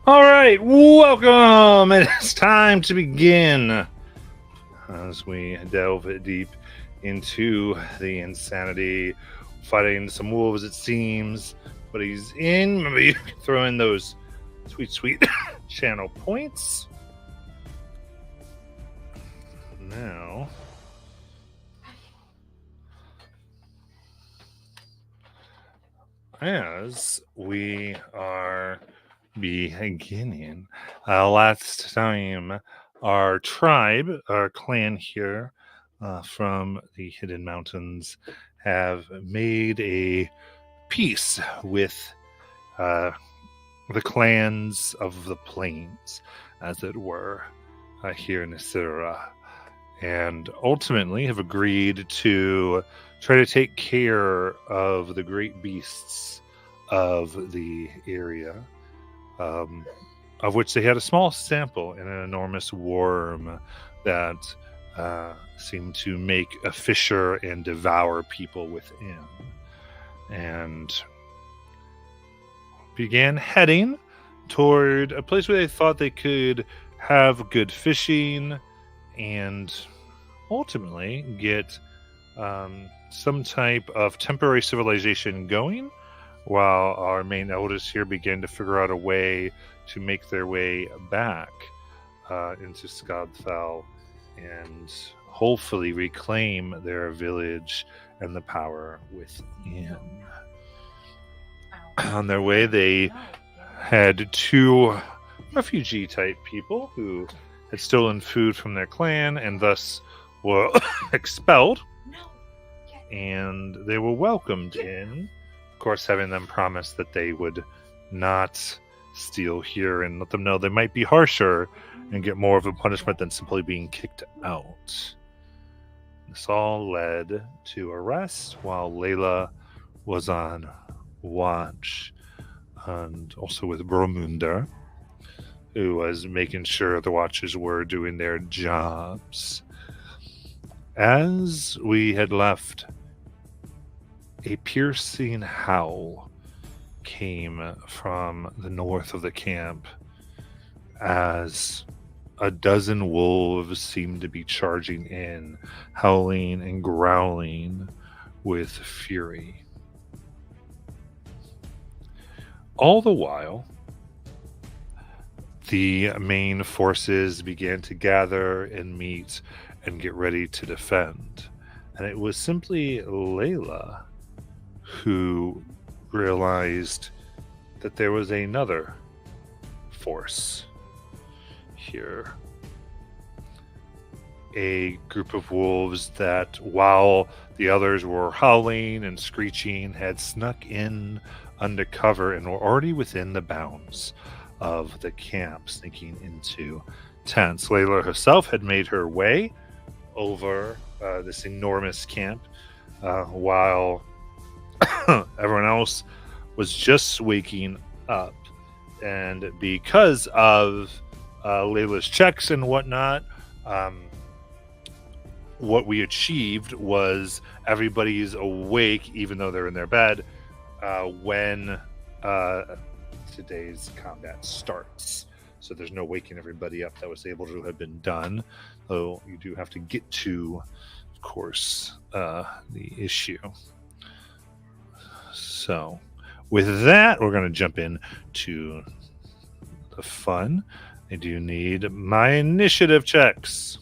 All right, welcome. It's time to begin as we delve deep into the insanity, fighting some wolves, it seems. But he's in. Maybe you can throw in those sweet channel points. Now, as we are beginning, last time our tribe, our clan here from the Hidden Mountains, have made a peace with the clans of the plains, as it were, here in Issyrla, and ultimately have agreed to try to take care of the great beasts of the area, of which they had a small sample in an enormous worm that seemed to make a fissure and devour people within, and began heading toward a place where they thought they could have good fishing and ultimately get some type of temporary civilization going, while our main elders here begin to figure out a way to make their way back into Skadfell and hopefully reclaim their village and the power within. On their way, they had 2 refugee-type people who had stolen food from their clan and thus were expelled. And they were welcomed in, of course, having them promise that they would not steal here and let them know they might be harsher and get more of a punishment than simply being kicked out. This all led to arrest while Layla was on watch, and also with Bromunder, who was making sure the watchers were doing their jobs. As we had left, a piercing howl came from the north of the camp as a dozen wolves seemed to be charging in, howling and growling with fury. All the while, the main forces began to gather and meet and get ready to defend. And it was simply Layla who realized that there was another force here. A group of wolves that, while the others were howling and screeching, had snuck in undercover and were already within the bounds of the camp, sneaking into tents. Layla herself had made her way over this enormous camp while everyone else was just waking up. And because of Layla's checks and whatnot, what we achieved was everybody's awake, even though they're in their bed, when today's combat starts. So there's no waking everybody up. That was able to have been done. Though you do have to get to, of course, the issue. So with that, we're going to jump in to the fun. I do need my initiative checks.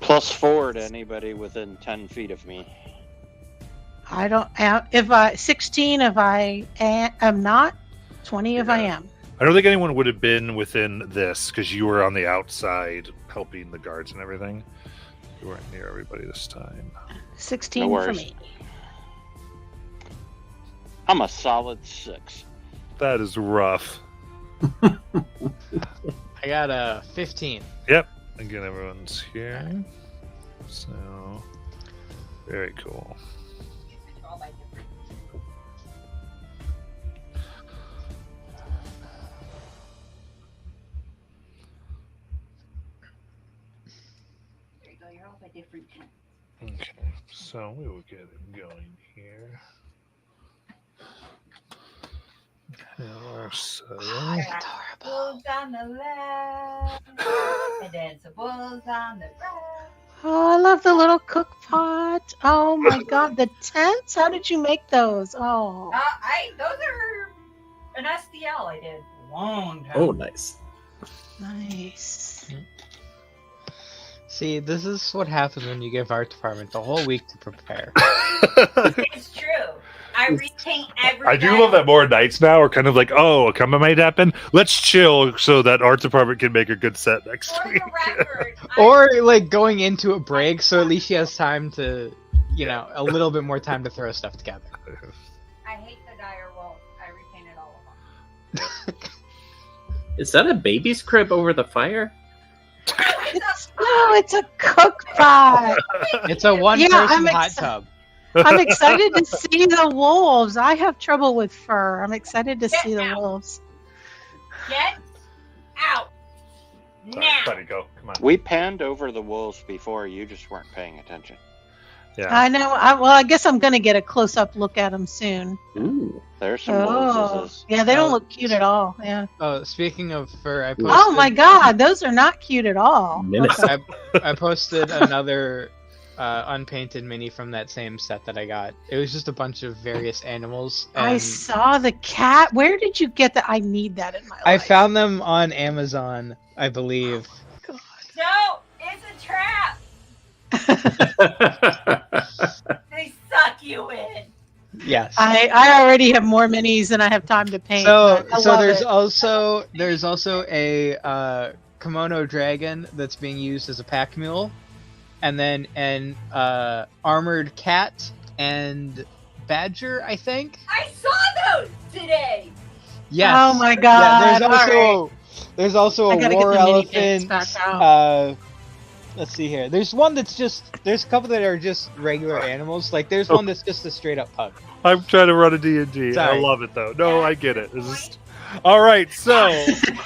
+4 to anybody within 10 feet of me. I don't. If I 16, if I am not, 20 if I am. I don't think anyone would have been within this because you were on the outside helping the guards and everything. You weren't near everybody this time. 16 No for me. I'm a solid 6. That is rough. I got a 15. Yep. Again, everyone's here. So, very cool. Okay, so we will get it going here. Bulls on the left, and then some bulls on the right. Oh, I love the little cook pot. Oh my God, the tents. How did you make those? Oh, Those are an SDL I did a long time. Oh, nice. nice. See, this is what happens when you give art department the whole week to prepare. It's true. I repaint every I do love that more nights now are kind of like, oh, a combat might happen. Let's chill so that art department can make a good set next For week. the record, Or, like, going into a break so at least she has time to, you know, a little bit more time to throw stuff together. I hate the dire wolf. I repainted all of them. Is that a baby's crib over the fire? No, it's a cook pot. It's a one-person hot tub. I'm excited to see the wolves. I have trouble with fur. I'm excited to see the out. wolves. Get out Sorry, now. buddy, go. Come on. We panned over the wolves before, you just weren't paying attention. Yeah. I know. I guess I'm gonna get a close-up look at them soon. Ooh. There's some Oh, Moseses. yeah, they don't Oh, look cute at all. Yeah. Oh, speaking of fur, I posted. Oh my God, those are not cute at all. Minnesota. I posted another unpainted mini from that same set that I got. It was just a bunch of various animals. And I saw the cat. Where did you get that? I need that in my life. I found them on Amazon, I believe. No, it's a trap. They suck you in. Yes. I already have more minis than I have time to paint. So I so love there's it. also a kimono dragon that's being used as a pack mule, and then an armored cat and badger, I think. I saw those today. Yes. Oh my God. Yeah, there's also I a gotta war get the mini paints elephant. back out. Let's see here. There's one that's there's a couple that are just regular animals. Like there's one that's just a straight up pug. I'm trying to run a D&D. I Sorry. love it though. No, I get it. It's just... All right, so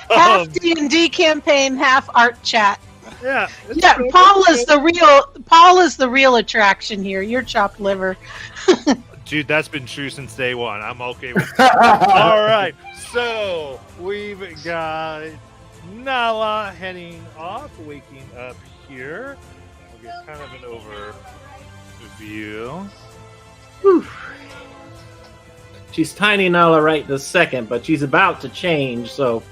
Half D&D campaign, half art chat. yeah, Yeah, Paul is the real attraction here. You're chopped liver. dude, that's been true since day one. I'm okay with that. All right, so we've got Nala heading off, waking up here. We'll get kind of an overview. Whew. She's tiny Nala right this second, but she's about to change. So,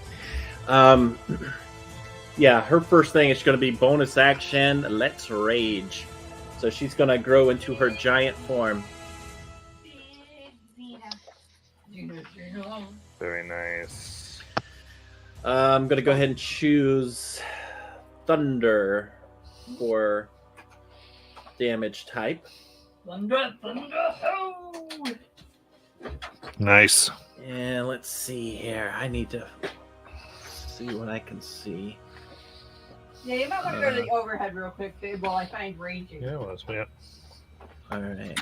yeah, her first thing is going to be bonus action. Let's rage. So she's going to grow into her giant form. Very nice. I'm going to go ahead and choose Thunder for damage type. Thunder, thunder, ho! Nice. And let's see here. I need to see what I can see. Yeah, you might want to go to the overhead real quick, babe, while I find raging. Yeah, well, that's yeah. All right.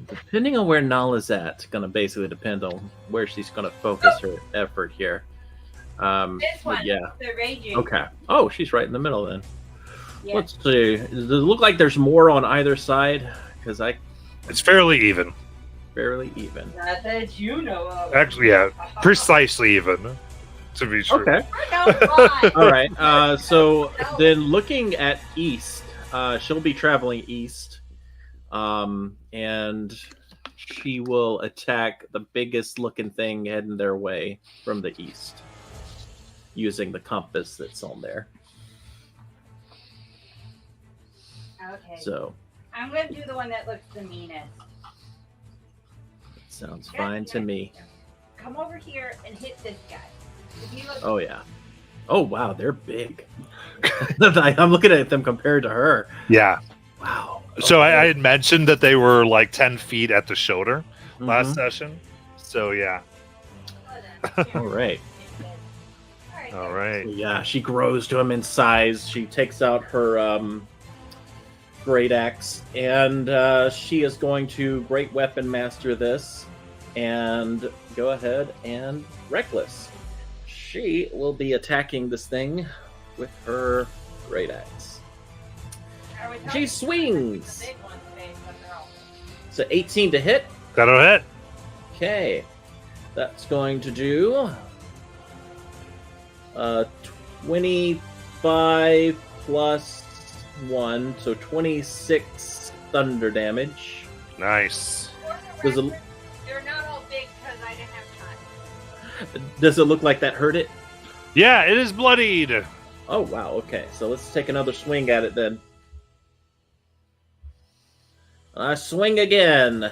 Depending on where Nala's at, it's going to basically depend on where she's going to focus her effort here. This one, Yeah. the raging. Okay. Oh, she's right in the middle then. Yeah. Let's see. Does it look like there's more on either side? Because I It's fairly even. barely even. Not that you know of. Actually, yeah, precisely even. To be true. Okay. I know why. All right. So then, looking at east, she'll be traveling east, and she will attack the biggest looking thing heading their way from the east, using the compass that's on there. Okay. So I'm going to do the one that looks the meanest. sounds fine to me. Come over here and hit this guy. If you look, Oh yeah. Oh wow, they're big. I'm looking at them compared to her. Yeah. Wow. So I had mentioned that they were like 10 feet at the shoulder last Mhm. session. So yeah. All right. All right. Yeah, she grows to him in size. She takes out her great axe, and she is going to great weapon master this, and go ahead and reckless. She will be attacking this thing with her great axe. She swings. So 18 to hit. That'll hit. Okay, that's going to do 25 plus 1, so 26 thunder damage. Nice. Does it, They're not all big because I didn't have time. does it look like that hurt it? Yeah, it is bloodied. Oh, wow, okay. So let's take another swing at it then. I swing again.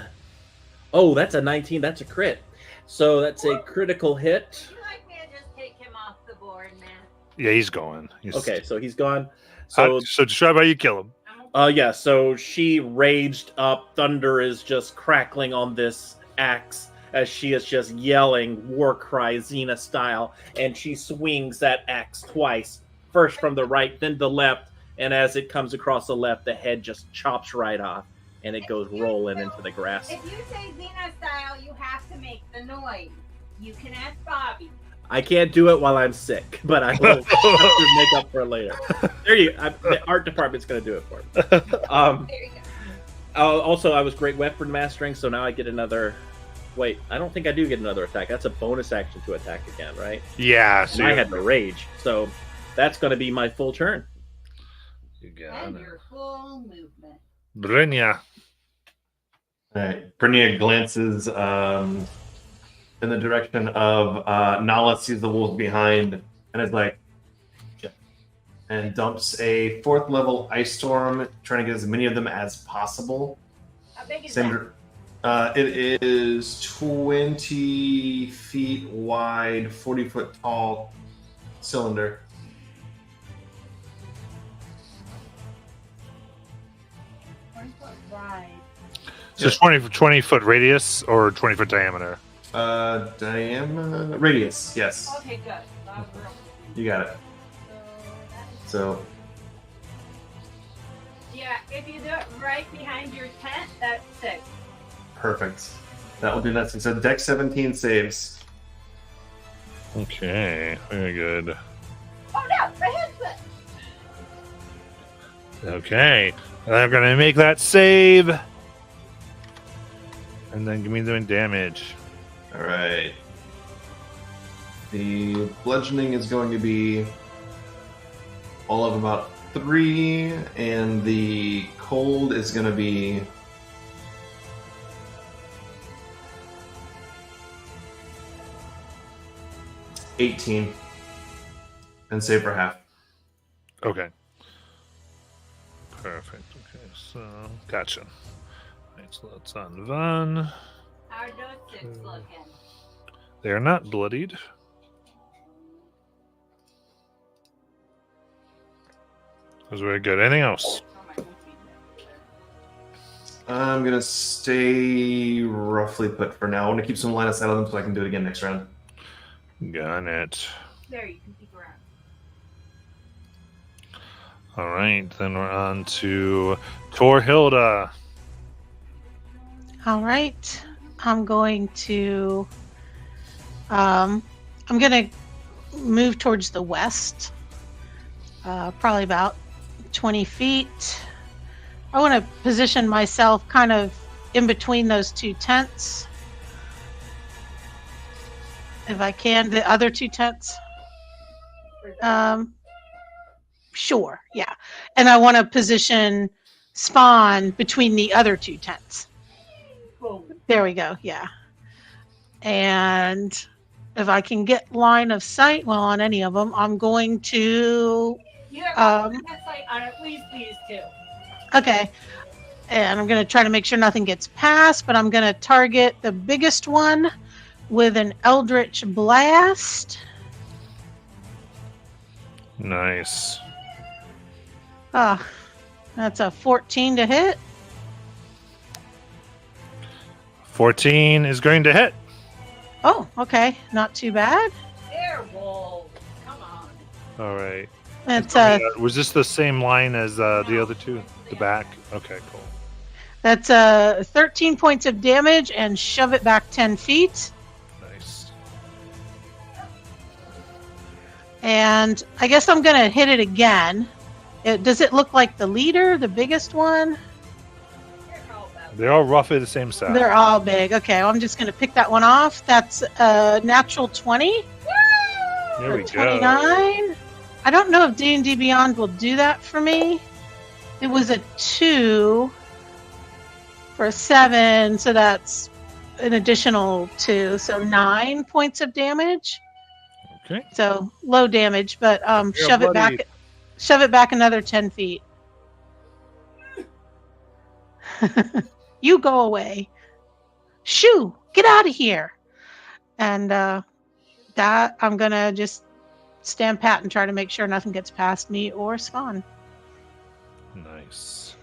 Oh, that's a 19. That's a crit. So that's a critical hit. Would you like me to just take him off the board, man? Yeah, he's going. Okay, so he's gone. So So describe how you kill him. yeah, so she raged up. Thunder is just crackling on this axe as she is just yelling war cry Xena style, and she swings that axe twice, first from the right, then the left, and as it comes across the left, the head just chops right off, and it goes rolling into the grass. If you say Xena style, you have to make the noise. You can ask Bobby. I can't do it while I'm sick, but I will have to make up for it later. The art department's going to do it for me. There you go. Also, I was great weapon mastering, so now I get another. Wait, I don't think I do get another attack. That's a bonus action to attack again, right? Yeah, And I had the rage, so that's going to be my full turn. You got And it. your full movement. Brynja. All right. Brynja glances in the direction of Nala, sees the wolves behind, and is like, yeah. And dumps a 4th level ice storm, trying to get as many of them as possible. How big is Same. that? It is 20 feet wide, 40-foot tall cylinder. Right. So 20-foot radius or 20-foot diameter? Diameter, radius, yes. Okay, good. That was real confusing. You got it. So that is- So, yeah, if you do it right behind your tent, that's 6. perfect. That will do nothing. So, Dex 17 saves. Okay, very good. Oh no, my head's foot. Okay, I'm gonna make that save, and then give me the damage. All right. The bludgeoning is going to be all of about 3, and the cold is going to be $18, and save for half. Okay. Perfect. Okay, so gotcha. Right, so that's on Van. How are those 6 looking? They are not bloodied. That was very good. Anything else? Oh, my goodness. I'm going to stay roughly put for now. I want to keep some line of sight on them so I can do it again next round. Got it. There, you can peek around. All right, then we're on to Torhilda. All right. I'm going to move towards the west. Probably about 20 feet. I want to position myself kind of in between those 2 tents. If I can, the other 2 tents. Sure, yeah. And I want to position Spawn between the other 2 tents. Cool. There we go, yeah. And if I can get line of sight, well, on any of them, I'm going to... You have sight on at least these 2. Okay. And I'm going to try to make sure nothing gets past, but I'm going to target the biggest one with an Eldritch Blast. Nice. That's a 14 to hit. 14 is going to hit. Oh, okay. Not too bad. There, wolves. Come on. All right. That's Was this the same line as the other 2? The back? Okay, cool. That's 13 points of damage and shove it back 10 feet. Nice. And I guess I'm going to hit it again. Does it look like the leader, the biggest one? They're all about They're all roughly the same size. They're all big. Okay, well, I'm just going to pick that one off. That's a natural 20 There for we go. 29. I don't know if D&D Beyond will do that for me. It was a 2 for a 7, so that's an additional 2, so 9 points of damage. Okay. So low damage, but You're shove it bloody. back. Shove it back another 10 feet. You go away. Shoo! Get out of here. And that I'm gonna just stand pat and try to make sure nothing gets past me or Spawn. Nice.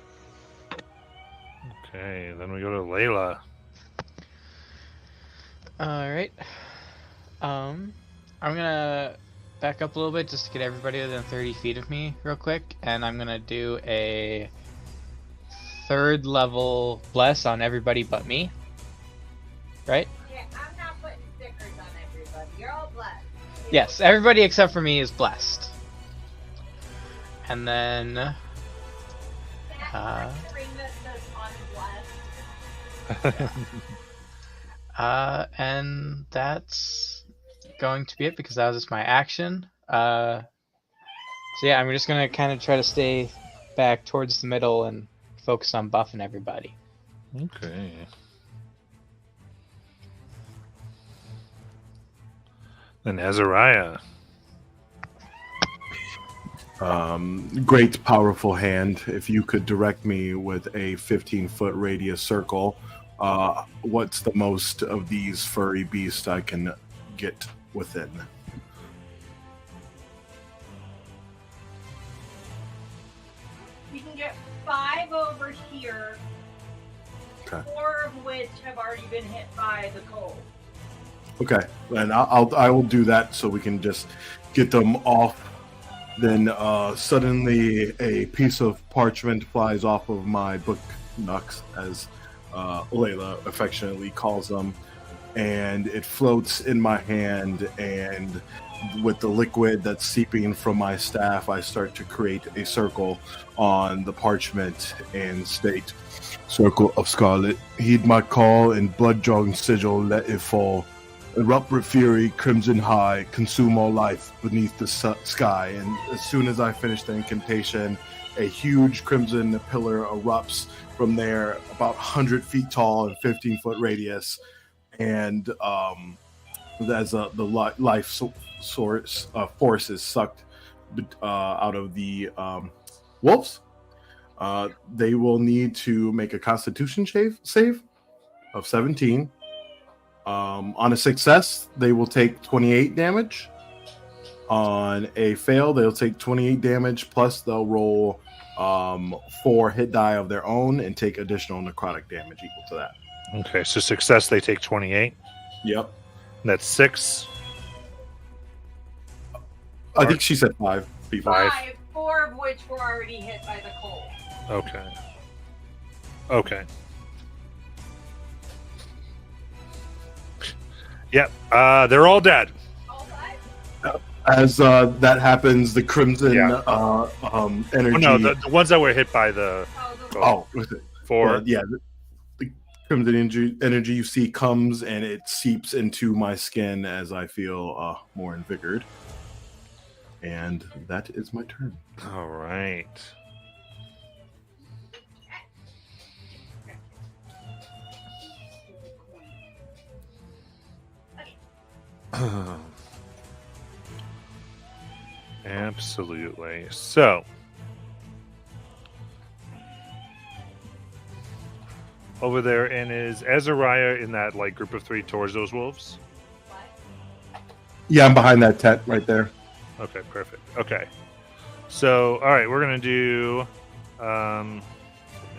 Okay, then we go to Layla. All right. I'm gonna back up a little bit just to get everybody within 30 feet of me real quick, and I'm gonna do a 3rd level bless on everybody but me. Right? Yeah, I'm not putting stickers on everybody. You're all blessed. Yes, everybody except for me is blessed. And then That's the ring that says unblessed. and that's going to be it because that was just my action. So yeah, I'm just gonna kind of try to stay back towards the middle and focus on buffing everybody. Okay. Then Azariah. Great, powerful hand. If you could direct me with a 15-foot radius circle, what's the most of these furry beasts I can get within? We can get 5 over here, Okay. 4 of which have already been hit by the cold. Okay, and I will do that so we can just get them off. Then suddenly a piece of parchment flies off of my book knucks, as Layla affectionately calls them, and it floats in my hand, and with the liquid that's seeping from my staff, I start to create a circle on the parchment and state, "Circle of Scarlet, heed my call, and blood-drawn sigil, let it fall. Erupt with fury, crimson high, consume all life beneath the sky." And as soon as I finish the incantation, a huge crimson pillar erupts from there, about 100 feet tall and 15-foot radius. And as the life source force is sucked out of the wolves, they will need to make a Constitution save of 17. On a success, they will take 28 damage. On a fail, they'll take 28 damage, plus they'll roll 4 hit die of their own and take additional necrotic damage equal to that. Okay, so success, they take 28. Yep. That's 6. I think she said 5. Be 5. 5, 4 of which were already hit by the cold. Okay. Okay. Yep. They're all dead. All 5? As that happens, the crimson energy. Oh, no, the ones that were hit by the. Oh, with it. 4. Yeah, the crimson energy you see comes and it seeps into my skin as I feel more invigorated. And that is my turn. All right. Absolutely. So, over there, and is Azariah in that like group of 3 towards those wolves? Yeah, I'm behind that tent right there. Okay, perfect. Okay. So, all right, we're going to do let me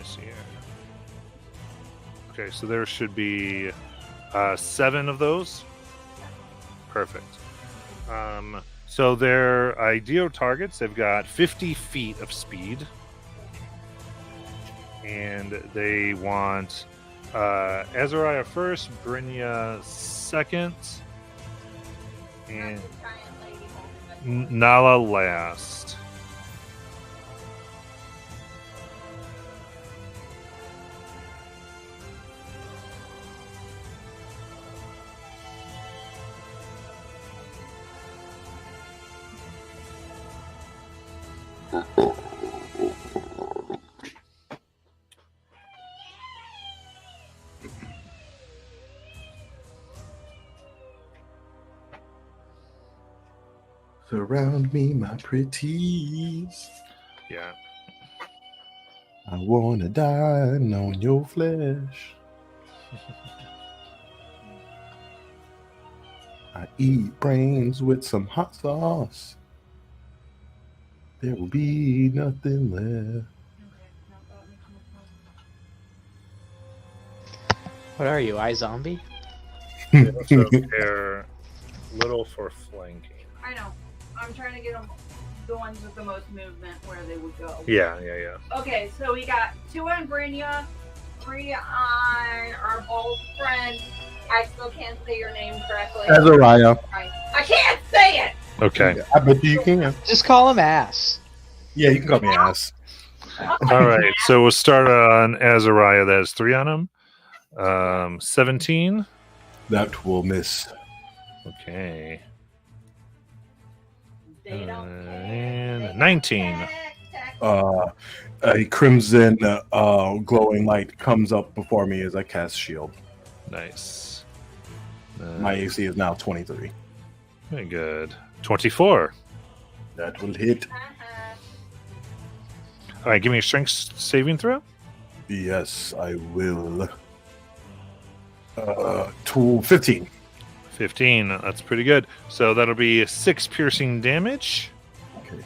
see here. Okay, so there should be 7 of those. Perfect. So their ideal targets, they've got 50 feet of speed. And they want Azariah first, Brynja second, and Nala last. Surround me, my pretties. Yeah. I wanna dine on your flesh. I eat brains with some hot sauce. There will be nothing left. What are you, iZombie? They also care little for flanking. I know. I'm trying to get them the ones with the most movement where they would go. Yeah. Okay, so we got 2 on Brynja, 3 on our bald friend. I still can't say your name correctly. Azariah. I can't say Okay. I bet you can. Just call him ass. Yeah, you can call me ass. All right. So we'll start on Azariah. That is 3 on him. 17. That will miss. Okay. They don't And 19. A crimson glowing light comes up before me as I cast shield. Nice. My AC is now 23. Very good. 24. That will hit. All right. Give me a strength saving throw. Yes, I will. 15. 15. That's pretty good. So that'll be 6 piercing damage. Okay.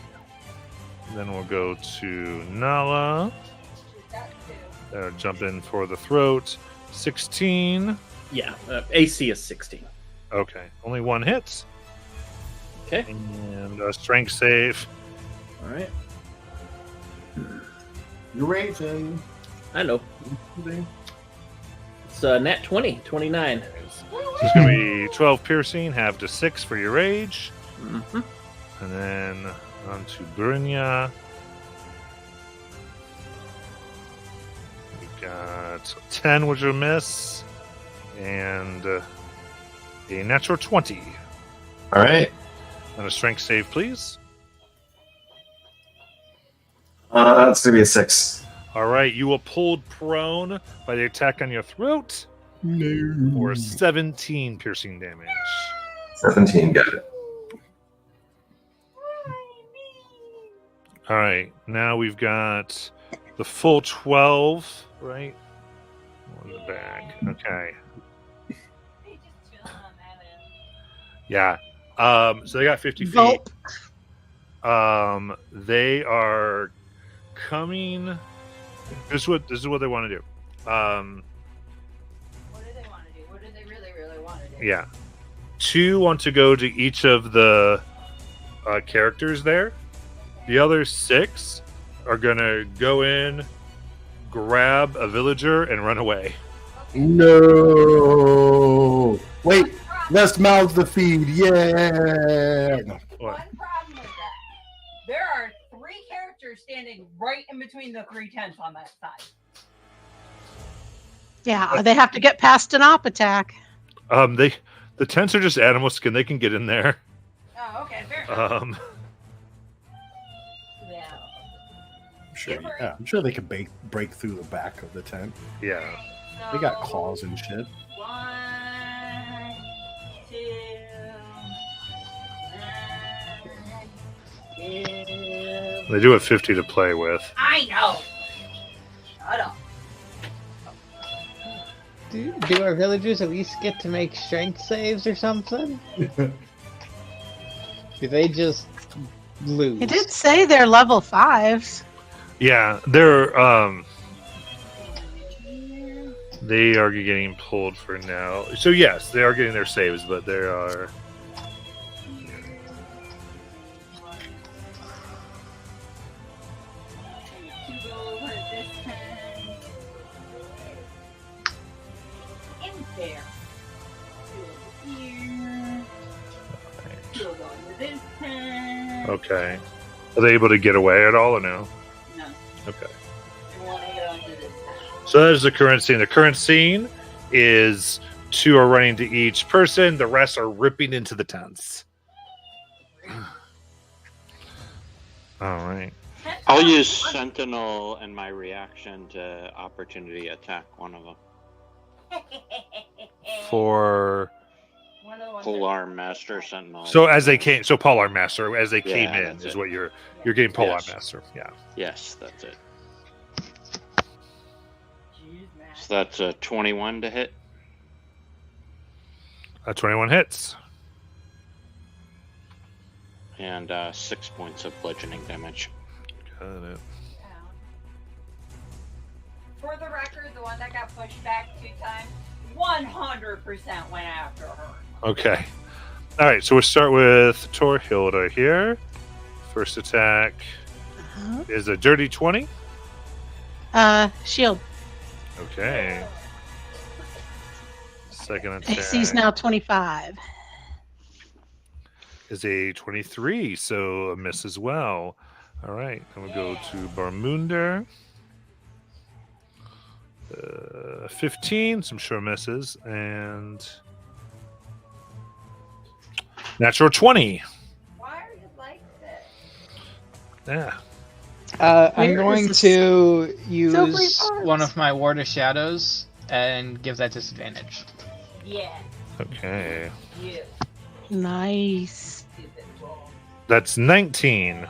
Then we'll go to Nala. Jump in for the throat. 16. Yeah, AC is 16. Okay. Only 1 hits. Okay. And a strength save. All right. You're raging. I know. It's nat 20, 29. So it's going to be 12 piercing, half to 6 for your rage. Mm-hmm. And then on to Brynja. We've got 10, which will miss. And a natural 20. All right. And a strength save, please. That's gonna be a 6. All right, you were pulled prone by the attack on your throat No. for 17 piercing damage. 17. Got it. All right, now we've got the full 12, right? On the back. Okay. Yeah. So they got 50 feet. Gulp. They are coming. This is what they want to do. What do they want to do? What do they really, really want to do? Yeah. 2 want to go to each of the characters there. The other 6 are gonna go in, grab a villager, and run away. No. Wait. Let's mouth the feed. Yeah. No. What? One problem with that. There are 3 characters standing right in between the 3 tents on that side. Yeah, they have to get past an op attack. The tents are just animal skin. They can get in there. Oh, okay, fair enough. Yeah. I'm sure they could break through the back of the tent. Yeah. They got claws and shit. 1, 2, 3. They do have 50 to play with. I know. Shut up. Do our villagers at least get to make strength saves or something? Do they just lose? It did say they're level 5s. Yeah, they're they are getting pulled for now. So yes, they are getting their saves, but they are. Okay. Are they able to get away at all or no? No. Okay. I want to go into this. So that is the current scene. The current scene is 2 are running to each person. The rest are ripping into the tents. All right. I'll use Sentinel and my reaction to opportunity attack one of them. For One of the ones Polearm Master Sentinel. so as they came, so Polearm Master as they came Yeah, in that's is it. what you're getting Polearm Yes. Master. Yeah. Yes, that's it. Jeez, man. So that's a 21 to hit. 21 hits. And 6 points of bludgeoning damage. Got it. For the record, the one that got pushed back 2 times, 100% went after her. Okay. All right. So we'll start with Torhilda here. First attack is a dirty 20. Shield. Okay. Second attack. AC's now 25. is a 23, so a miss as well. All right, then we'll go to Barmunder. 15, some sure misses, and natural 20. Why are you like this? Yeah. I'm Where going is to Silvery use Barbs? one of my Ward of Shadows and give that disadvantage. Yeah, Okay. you Nice. stupid bull. That's 19.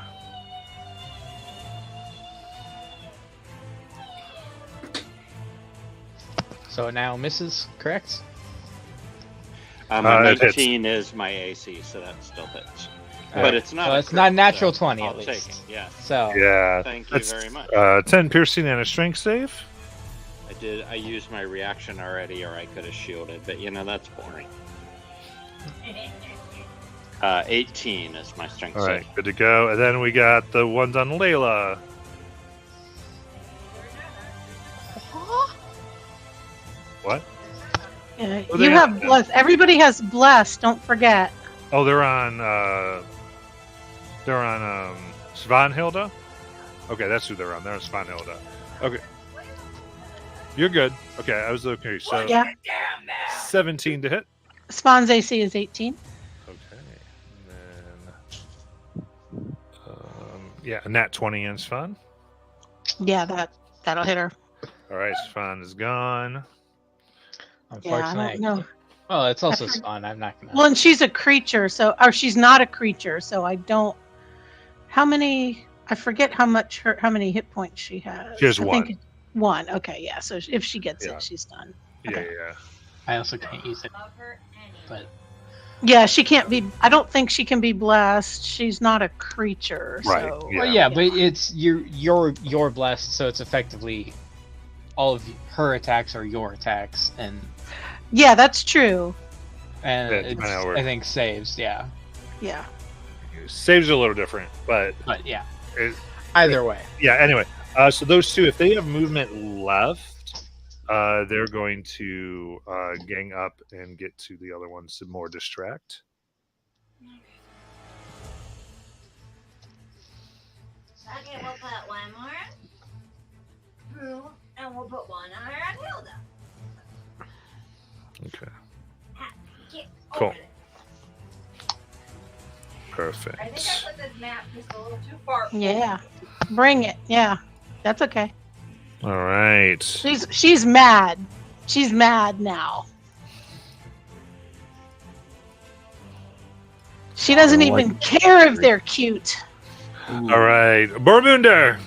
So now misses, correct? A It hits. 19 is my AC, so that still hits. Alright. But it's not. Well, a it's crit, not natural so 20 I'll at take least. it. Yes. So Yeah. Thank you That's, very much. 10 piercing and a strength save. I used my reaction already, or I could have shielded, but that's boring. 18 is my strength All right, save. good to go. And then we got the ones on Layla. What? Yeah, Oh, they you have- have blessed. Everybody has blessed. Don't forget. Oh, they're on Svanhilda? Okay, that's who they're on. They're on Svanhilda. Okay. You're good. Okay, I was looking. So Yeah. 17 to hit. Spawn's AC is 18. Okay. And then yeah, a nat 20 in Svan. Yeah, that'll hit her. All right, Svan is gone. Yeah, I unfortunately, don't know. well, it's also I for- spawn. I'm not gonna. Well, and she's a creature, or she's not a creature, so I don't. How many? I forget how many hit points she has. She has I one. think one. Okay, yeah. So if she gets Yeah. it, she's done. Yeah, Okay. yeah. I also can't use it, Cover any. but Yeah, she can't be. I don't think she can be blessed. She's not a creature. Right, So. yeah. well, yeah, but it's you're blessed, so it's effectively all of her attacks are your attacks, and Yeah, that's true. and Yeah, it's, depending on where- I think saves, yeah, Yeah. Saves are a little different, but but yeah, it, either way. yeah. Anyway, so those two, if they have movement left, they're going to gang up and get to the other ones to more distract. Okay, we'll put one more. Brew, and we'll put one on Hilda. Okay, Get Cool. over it. perfect. I think I put this map just a little too far. Yeah. Bring it. Yeah. That's okay. All right. She's mad. She's mad now. She doesn't I like even care if they're cute. All right, Bormunder.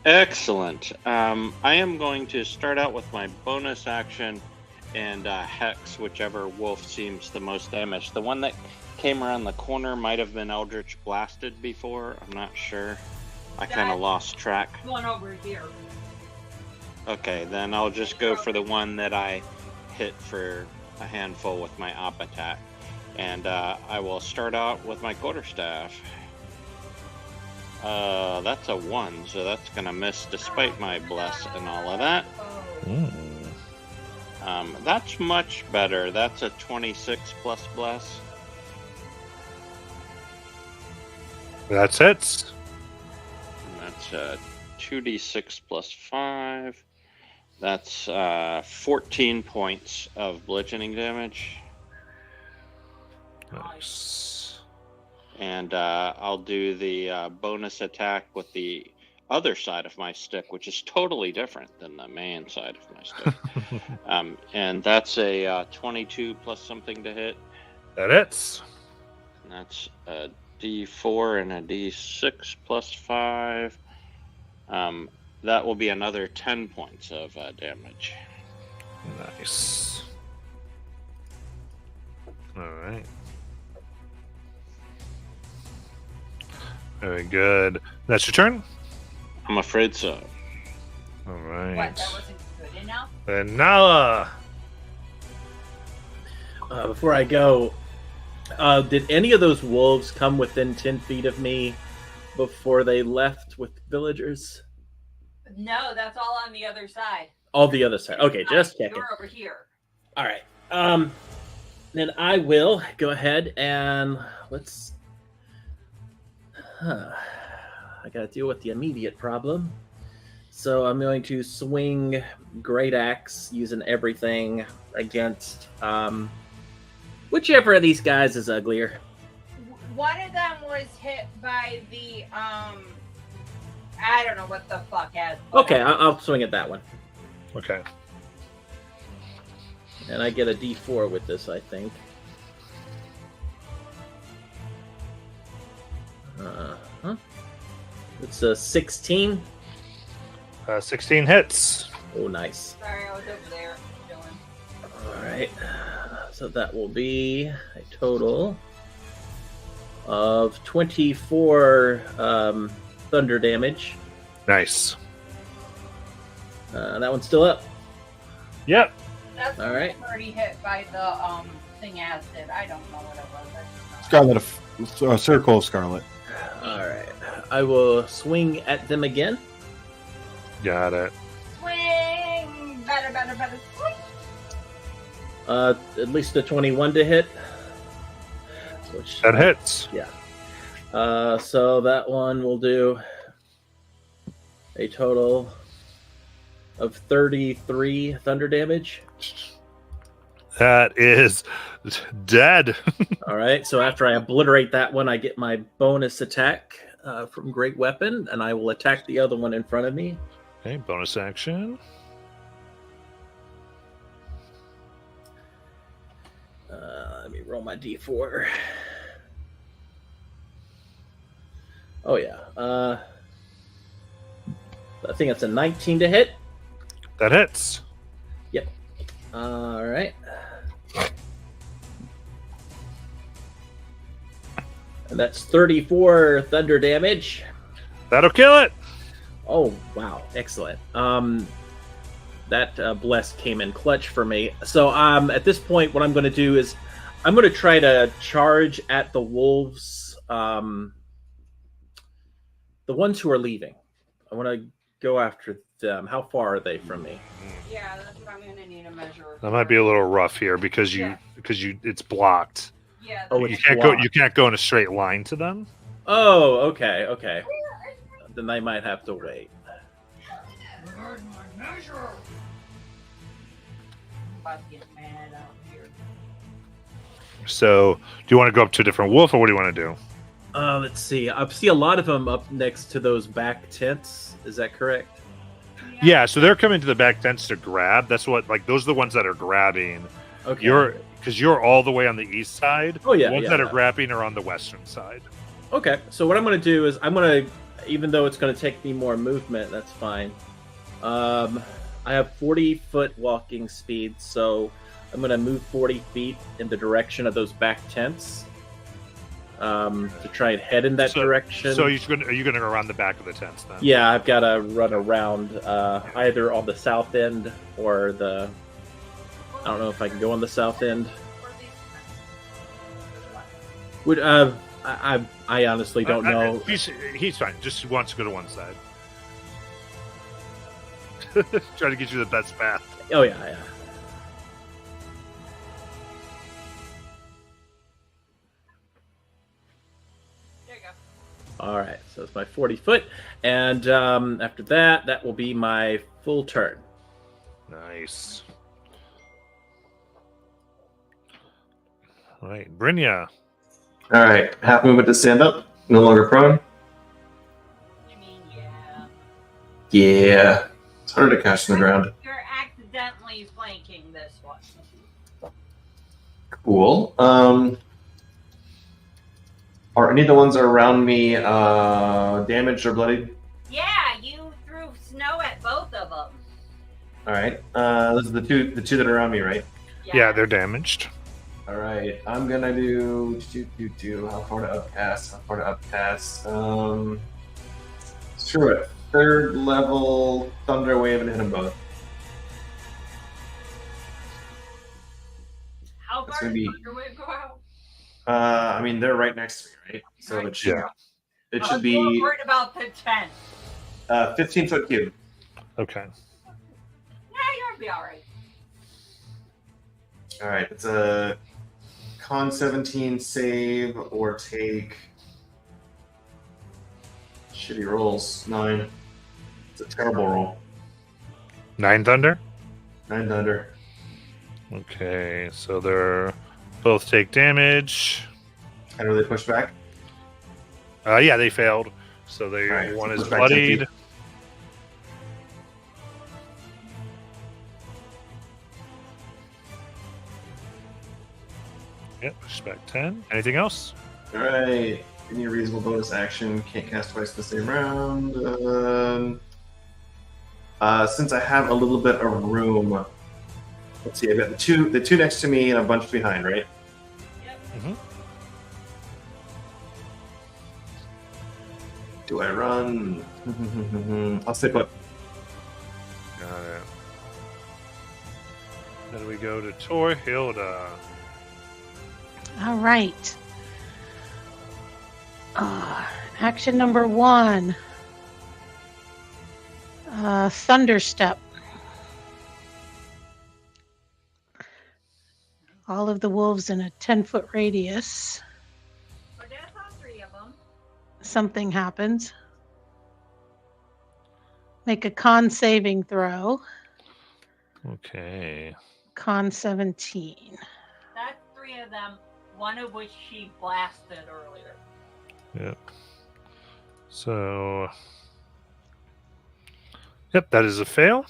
Excellent. I am going to start out with my bonus action and hex whichever wolf seems the most damaged. The one that came around the corner might have been Eldritch Blasted before. I'm not sure. I kind of lost track. One over here. Okay, then I'll just go for the one that I hit for a handful with my op attack. And I will start out with my quarterstaff. That's a 1, so that's gonna miss despite my bless and all of that. That's much better. That's a 26 plus bless. That's it. And that's 2d6 plus 5. That's 14 points of bludgeoning damage. Nice. And I'll do the bonus attack with the other side of my stick, which is totally different than the main side of my stick. And that's a 22 plus something to hit. That hits. And that's a d4 and a d6 plus 5. That will be another 10 points of damage. Nice. All right. Very good. That's your turn. I'm afraid so. All What? right. That wasn't good enough? And Nala. Before I go, did any of those wolves come within 10 feet of me before they left with villagers? No, that's all on the other side. All the other side. Okay, just checking. You're over here. All right. Then I will go ahead and let's. I gotta deal with the immediate problem. So I'm going to swing Great Axe using everything against whichever of these guys is uglier. One of them was hit by the I don't know what the fuck has. Okay, I'll swing at that one. Okay. And I get a D4 with this, I think. It's a 16. 16 hits. Oh, nice. Sorry, I was over there doing. All right. So that will be a total of 24 thunder damage. Nice. That one's still up. Yep. That's All right. already hit by the thing acid. I don't know what it was. Scarlet, a circle of scarlet. All right. I will swing at them again. Got it. Swing! Better, swing! At least a 21 to hit. Which, That hits. Yeah. So that one will do a total of 33 thunder damage. That is dead. All right. So after I obliterate that one, I get my bonus attack from Great Weapon, and I will attack the other one in front of me. Okay, bonus action. Let me roll my D4. Oh, yeah. I think it's a 19 to hit. That hits. Yep. All right. And that's 34 thunder damage. That'll kill it. Oh, wow. Excellent. That bless came in clutch for me. So at this point, what I'm going to do is I'm going to try to charge at the wolves, the ones who are leaving. I want to go after them. How far are they from me? Yeah, that's what I'm gonna need a measure. That might be a little rough here because it's blocked. Yeah. Oh, You it's can't go. blocked. You can't go in a straight line to them. Oh, okay. Then I might have to wait. About to get mad out here. So, do you want to go up to a different wolf, or what do you want to do? Let's see. I see a lot of them up next to those back tents. Is that correct? Yeah. So they're coming to the back tents to grab. That's what. Like those are the ones that are grabbing. Okay. Because you're all the way on the east side. Oh, yeah, The ones yeah, that are yeah. grabbing are on the western side. Okay. So what I'm going to do is I'm going to, even though it's going to take me more movement, that's fine. I have 40-foot walking speed, so I'm going to move 40 feet in the direction of those back tents to try and head in that direction. So are you going to go around the back of the tents then? Yeah, I've got to run around either on the south end or the. I don't know if I can go on the south end. Would I honestly don't know. He's fine. Just wants to go to one side. Try to get you the best path. Oh yeah. There you go. All right, so it's my 40 foot, and after that will be my full turn. Nice. All right, Brynja. All right, half movement to stand up, no longer prone. You mean yeah? Yeah, it's harder to catch on the ground. You're accidentally flanking this one. Cool. Are any of the ones that are around me damaged or bloodied? Yeah, you threw snow at both of them. All right. Those are the two that are around me, right? Yeah, they're damaged. All right. I'm gonna do. How far to upcast? Sure. It. Third level thunder wave and hit them both. How That's far gonna does be- Thunderwave go out? I mean, they're right next to me, right? So it should. Yeah. It I should was be more worried about the 10. 15-foot cube. Okay. Yeah, you'll be alright. All right. It's a con 17 save or take shitty rolls. 9. It's a terrible roll. 9 thunder. 9 thunder. Okay, so they're both take damage. How do they push back? Yeah, they failed. So they All right, one so is push back 10 feet. bloodied. Yep, push back 10. Anything else? All right. Any reasonable bonus action. Can't cast twice in the same round. Since I have a little bit of room, let's see. I've got the two next to me and a bunch behind, right? Mm-hmm. Do I run? I'll stay put. Got it. Then we go to Torhilda. All right. Action number 1. Thunderstep. All of the wolves in a 10-foot radius. But that's all 3 of them. Something happens. Make a con saving throw. Okay. Con 17. That's 3 of them, one of which she blasted earlier. Yep. So. Yep, that is a fail.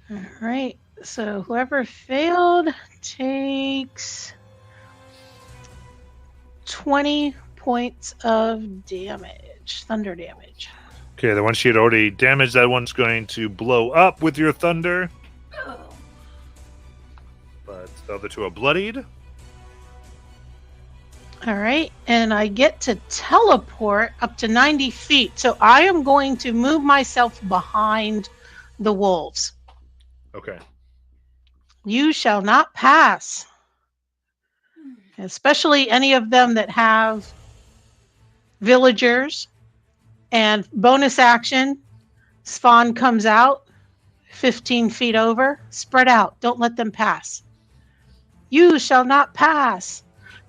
All right. So whoever failed takes 20 points of damage, thunder damage. Okay, the one she had already damaged, that one's going to blow up with your thunder. But the other two are bloodied. All right. And I get to teleport up to 90 feet. So I am going to move myself behind the wolves. Okay. You shall not pass. Especially any of them that have villagers. And bonus action, Spawn comes out 15 feet over. Spread out. Don't let them pass. You shall not pass.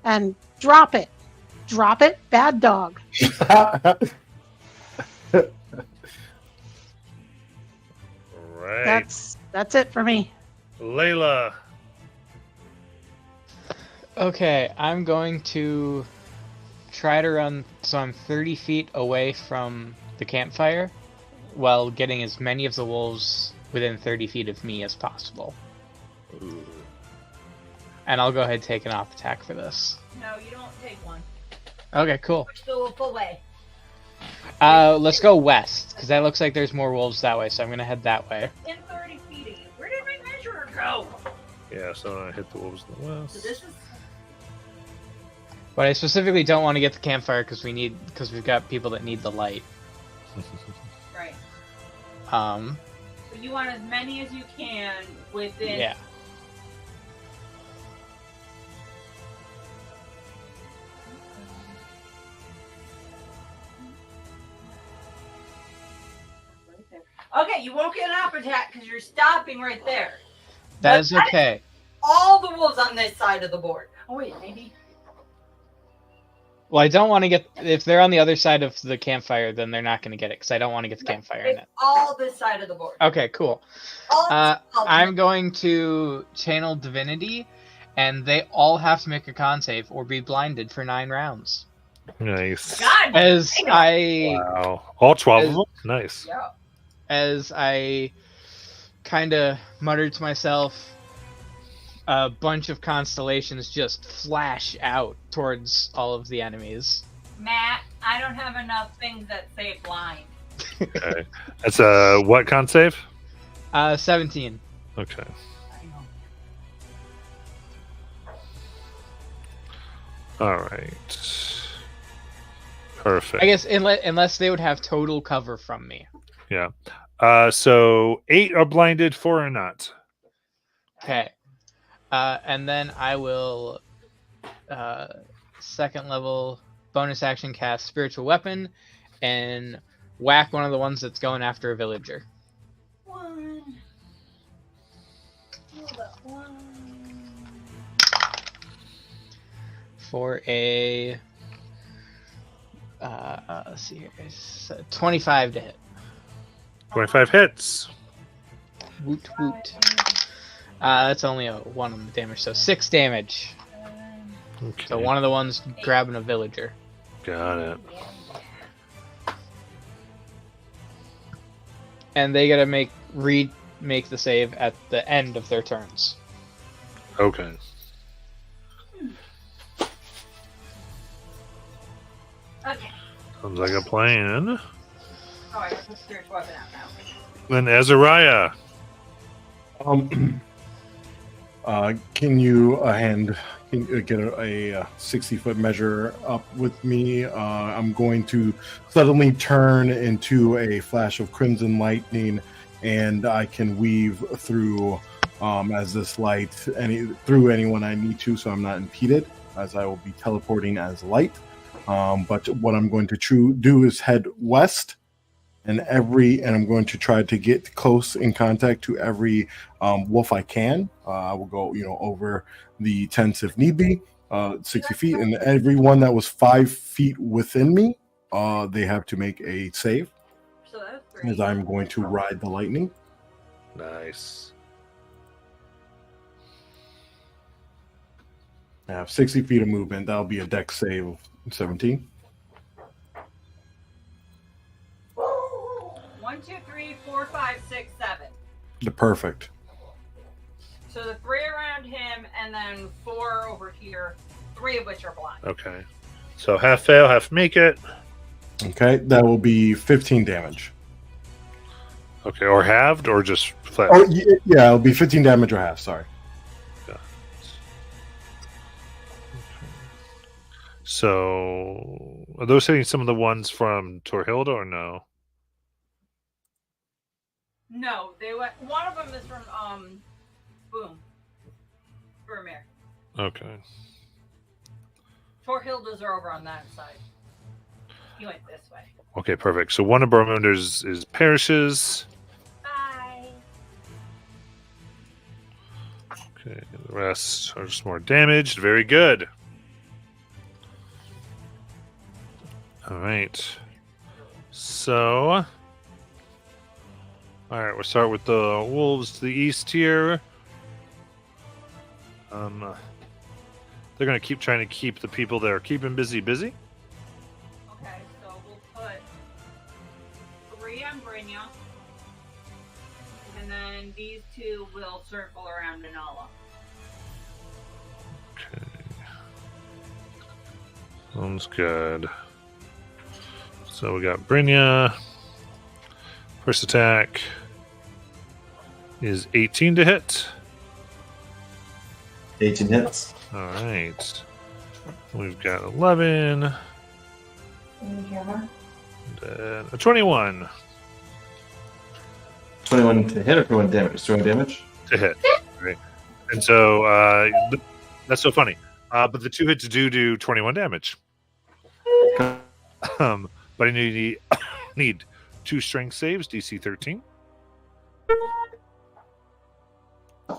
And drop it. Drop it. Bad dog. Right. That's it for me. Layla. Okay, I'm going to try to run so I'm 30 feet away from the campfire while getting as many of the wolves within 30 feet of me as possible. Ooh. And I'll go ahead and take an off attack for this. No, you don't take one. Okay, cool. Push the wolf away. Let's go west, because that looks like there's more wolves that way, so I'm going to head that way. In 30 feet of you. Where did my measurer go? Yeah, so I hit the wolves in the So west. this is... But I specifically don't want to get the campfire because we've got people that need the light. Right. So you want as many as you can within... Yeah. Okay, you won't get an off attack because you're stopping right there. That is okay. All the wolves on this side of the board. Oh wait, maybe. Well, I don't want to get... If they're on the other side of the campfire, then they're not going to get it, because I don't want to get the campfire in It's it. all this side of the board. Okay, cool. I'm going to channel divinity, and they all have to make a con save or be blinded for 9 rounds. Nice. God. As I... Wow. All 12 of them? Nice. Yeah. As I kind of muttered to myself, a bunch of constellations just flash out towards all of the enemies. Matt, I don't have enough things that say blind. Okay. That's a what con save? 17. Okay. I know. All right. Perfect. I guess unless they would have total cover from me. Yeah. So 8 are blinded, 4 are not. Okay. And then I will second level bonus action cast spiritual weapon and whack one of the ones that's going after a villager. One. for a let's see here, it's 25 to hit. 25 hits. Woot woot. That's only a 1 on the damage, so 6 damage. Okay. So one of the ones grabbing a villager. Got it. And they gotta make the save at the end of their turns. Okay. Okay. Sounds like a plan. Oh, I got the spirit weapon out now. Then Azariah. Can you get a 60-foot measure up with me? I'm going to suddenly turn into a flash of crimson lightning, and I can weave through as this light through anyone I need to, so I'm not impeded, as I will be teleporting as light. But what I'm going to do is head west, and I'm going to try to get close in contact to every wolf I can. I will go, over the tents if need be, 60 feet, and everyone that was 5 feet within me, they have to make a save, So that's great. as I'm going to ride the lightning. Nice. I have 60 feet of movement. That'll be a dex save of 17. 1, 2, 3, 4, 5, 6, 7. The perfect. So the 3 around him, and then 4 over here. 3 of which are blind. Okay. So half fail, half make it. Okay, that will be 15 damage. Okay, or halved, or just flat. Oh, yeah, it'll be 15 damage or half. Sorry. So, are those hitting some of the ones from Torhilda or no? No, they went. One of them is from Boom. Vermeer. Okay. Torhilda's are over on that side. He went this way. Okay, perfect. So one of Bormunder's is perishes. Bye. Okay, the rest are just more damaged. Very good. All right. So, all right, we'll start with the wolves to the east here. They're going to keep trying to keep the people that are keeping busy. Okay, so we'll put 3 on Brynja, and then these 2 will circle around Anala. Okay. Sounds good. So we got Brynja. First attack is 18 to hit. 18 hits. All right. We've got 11. And then a 21 21 to hit or 21 damage? 21 damage? to hit. Right. And so that's so funny. But the 2 hits do 21 damage. But I need 2 strength saves, DC 13. 2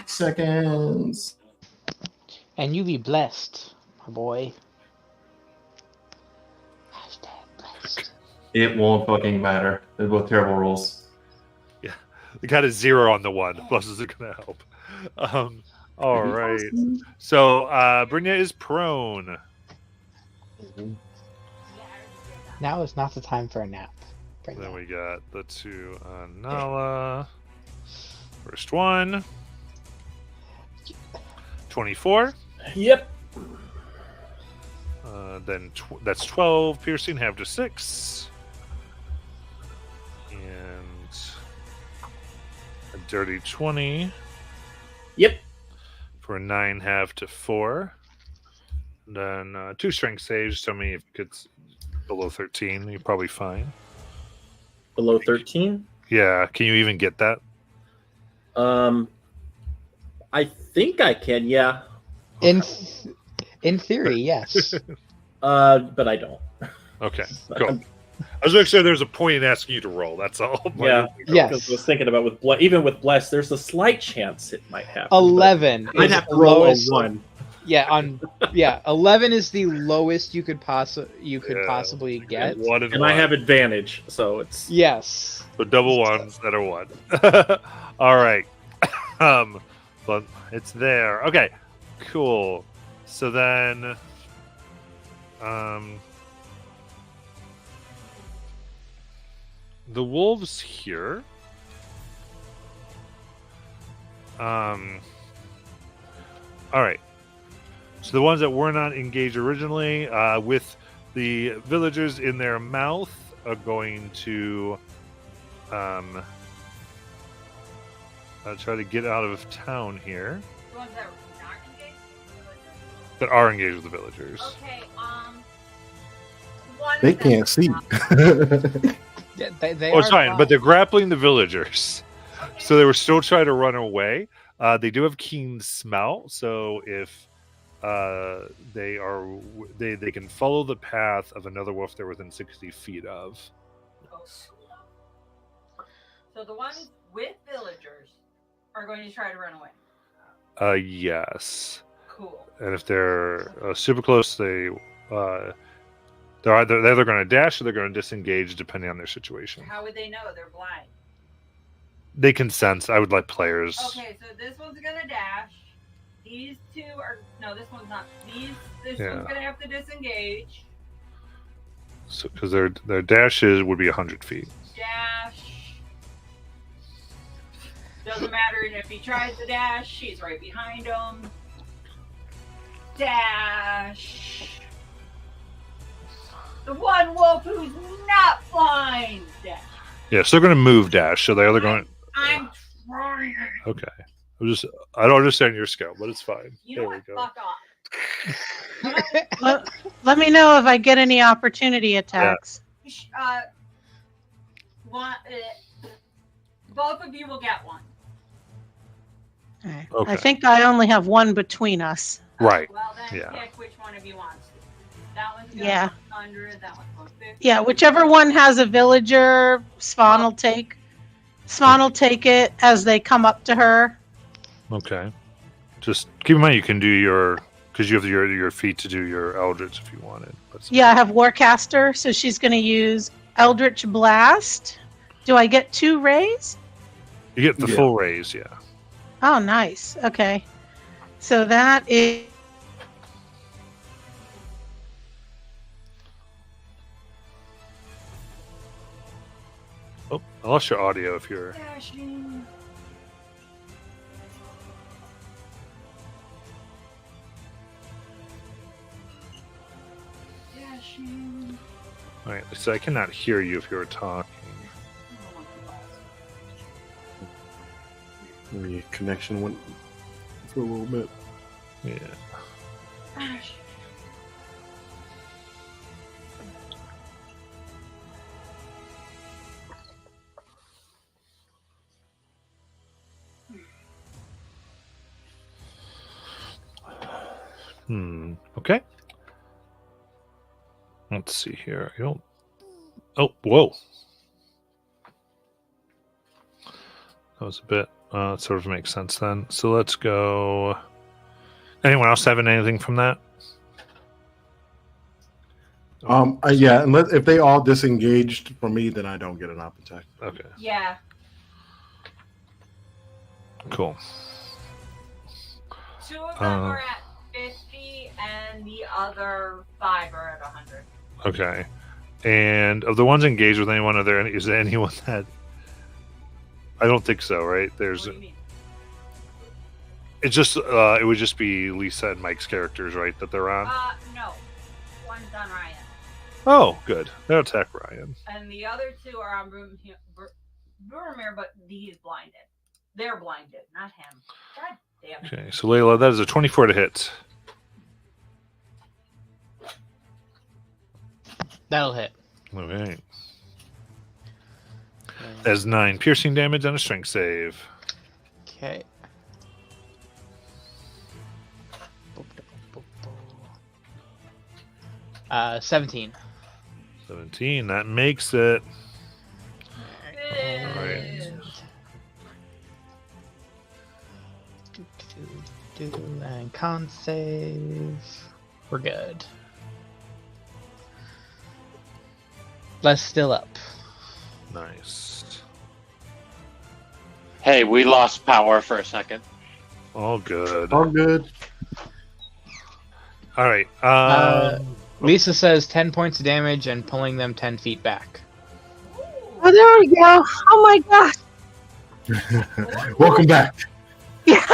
seconds. And you be blessed, my boy. Hashtag blessed. It won't fucking matter. They're both terrible rolls. Yeah. We got a 0 on the 1. Pluses are going to help. All right. So Brynja is prone. Now is not the time for a nap. Bring Then that. we got the 2 on Nala. First one. 24. Yep. Then that's 12 piercing, half to 6. And a dirty 20 Yep. for a 9, half to 4. And then 2 strength saves. Tell me if it gets below 13. You're probably fine. Below 13. Yeah. Can you even get that? I think I can. Yeah. In theory, yes. But I don't. Okay. Cool. I was making sure there's a point in asking you to roll. That's all. Yeah. Yes. Because I was thinking about even with bless, there's a slight chance it might happen. 11. I'd is have to the roll lowest- a 1. Yeah, 11 is the lowest you could possibly get. One And I have advantage, so it's Yes. So double ones that are one. All right. But it's there. Okay. Cool. So then the wolves here. All right. So the ones that were not engaged originally, with the villagers in their mouth, are going to try to get out of town here. The ones that are not engaged? That are engaged with the villagers. Okay, one They that- can't see. Yeah, they Oh, are it's fine, fine. but they're grappling the villagers, Okay. so they were still trying to run away. They do have keen smell, so if they can follow the path of another wolf they're within 60 feet of. So the ones with villagers are going to try to run away. Yes, Cool. and if they're super close, they're either going to dash or they're going to disengage, depending on their situation. How would they know? They're blind. They can sense. I would let players. Okay, so this one's gonna dash. These two are no. This one's not. This Yeah. one's gonna have to disengage. So because their dashes would be 100 feet. Dash. Doesn't matter if he tries to dash. She's right behind him. Dash. The one wolf who's not blind. Dash. Yeah, so they're going to move dash. So they're either going. I'm trying. Okay. I don't understand your skill, but it's fine. You There know we what? go. Fuck off. Let me know if I get any opportunity attacks. One, both of you will get one. Okay. Okay. I think I only have one between us. Right. Well, then Yeah. pick which one of you wants to. That one's going Yeah. 100. That one's going 50. Yeah, whichever one has a villager, Spawn will take it as they come up to her. Okay. Just keep in mind you can do because you have your feet to do your Eldritch if you wanted. But Yeah, I have Warcaster, so she's going to use Eldritch Blast. Do I get 2 rays? you get the Yeah. full raise, yeah. Oh, nice. Okay. So that is. Oh, I lost your audio if you're. Dashing. Dashing. All right, so I cannot hear you if you were talking. The connection went for a little bit. Yeah. Dashing. Okay. Let's see here. I don't. Oh, whoa. That was a bit. That sort of makes sense then. So let's go. Anyone else having anything from that? Yeah, unless if they all disengaged from me, then I don't get an op attack. Okay. Yeah. Cool. 2 of them are at 50, and the other 5 are at 100. Okay. And of the ones engaged with anyone, is there anyone that? I don't think so. Right? What There's. do you mean? It's just. It would just be Lisa and Mike's characters, right? That they're on. No. One's on Ryan. Oh, good. They'll attack Ryan. And the other 2 are on Boromir, but he's blinded. They're blinded, not him. God damn it. Okay. So Layla, that is a 24 to hit. That'll hit. Okay. That's 9 piercing damage and a strength save. Okay. 17. 17. That makes it. Bitch. Alright. And con save. We're good. Les still up. Nice. Hey, we lost power for a second. All good. All good. All right. Lisa says 10 points of damage and pulling them 10 feet back. Oh, there we go. Oh my gosh. Welcome back. Yeah.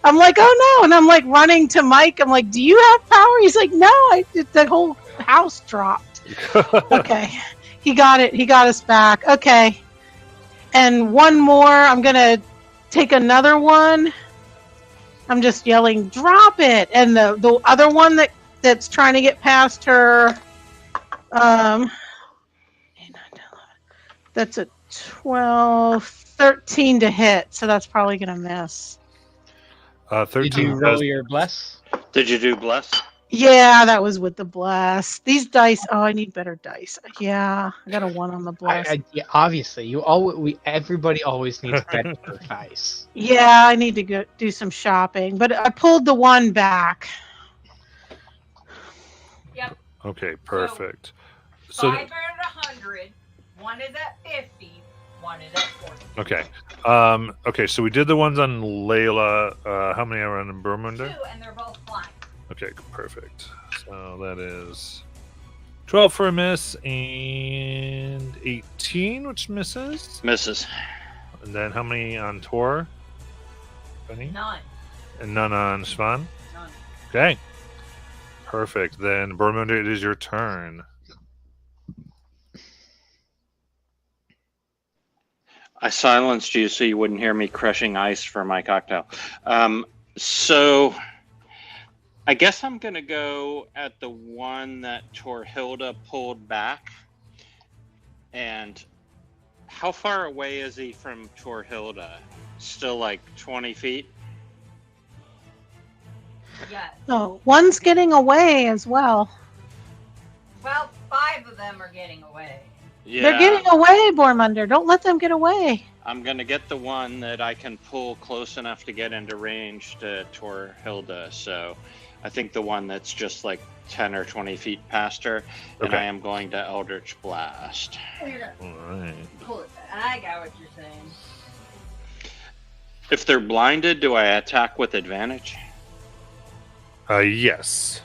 I'm like, oh no. And I'm like running to Mike. I'm like, do you have power? He's like, no, the whole house dropped. Okay. He got it. He got us back. Okay. And one more. I'm going to take another one. I'm just yelling, drop it. And the other one that's trying to get past her, that's a 12, 13 to hit. So that's probably going to miss. 13 Did you roll does- your bless? Did you do bless? Yeah, that was with the bless. These dice. Oh, I need better dice. Yeah, I got a 1 on the bless. Yeah, obviously, everybody always needs better dice. Yeah, I need to go do some shopping, but I pulled the 1 back. Yep. Okay, perfect. So 5 are at 100. 1 is at 50. 1 is at 40. okay. Okay, so we did the ones on Layla. How many are on 2, Burmunder? and they're both flying. Okay, perfect. So that is 12 for a miss and 18, which misses. Misses. And then how many on Tor? Benny? None. And none on Svan? None. Okay. Perfect. Then Burmunder, it is your turn. I silenced you so you wouldn't hear me crushing ice for my cocktail. So I guess I'm going to go at the one that Torhilda pulled back. And how far away is he from Torhilda? Still like 20 feet? Yes. Oh, 1's getting away as well. Well, 5 of them are getting away. Yeah. They're getting away, Bormunder. Don't let them get away. I'm going to get the one that I can pull close enough to get into range to Torhilda. So I think the one that's just like 10 or 20 feet past her. And Okay. I am going to Eldritch Blast. All right. Pull it back. I got what you're saying. If they're blinded, do I attack with advantage? Yes.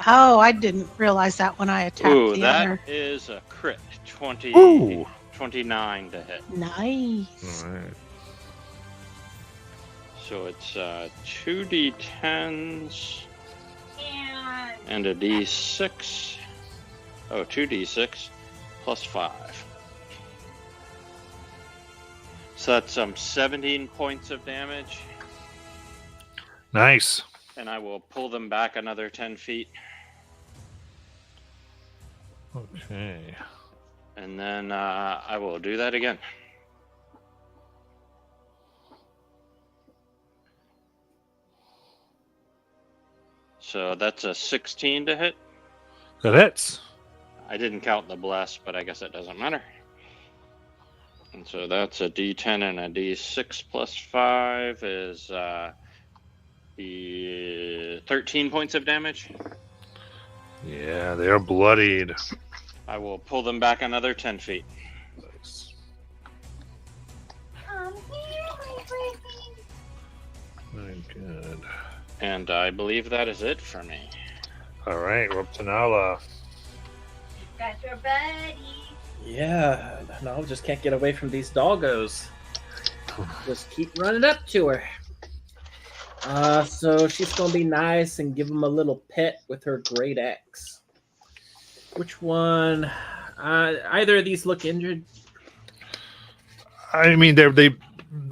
Oh, I didn't realize that when I attacked Ooh, the that other. is a crit. 20, Ooh. 29 to hit. Nice. All right. So it's 2d10s And and a d6. Oh, 2d6 plus 5. So that's 17 points of damage. Nice. And I will pull them back another 10 feet. Okay. And then I will do that again. So that's a 16 to hit. That hits. I didn't count the bless, but I guess it doesn't matter. And so that's a d10 and a d6 plus 5 is the 13 points of damage. Yeah, they are bloodied. I will pull them back another 10 feet. Nice. Very good. And I believe that is it for me. All right, we're up to Nala. got your buddy. Yeah, no, just can't get away from these doggos. Just keep running up to her. So she's gonna be nice and give him a little pet with her great axe. Which one? Either of these look injured. I mean, they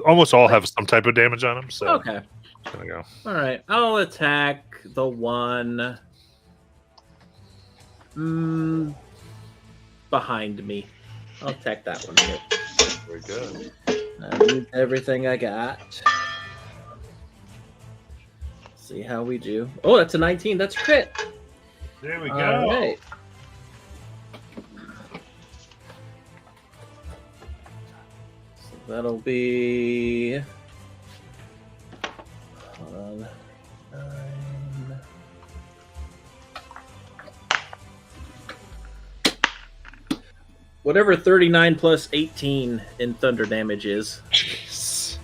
almost all have some type of damage on them, so Okay. just gonna go. All right. I'll attack the one behind me. I'll attack that one too. Very good. I need everything I got. See how we do. Oh, that's a 19. That's a crit. There we go. All right. So that'll be Whatever 39 plus 18 in thunder damage is. Jeez.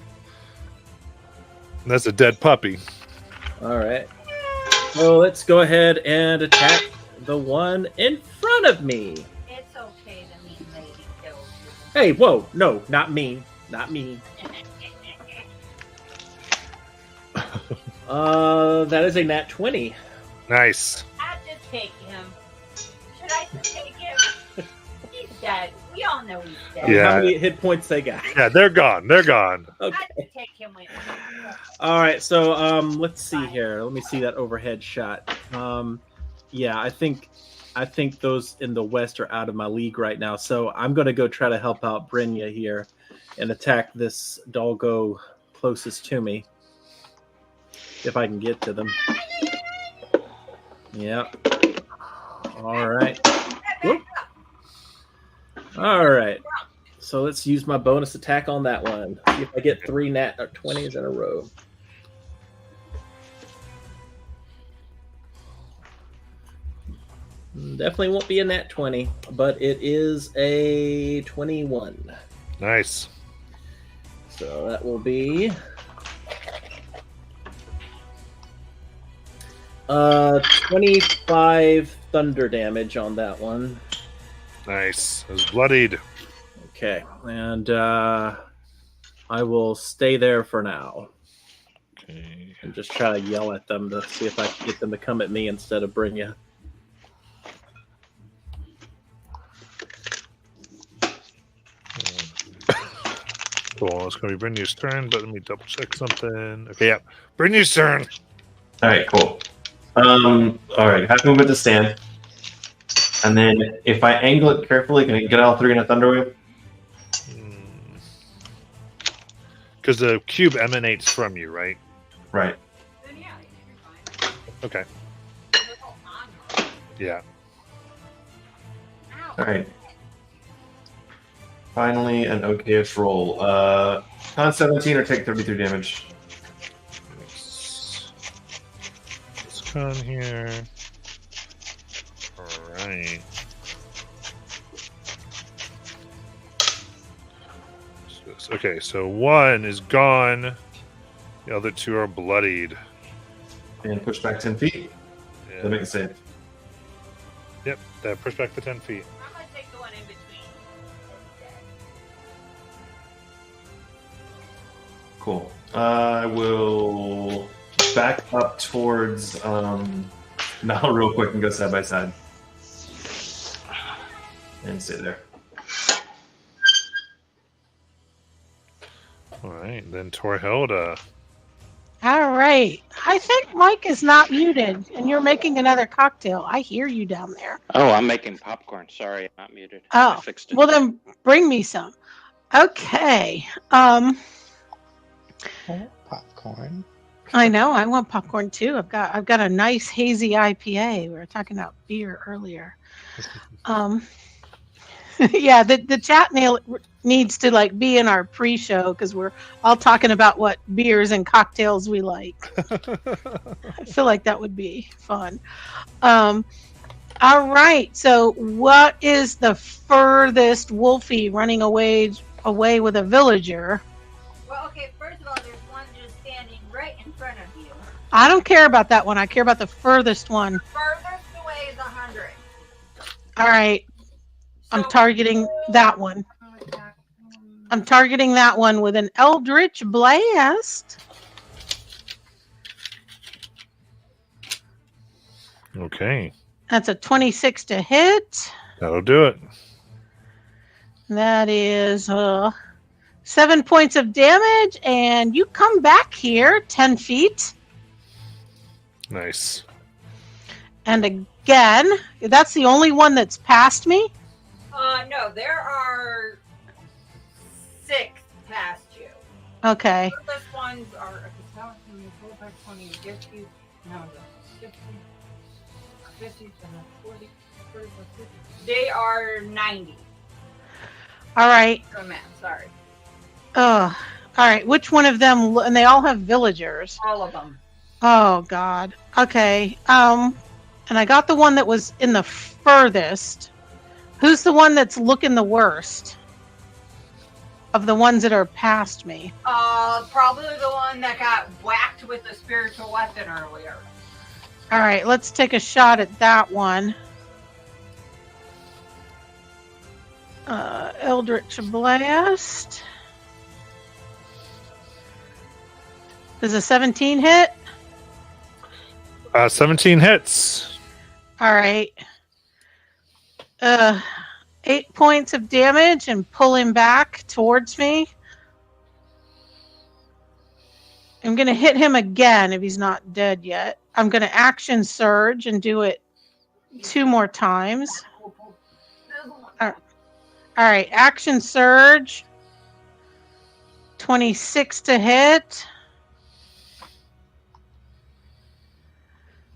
That's a dead puppy. All right. So let's go ahead and attack the one in front of me. It's okay, the mean lady killed you. Hey, whoa. No, not me. Not me. That is a nat 20. Nice. I had to take him. Should I take him? He's dead. We all know he's dead. Yeah. How many hit points they got? Yeah, they're gone. They're gone. I Okay. had to take him with me. All right. So let's see here. Let me see that overhead shot. Yeah, I think those in the west are out of my league right now. So I'm going to go try to help out Brynja here and attack this doggo closest to me. If I can get to them. Yep. All right. Whoop. All right. So let's use my bonus attack on that one. See if I get 3 nat 20s in a row. Definitely won't be a nat 20, but it is a 21. Nice. So that will be 25 thunder damage on that one. Nice. It was bloodied. Okay, and I will stay there for now Okay. and just try to yell at them to see if I can get them to come at me instead of Brynja. Cool. It's going to be Brynja's turn, but let me double check something. Okay, yeah. Brynja's turn. All right, cool. All right, half movement to stand, and then if I angle it carefully, can I get all 3 in a thunder wave? Because the cube emanates from you, right? Right. Then yeah, you should be fine. Okay. They're all on you. Yeah. Ow. All right. Finally, an okayish roll. Con 17 or take 33 damage. Let's come here. All right. Okay, so one is gone. The other 2 are bloodied. And push back 10 feet. Yeah. That make a save. Yep, that push back to 10 feet. I'm gonna take the one in between. It's dead. Cool. I will back up towards Nala real quick and go side by side. And stay there. All right, then Torhilda. All right. I think Mike is not muted, and you're making another cocktail. I hear you down there. Oh, I'm making popcorn. Sorry, I'm not muted. Oh, I fixed it. well then bring me some. Okay. Popcorn. I know. I want popcorn too. I've got a nice hazy IPA. We were talking about beer earlier. Yeah, the chat needs to like be in our pre-show because we're all talking about what beers and cocktails we like. I feel like that would be fun. All right. So, what is the furthest Wolfie running away with a villager? Well, okay, first of all, there's one just standing right in front of you. I don't care about that one. I care about the furthest one. Furthest away is 100. All right. I'm So- targeting that one. I'm targeting that one with an Eldritch Blast. Okay, That's a 26 to hit. that'll do it. That is 7 points of damage, and you come back here 10 feet. Nice. And again, that's the only one that's past me. No, there are 6 past you. Okay. The first ones are, okay, so how can you go back 20 and get you? No, the 50, and the 40, 40, 50. They are 90. All right. Oh, man, sorry. All right. Which one of them? And they all have villagers. All of them. Oh God. Okay. And I got the one that was in the furthest. Who's the one that's looking the worst of the ones that are past me? Probably the one that got whacked with the spiritual weapon earlier. All right, let's take a shot at that one. Eldritch Blast. Does a 17 hit? 17 hits. All right. 8 points of damage and pull him back towards me. I'm going to hit him again if he's not dead yet. I'm going to action surge and do it 2 more times. All right, action surge. 26 to hit.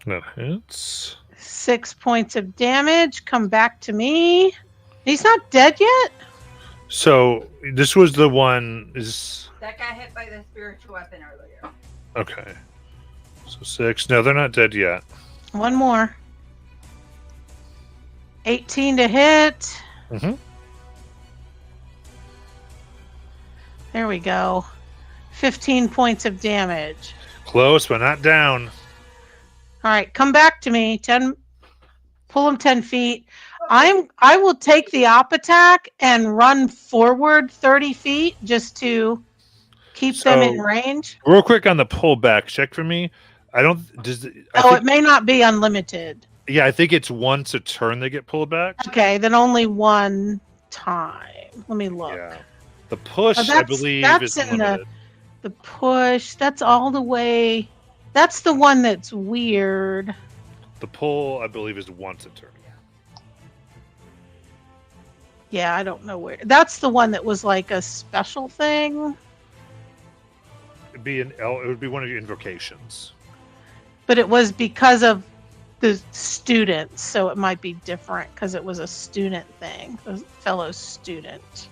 That hits. 6 points of damage. Come back to me. He's not dead yet? So this was the one is That got hit by the spiritual weapon earlier. okay. So 6. No, they're not dead yet. One more. 18 to hit. Mm-hmm. There we go. 15 points of damage. Close, but not down. All right, come back to me. 10. Pull him 10 feet. I will take the op attack and run forward 30 feet just to keep them in range. Real quick on the pullback, check for me. I don't. It may not be unlimited. Yeah, I think it's once a turn they get pulled back. Okay, then only one time. Let me look. Yeah. The push, I believe, that's is in limited. the push. That's all the way. That's the one that's weird. The pull, I believe, is once a turn. Yeah, I don't know where. That's the one that was like a special thing. It would be one of your invocations. But it was because of the students, so it might be different because it was a student thing, a fellow student.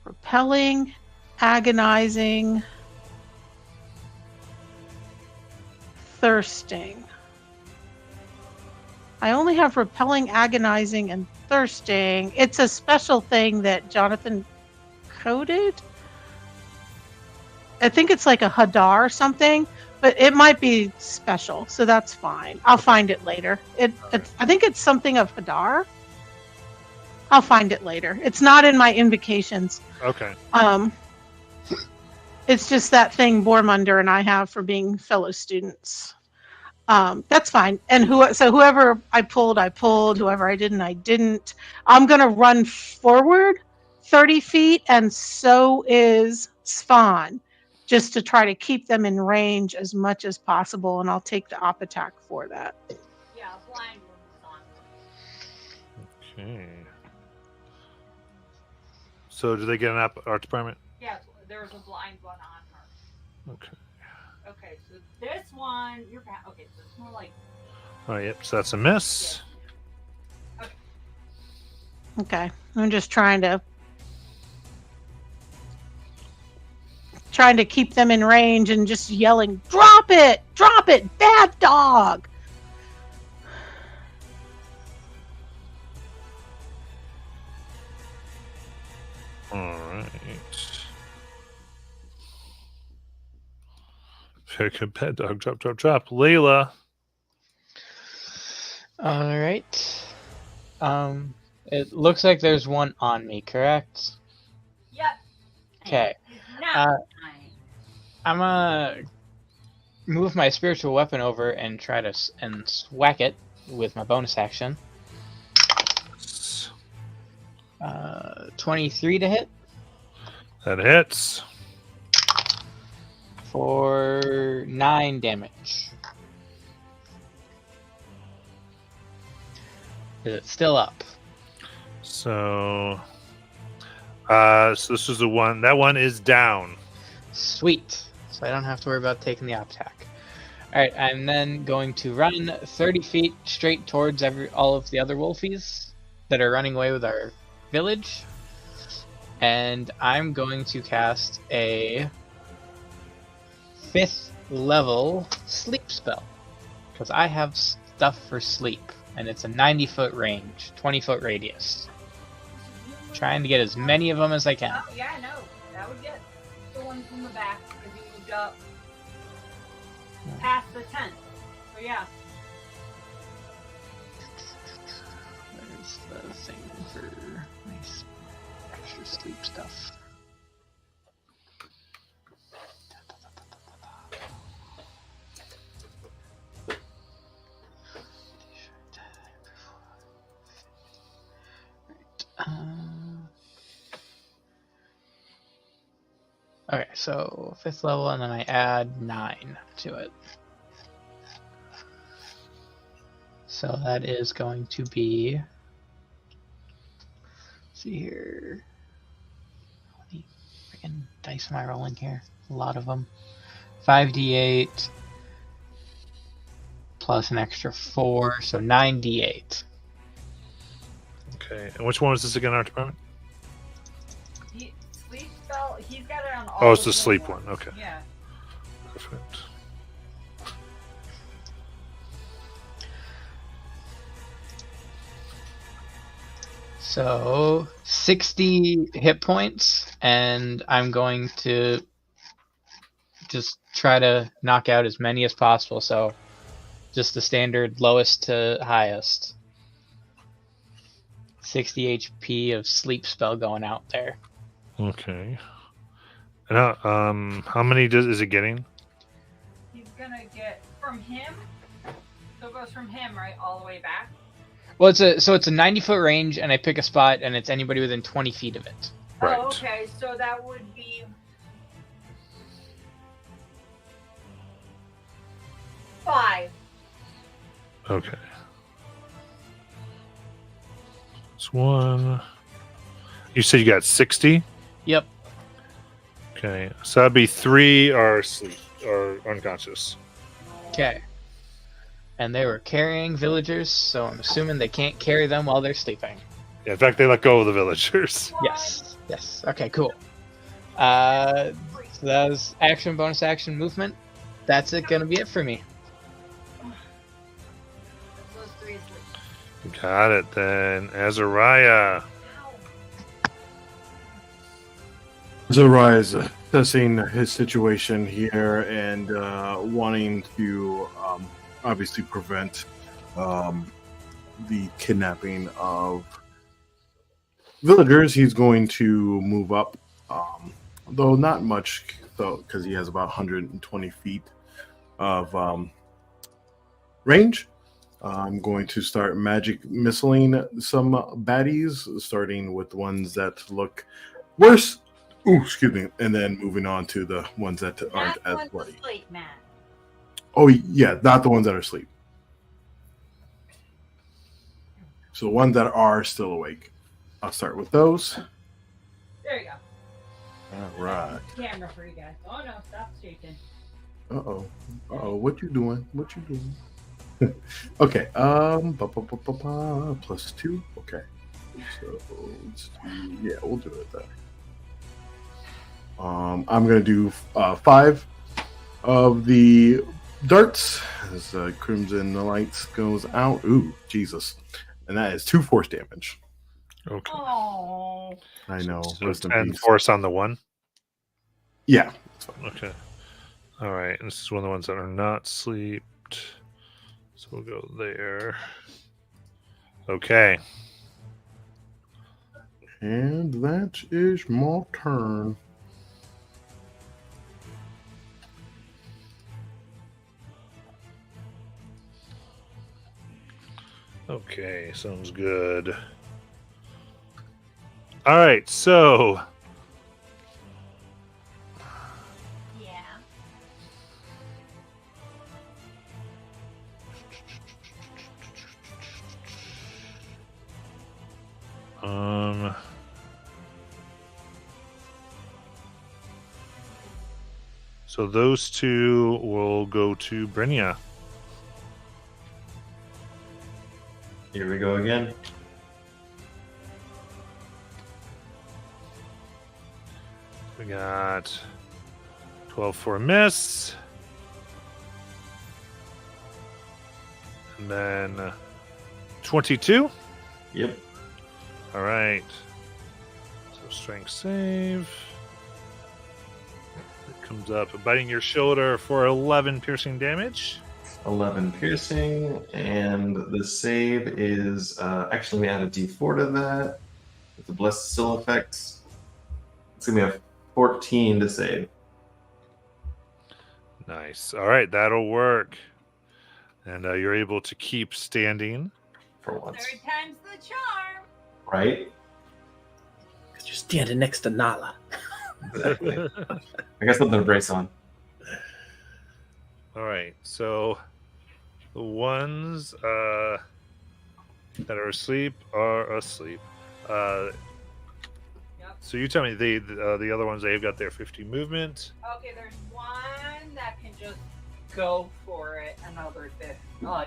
Repelling, agonizing, thirsting. I only have repelling, agonizing, and thirsting. It's a special thing that Jonathan coded. I think it's like a Hadar or something, but it might be special, so that's fine. I'll find it later. I think it's something of Hadar. I'll find it later. It's not in my invocations. Okay. It's just that thing Bormunder and I have for being fellow students. That's fine. And whoever I pulled, whoever I didn't. I'm gonna run forward 30 feet, and so is Svan, just to try to keep them in range as much as possible, and I'll take the op attack for that. Yeah, blind one was on. Okay. So do they get an art department? Yes, there was a blind one on her. Okay. Okay, so this one, you're back. Okay, so it's more like. Oh, yep. So that's a miss. Okay. I'm just trying to keep them in range and just yelling, drop it, bad dog. All right. Very good, bad dog. Drop. Layla. All right. It looks like there's one on me, correct? Yep. Okay. Now, I'm gonna move my spiritual weapon over and try to whack it with my bonus action. 23 to hit That hits. for 9 damage. Is it still up? So this is the one. That one is down. Sweet. So I don't have to worry about taking the op attack. Alright, I'm then going to run 30 feet straight towards all of the other wolfies that are running away with our village. And I'm going to cast a 5th level sleep spell. Because I have stuff for sleep. and it's a 90-foot range, 20-foot radius. Trying to get as many of them as I can. Oh, yeah, I know. That would get the ones in the back if you moved up past the tent. So, yeah. Where's the thing for nice extra sleep stuff? Okay, so 5th level, and then I add 9 to it. So that is going to be, let's see here, how many freaking dice am I rolling here? A lot of them. 5d8 plus an extra 4, so 9d8. Okay. And which one was this again, Archibald? Sleep spell, he's got it on all Oh, it's of the them. sleep one. Okay. Yeah. Perfect. So 60 hit points, and I'm going to just try to knock out as many as possible. So just the standard lowest to highest. 60 HP of sleep spell going out there. Okay. And how many is it getting? He's gonna get from him. So it goes from him, right, all the way back. Well, it's a 90-foot range, and I pick a spot, and it's anybody within 20 feet of it. Right. Oh, okay. So that would be 5. Okay. It's one. You said you got 60? Yep. Okay. So that'd be 3 are asleep or unconscious. Okay. And they were carrying villagers, so I'm assuming they can't carry them while they're sleeping. Yeah, in fact, they let go of the villagers. Yes. Yes. Okay, cool. So that was action, bonus action, movement. That's gonna be it for me. Those 3 asleep. Got it then. Azariah. Azariah is assessing his situation here and wanting to obviously prevent the kidnapping of villagers. He's going to move up, though not much, though, because he has about 120 feet of range. I'm going to start magic missiling some baddies, starting with the ones that look worse. Ooh, excuse me, and then moving on to the ones that aren't That as one's bloody. asleep, man. Oh yeah, not the ones that are asleep. So the ones that are still awake. I'll start with those. There you go. All right. Camera for you guys. Oh no, stop shaking. Uh-oh, what you doing? What you doing? Okay, plus 2. Okay. So let's do, yeah, we'll do it there. I'm gonna do 5 of the darts as Crimson Lights goes out. Ooh, Jesus. And that is 2 force damage. Okay. Oh. I know. So Rest in 10 peace. force on the one. Yeah. Okay. All right. This is one of the ones that are not sleeped. So we'll go there. Okay. And that is my turn. Okay. Sounds good. All right. So Yeah. so those 2 will go to Brynja. Here we go again. We got 12 for a miss. And then 22. Yep. All right. So strength save. It comes up, biting your shoulder for 11 piercing damage. 11 piercing, and the save is actually we add a d4 to that with the blessed still effects. It's gonna be a 14 to save. Nice. All right, that'll work. And you're able to keep standing. For once. Third time's the charm. Right? Because you're standing next to Nala. Exactly. I got something to brace on. All right, so the ones that are asleep are asleep. Yep. So you tell me the other ones, they've got their 50 movement. Okay, there's one that can just go for it. Another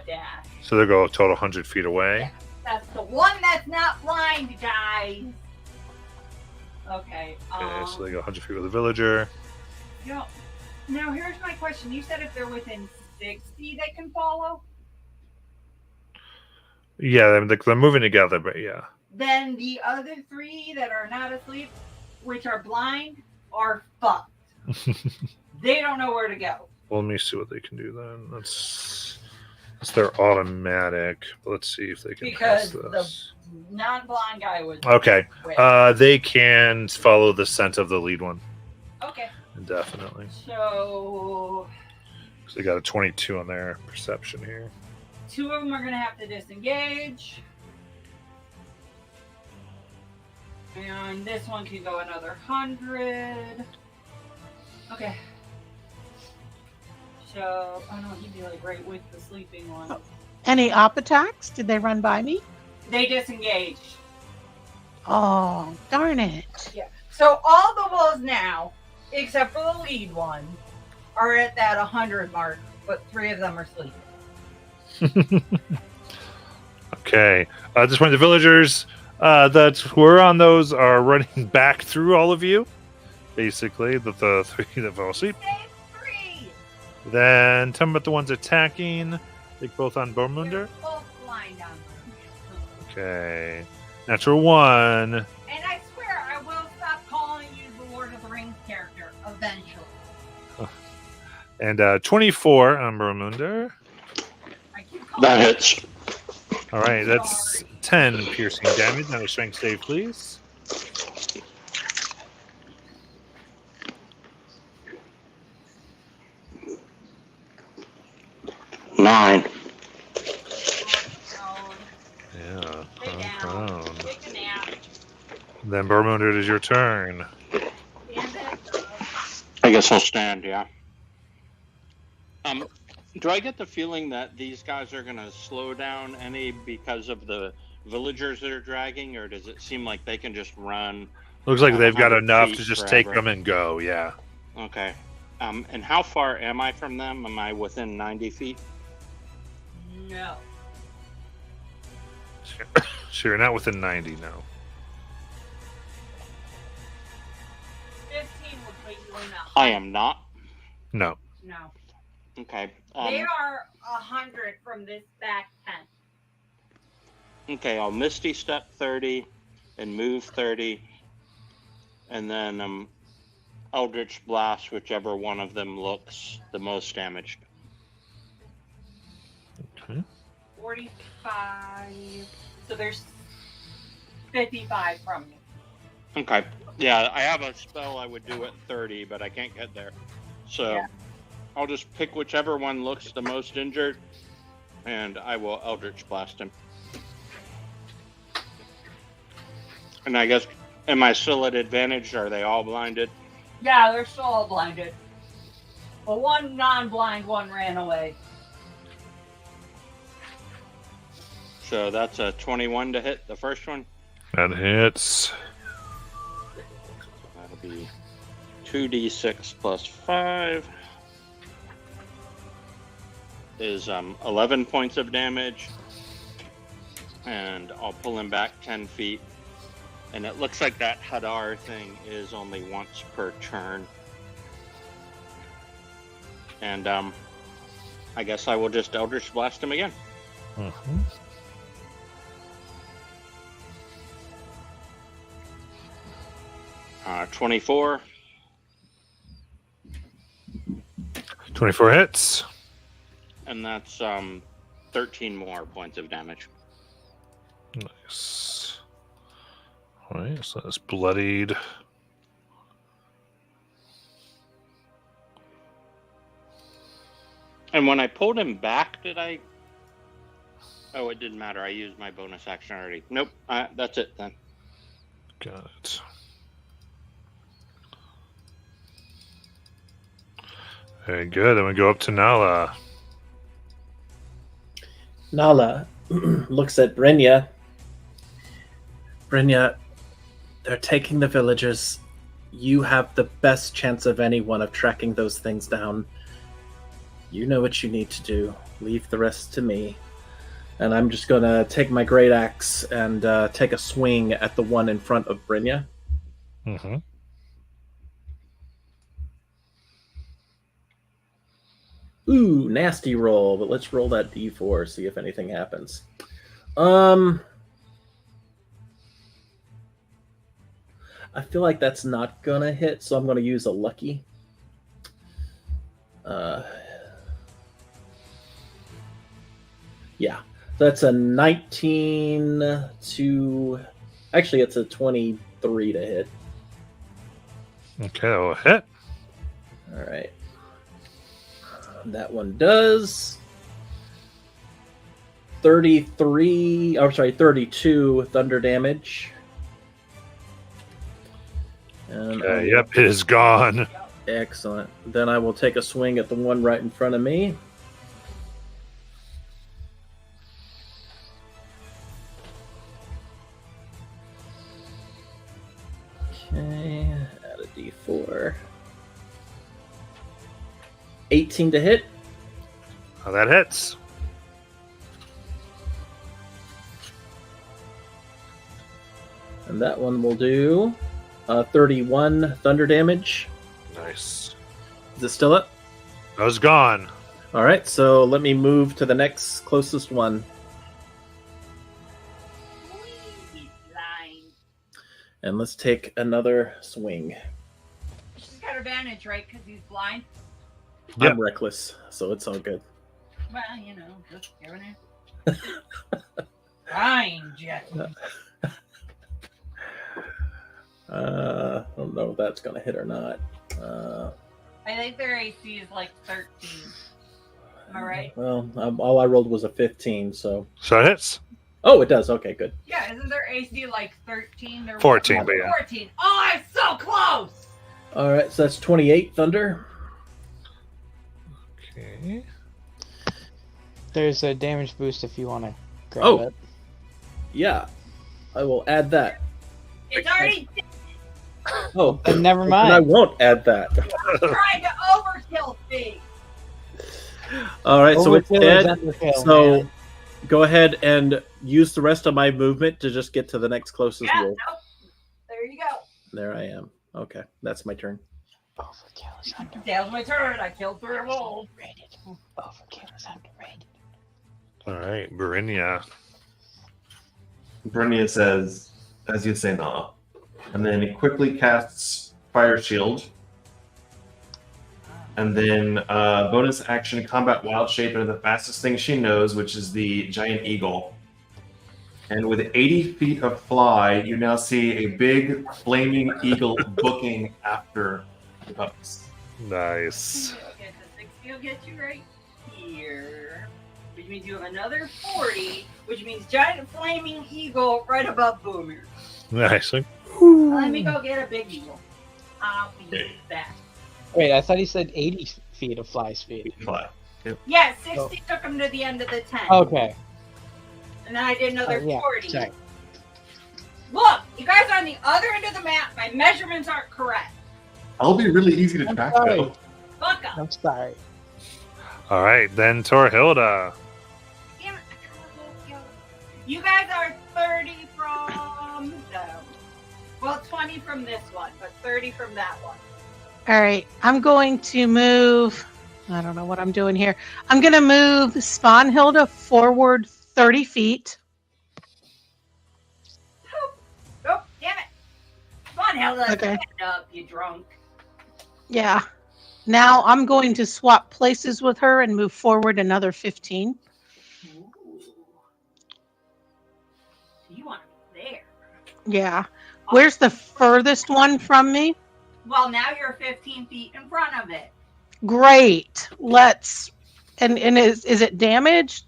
dash. So they go a total 100 feet away. Yeah, that's the one that's not blind, guys. Okay. Okay, so they go 100 feet with a villager. Now here's my question. You said if they're within 60, they can follow. Yeah, they're moving together, but yeah. Then the other 3 that are not asleep, which are blind, are fucked. They don't know where to go. Well, let me see what they can do then. That's their automatic. Let's see if they can pass Because this. the non-blind guy was Okay. with. They can follow the scent of the lead one. Okay. Definitely. So So they got a 22 on their perception here. 2 of them are gonna have to disengage. And this one can go another 100. Okay. So, oh no, he'd be like right with the sleeping one. Any op attacks? Did they run by me? They disengage. Oh, darn it. Yeah. So all the wolves now, except for the lead one, are at that 100 mark, but 3 of them are sleeping. Okay. At this point, the villagers that were on those are running back through all of you. Basically, the 3 that fell asleep. Save 3! Then tell me about the ones attacking. Take both on Bormunder. They're both blind on them. Okay. Natural 1. And I swear I will stop calling you the Lord of the Rings character eventually. And 24 on Bormunder. I keep calling That hits. All right, that's 10 piercing damage. Now a strength save, please. Nine. Yeah. Lay down. Prone. Take a nap. Then Bormunder, it is your turn. Stand it. I guess I'll stand, yeah. Do I get the feeling that these guys are going to slow down any because of the villagers that are dragging, or does it seem like they can just run? Looks like they've got 100 enough feet to just take forever? them and go, yeah. Okay. And how far am I from them? Am I within 90 feet? No. So you're not within 90 now. 15 would put you in a I am not. No. No. Okay. They are 100 from this back tent. Okay, I'll Misty Step 30 and move 30. And then Eldritch Blast, whichever one of them looks the most damaged. Okay. 45. So there's 55 from you. Okay. Yeah, I have a spell I would do at 30, but I can't get there. So Yeah. I'll just pick whichever one looks the most injured, and I will Eldritch Blast him. And I guess, am I still at advantage? Are they all blinded? Yeah, they're still all blinded. Well, one non-blind, one ran away. So that's a 21 to hit the first one. That hits. That'll be 2d6 plus 5 is 11 points of damage, and I'll pull him back 10 feet. And it looks like that Hadar thing is only once per turn. And I guess I will just Eldritch Blast him again. Mhm. 24. 24 hits. And that's 13 more points of damage. Nice. All right, so that's bloodied. And when I pulled him back, did I? Oh, it didn't matter. I used my bonus action already. Nope. That's it then. Got it. Very good. Then we go up to Nala. Nala looks at Brynja. Brynja, they're taking the villagers. You have the best chance of anyone of tracking those things down. You know what you need to do. Leave the rest to me. And I'm just going to take my great axe and take a swing at the one in front of Brynja. Mm-hmm. Ooh, nasty roll, but let's roll that d4, see if anything happens. I feel like that's not gonna hit, so I'm gonna use a lucky. Yeah, that's a 19 to... Actually, it's a 23 to hit. Okay, that will hit. All right. That one does 32 thunder damage. And Okay, yep, it is gone. excellent. Then I will take a swing at the one right in front of me. Okay, add a d4. 18 to hit. Oh, that hits. And that one will do 31 thunder damage. Nice. Is it still up? That was gone. All right, so let me move to the next closest one. He's blind. And let's take another swing. She's got advantage, right? Because he's blind. Yep. I'm reckless, so it's all good. Well, you know, just giving it. Fine, Jeff. I don't know if that's going to hit or not. I think their AC is like 13. Am I right? Well, all I rolled was a 15, so... So it hits. Oh, it does. Okay, good. Yeah, isn't their AC like 13? Or 14, but yeah. 14. Oh, I'm so close! All right, so that's 28 thunder. Okay. There's a damage boost if you want to grab Oh. it. Yeah, I will add that. It's already Oh, And never then I mind. won't add that. trying to overkill things. All right, so it's Overkill dead. is underkill, So man. go ahead and use the rest of my movement to just get to the next closest Yeah, wolf. nope. There you go. There I am. Okay, that's my turn. Overkill is underrated. That was my turn. I killed 3 wolves. Overkill is underrated. All right, Brynja. Brynja says, as you say, nah. And then he quickly casts Fire Shield. And then bonus action combat wild shape into the fastest thing she knows, which is the giant eagle. And with 80 feet of fly, you now see a big flaming eagle booking after the pups. Nice. Okay, the 60 will get you right here. Which means you have another 40, which means giant flaming eagle right above Boomer. Nice. Let me go get a big eagle. I'll be back. Wait, I thought he said 80 feet of fly speed. Fly. Yeah, 60 took him to the end of the 10. Okay. And then I did another Yeah, 40. sorry. Look, you guys are on the other end of the map. My measurements aren't correct. I'll be really easy to I'm track, sorry. though. Fuck up. I'm sorry. All right, then Torhilda. Damn it, I gotta go kill. You guys are 30 from no. Well, 20 from this one, but 30 from that one. All right, I'm going to move. I don't know what I'm doing here. I'm going to move Svanhilda forward 30 feet. Oh, damn it. Come on, on, Hilda. Okay. Stand up, you drunk. Yeah. Now I'm going to swap places with her and move forward another 15. Ooh. You want to be there. Yeah. Where's the furthest one from me? Well, now you're 15 feet in front of it. Great. Let's. And is it damaged?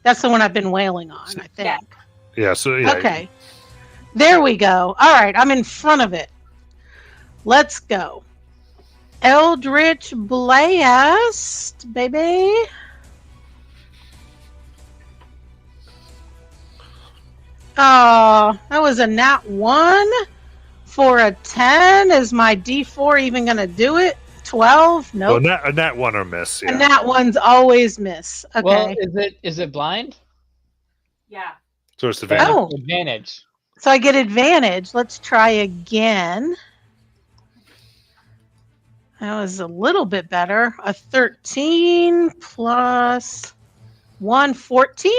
That's the one I've been wailing on, I think. Yeah. So yeah. Okay. There we go. All right. I'm in front of it. Let's go. Eldritch Blast, baby. Oh, that was a nat 1 for a 10. Is my D4 even going to do it? 12? Well, Nope. nat 1 or miss. And Yeah. nat 1's always miss. Okay. Well, is it blind? Yeah. So it's Then advantage. Oh. it's advantage. So I get advantage. Let's try again. That was a little bit better. A 13 plus 1, 14?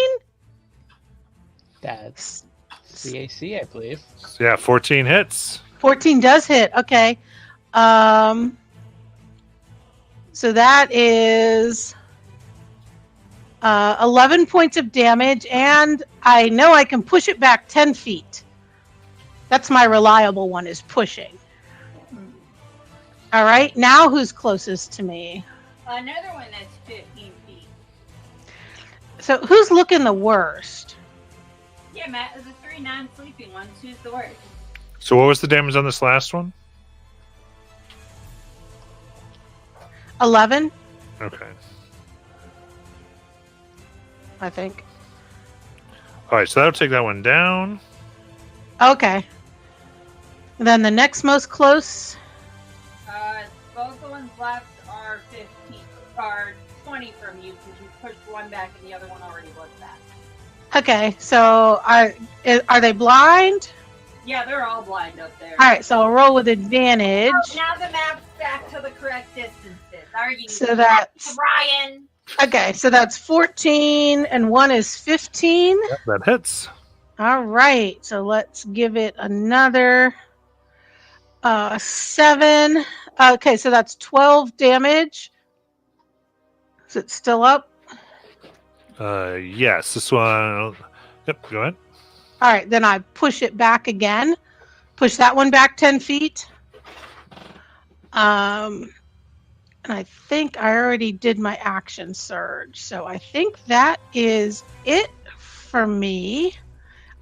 That's CAC, I believe. Yeah, 14 hits. 14 does hit. Okay. So that is 11 points of damage, and I know I can push it back 10 feet. That's my reliable one, is pushing. All right. Now who's closest to me? Another one that's 15 feet. So who's looking the worst? Yeah, Matt, is the 3 non-sleeping ones. Who's the worst? So what was the damage on this last one? 11, Okay. I think. All right, so that'll take that one down. Okay. And then the next most close. Both the ones left are 15, are 20 from you because you pushed one back and the other one already was back. Okay, so are they blind? Yeah, they're all blind up there. All right, so I'll roll with advantage. Oh, now the map's back to the correct distances. Are you? So that's Brian. okay. So that's 14, and one is 15. Yep, that hits. All right, so let's give it another 7. Okay, so that's 12 damage. Is it still up? Yes, this one. Yep, go ahead. All right, then I push it back again. Push that one back 10 feet. And I think I already did my action surge. So I think that is it for me.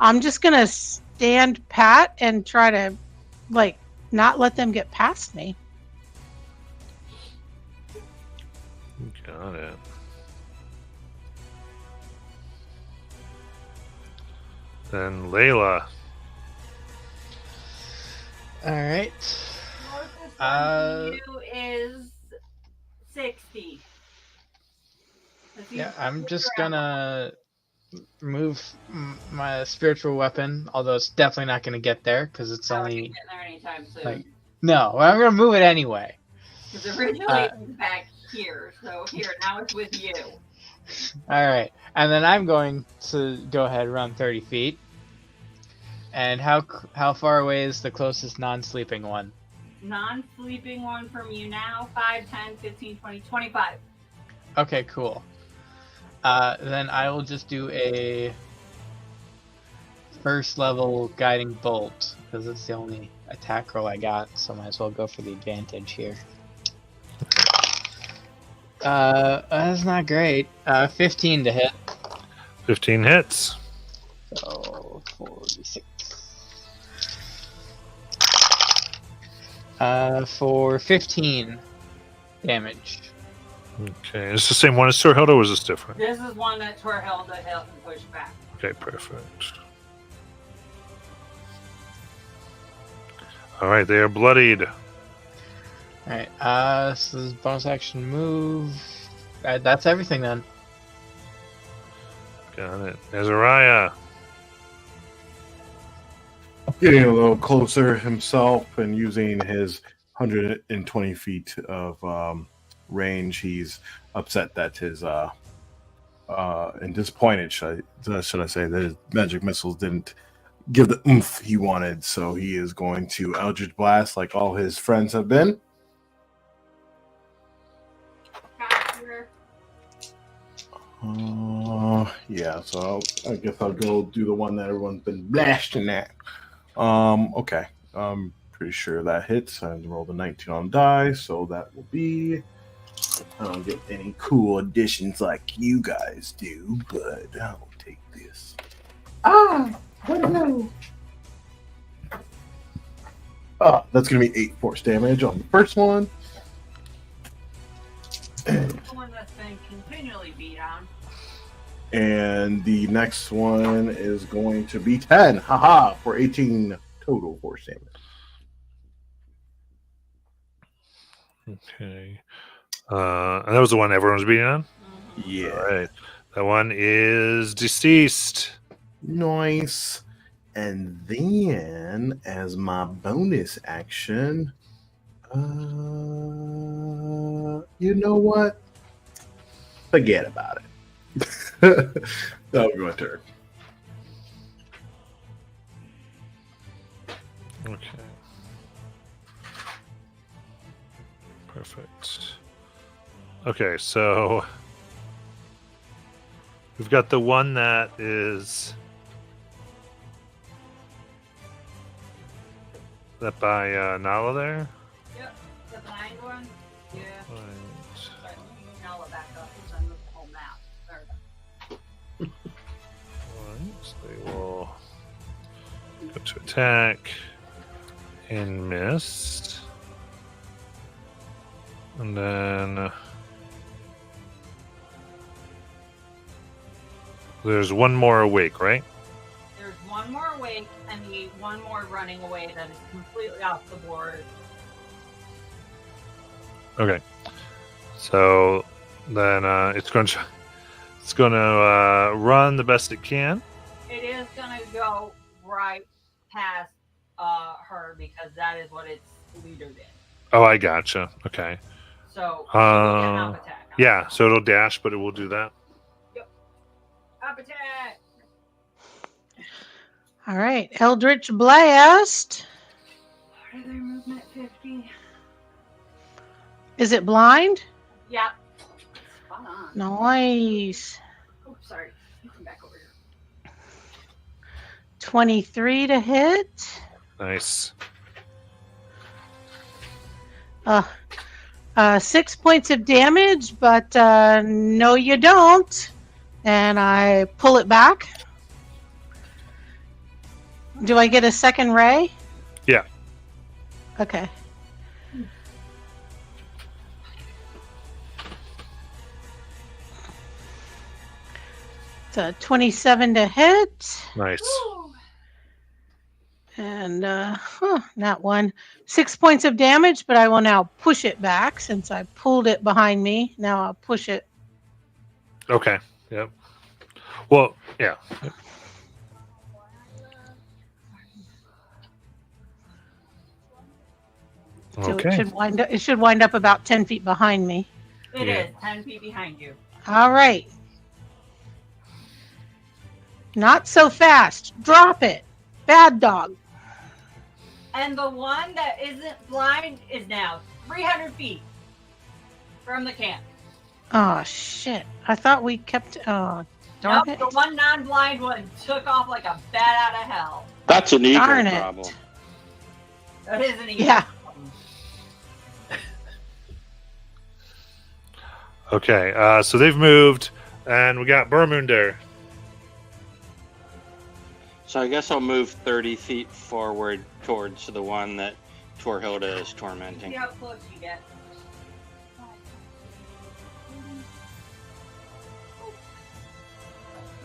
I'm just going to stand pat and try to, not let them get past me. Got it. Then Layla. All right. Closest one to you is 60. Yeah, I'm just gonna move my spiritual weapon, although it's definitely not gonna get there because it's only. Getting there anytime soon. Like, no, I'm gonna move it anyway. Because originally it was back here, so here now it's with you. All right, and then I'm going to go ahead and run 30 feet. And how far away is the closest non-sleeping one? Non-sleeping one from you now, 5, 10, 15, 20, 25. Okay, cool. Then I will just do a first level guiding bolt because it's the only attack roll I got, so might as well go for the advantage here. That's not great. 15 to hit. 15 hits. So 46. For 15 damage. Okay, is this the same one as Sir Hilda, or is this different? This is one that Torhilda hit and pushed back. Okay, perfect. All right, they are bloodied. Alright, so this is bonus action move. That's everything then. Got it. Azariah. Getting a little closer himself and using his 120 feet of range, he's upset that his and disappointed, should I say, that his magic missiles didn't give the oomph he wanted. So he is going to Eldritch Blast like all his friends have been. Caster. Yeah, so I guess I'll go do the one that everyone's been blasting at. Okay. I'm pretty sure that hits. I rolled a 19 on die, so that will be. I don't get any cool additions like you guys do, but I'll take this. What no? That's gonna be 8 force damage on the first one. The one that's been continually beat on. And the next one is going to be 10. Haha, for 18 total force damage. Okay. And that was the one everyone was beating on? Yeah. All right. That one is deceased. Nice. And then, as my bonus action, you know what? Forget about it. That'll go a turn. Okay. Perfect. Okay, so we've got the one that is that by Nala there. Yep, the blind one. Yeah. Right. Sorry, now I'll back up because I moved the whole map. There we go. Right, so they will go to attack and miss. And then there's one more awake, right? There's one more awake and the one more running away that is completely off the board. Okay. So then it's going to run the best it can. It is gonna go right past her because that is what its leader did. Oh, I gotcha. Okay. So it will get an up attack. Yeah, so it'll dash, but it will do that. Up attack. All right, Eldritch Blast. What are their movement 50? Is it blind? Yeah. Spot on. Nice. Oh, sorry. You come back over here. 23 to hit. Nice. 6 points of damage, but no, you don't. And I pull it back. Do I get a second ray? Yeah. Okay. It's a 27 to hit. Nice. And that one. 6 points of damage, but I will now push it back since I pulled it behind me. Now I'll push it. Okay. Yep. Well, yeah. Yep. So Okay. it should wind up about 10 feet behind me. It Yeah. is 10 feet behind you. All right. Not so fast. Drop it. Bad dog. And the one that isn't blind is now 300 feet from the camp. Oh, shit. I thought we kept... Oh, darn Nope, it. the one non-blind one took off like a bat out of hell. That's an eagle Darn it. problem. That isn't even. Yeah. Okay. So they've moved, and we got Burmunder. So I guess I'll move 30 feet forward towards the one that Torhilda is tormenting. See how close you get.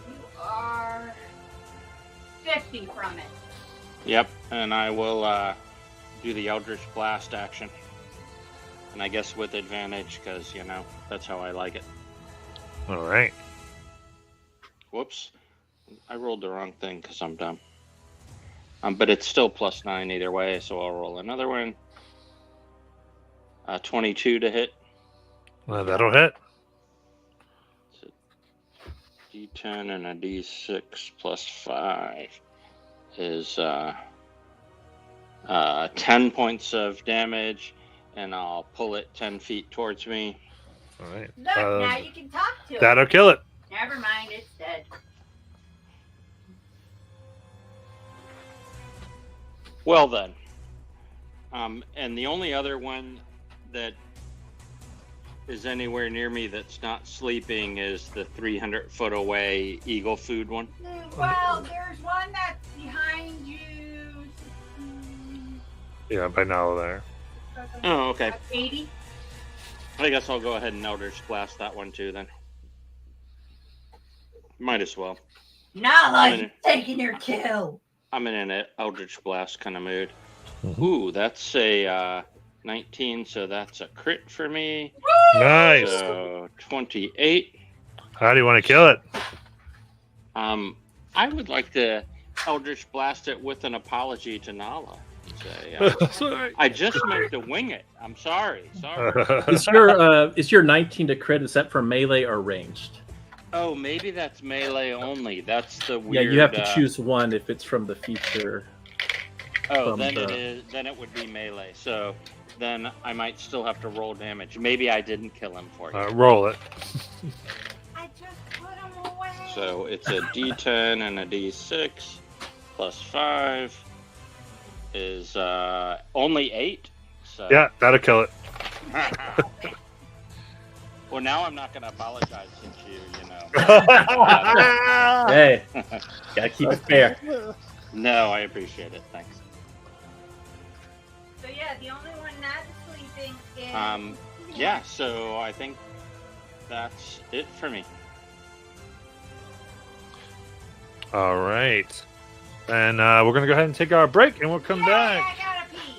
You are 50 from it. Yep, and I will do the Eldritch Blast action. And I guess with advantage, because, you know, that's how I like it. All right. Whoops. I rolled the wrong thing because I'm dumb. But it's still +9 either way, so I'll roll another one. 22 to hit. Well, that'll hit. It's a D10 and a D6 +5. is 10 points of damage, and I'll pull it 10 feet towards me. All right. Look, now you can talk to it. That'll kill it. Never mind, it's dead. Well then, and the only other one that is anywhere near me that's not sleeping is the 300 foot away eagle food one. Well, there's one that's behind you. Yeah, by now there. Oh, okay. 80. I guess I'll go ahead and Eldritch Blast that one too then. Might as well. Nala, taking your kill. I'm in an Eldritch Blast kind of mood. Mhm. Ooh, that's a 19, so that's a crit for me. Nice. So 28. How do you want to kill it? I would like to Eldritch Blast it with an apology to Nala. Say, Sorry. I just meant to wing it. I'm sorry. Sorry. Is your 19 to crit? Is that for melee or ranged? Oh, maybe that's melee only. That's the weird. Yeah, you have to choose one if it's from the feature. Oh, from then the- it is. Then it would be melee. So then I might still have to roll damage. Maybe I didn't kill him for you. Roll it. I just put him away. So it's a D10 and a D6 plus 5 is only 8. So Yeah, that'll kill it. Well, now I'm not going to apologize since you know. Hey, gotta keep it fair. No, I appreciate it. Thanks. So yeah, the only one not sleeping is. Yeah. So I think that's it for me. All right. And we're going to go ahead and take our break, and we'll come back. I gotta pee.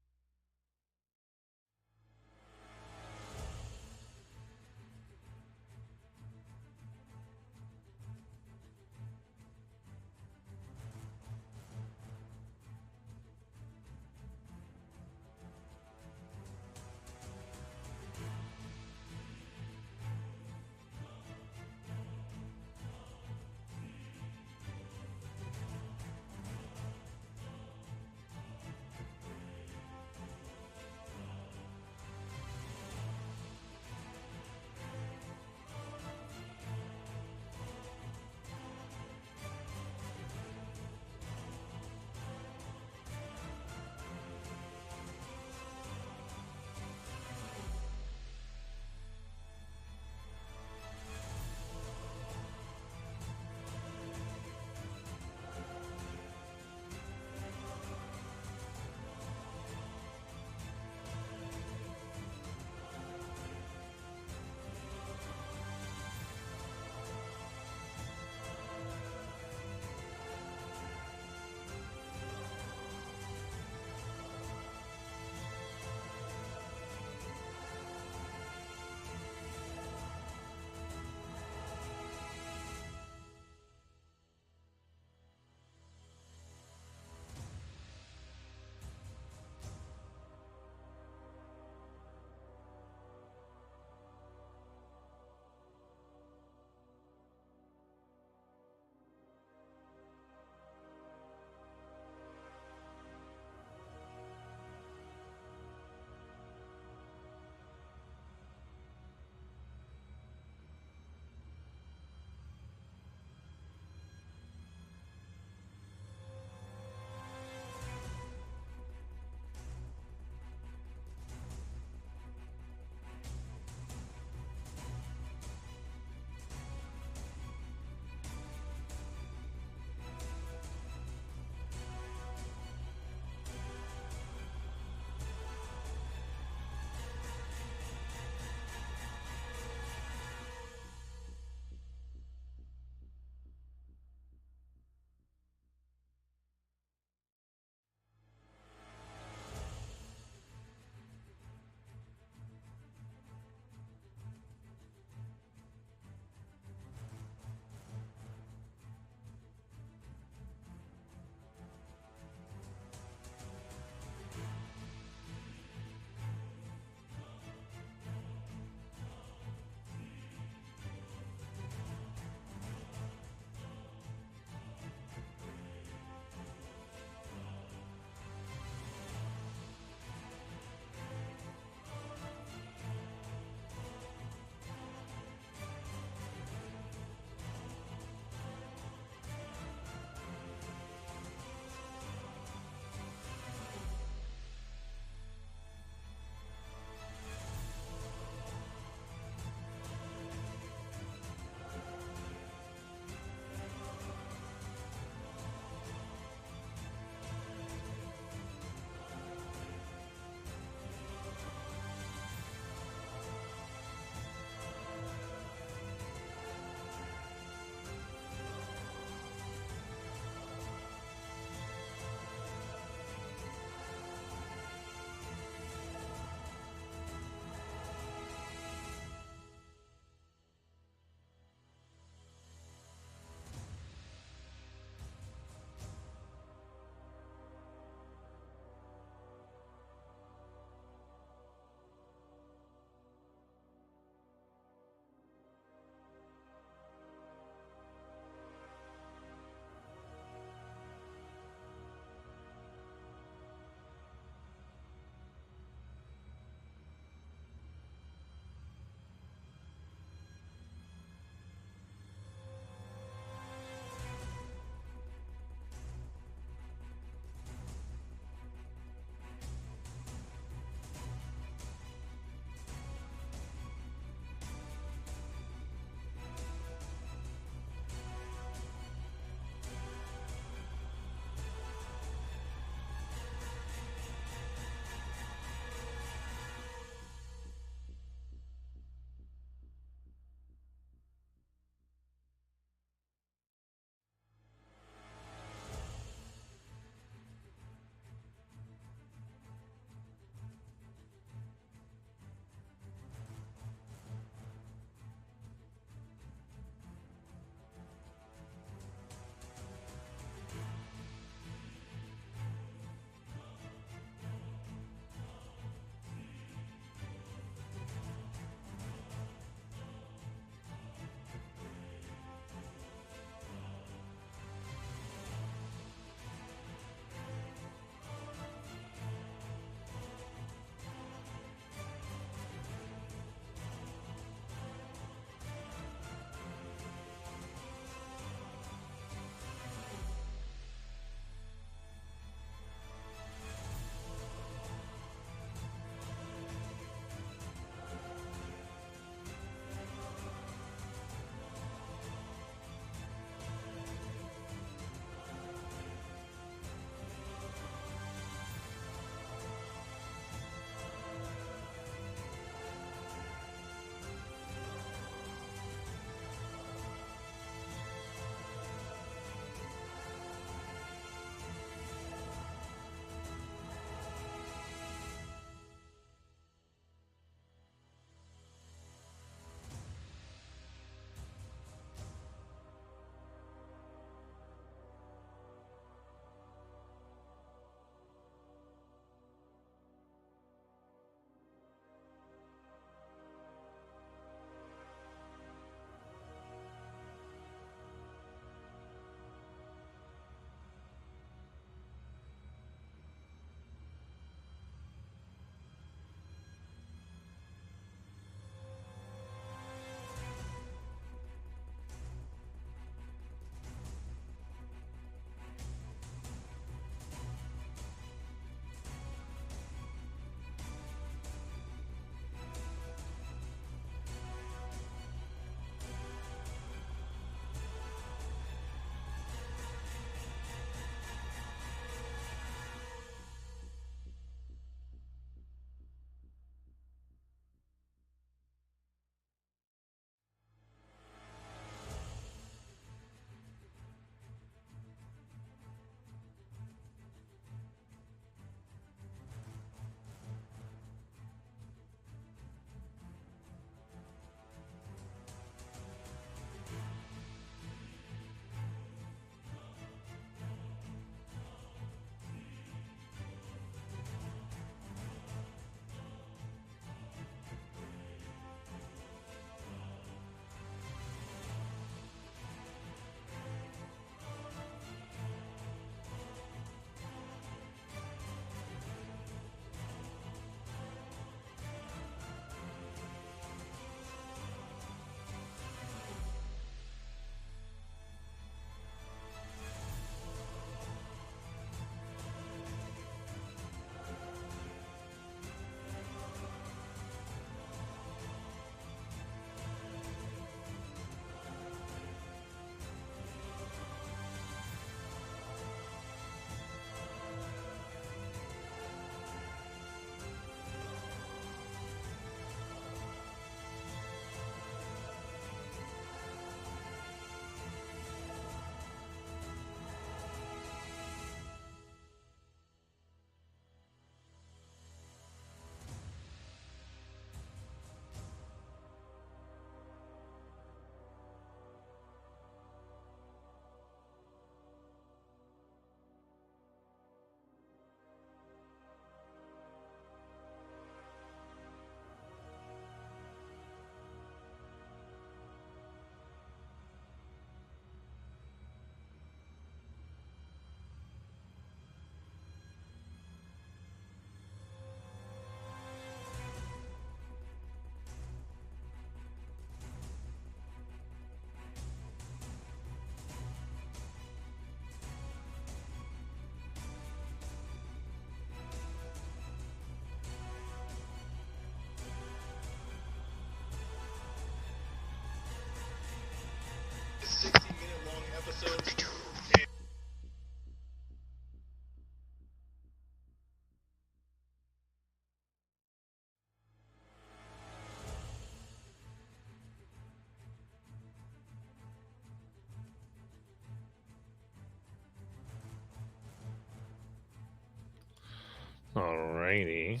Alrighty.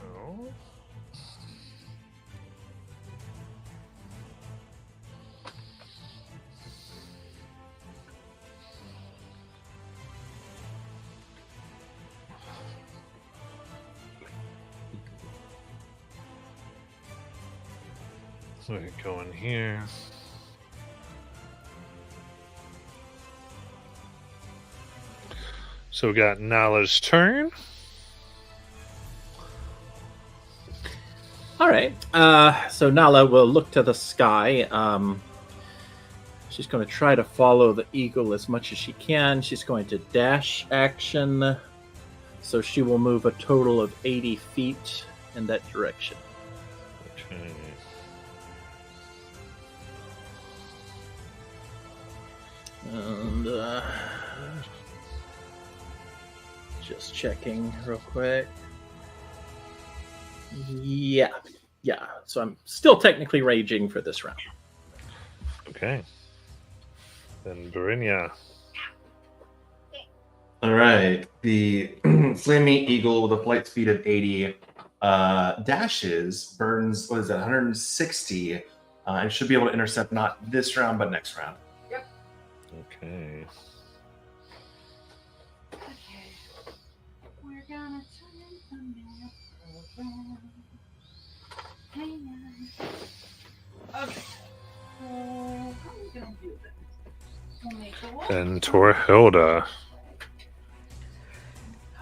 Go. So we can go in here. So we got Nala's turn. All right. So Nala will look to the sky. She's going to try to follow the eagle as much as she can. She's going to dash action. So she will move a total of 80 feet in that direction. Okay. And just checking real quick. Yeah. So I'm still technically raging for this round. Okay. Then Barinya. All right. The flaming eagle with a flight speed of 80 dashes, burns, what is that, 160, and should be able to intercept not this round, but next round. Okay. We're gonna turn the map around. Hang on. Okay. So, how are we gonna do this? We'll make the wall. Then Torhilda.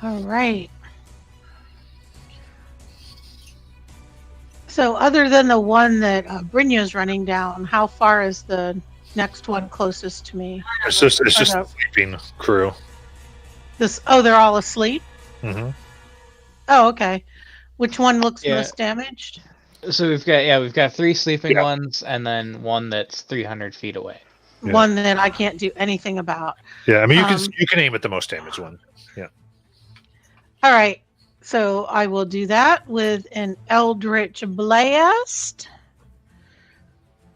All right. So, other than the one that Brynja's running down, how far is the next one closest to me? It's just Or the no. sleeping crew. They're all asleep. Mm-hmm. Oh, okay. Which one looks Yeah. most damaged? So we've got 3 sleeping Yeah. ones, and then one that's 300 feet away. Yeah. One that I can't do anything about. Yeah, I mean Um, you can aim at the most damaged one. All right. So I will do that with an Eldritch Blast.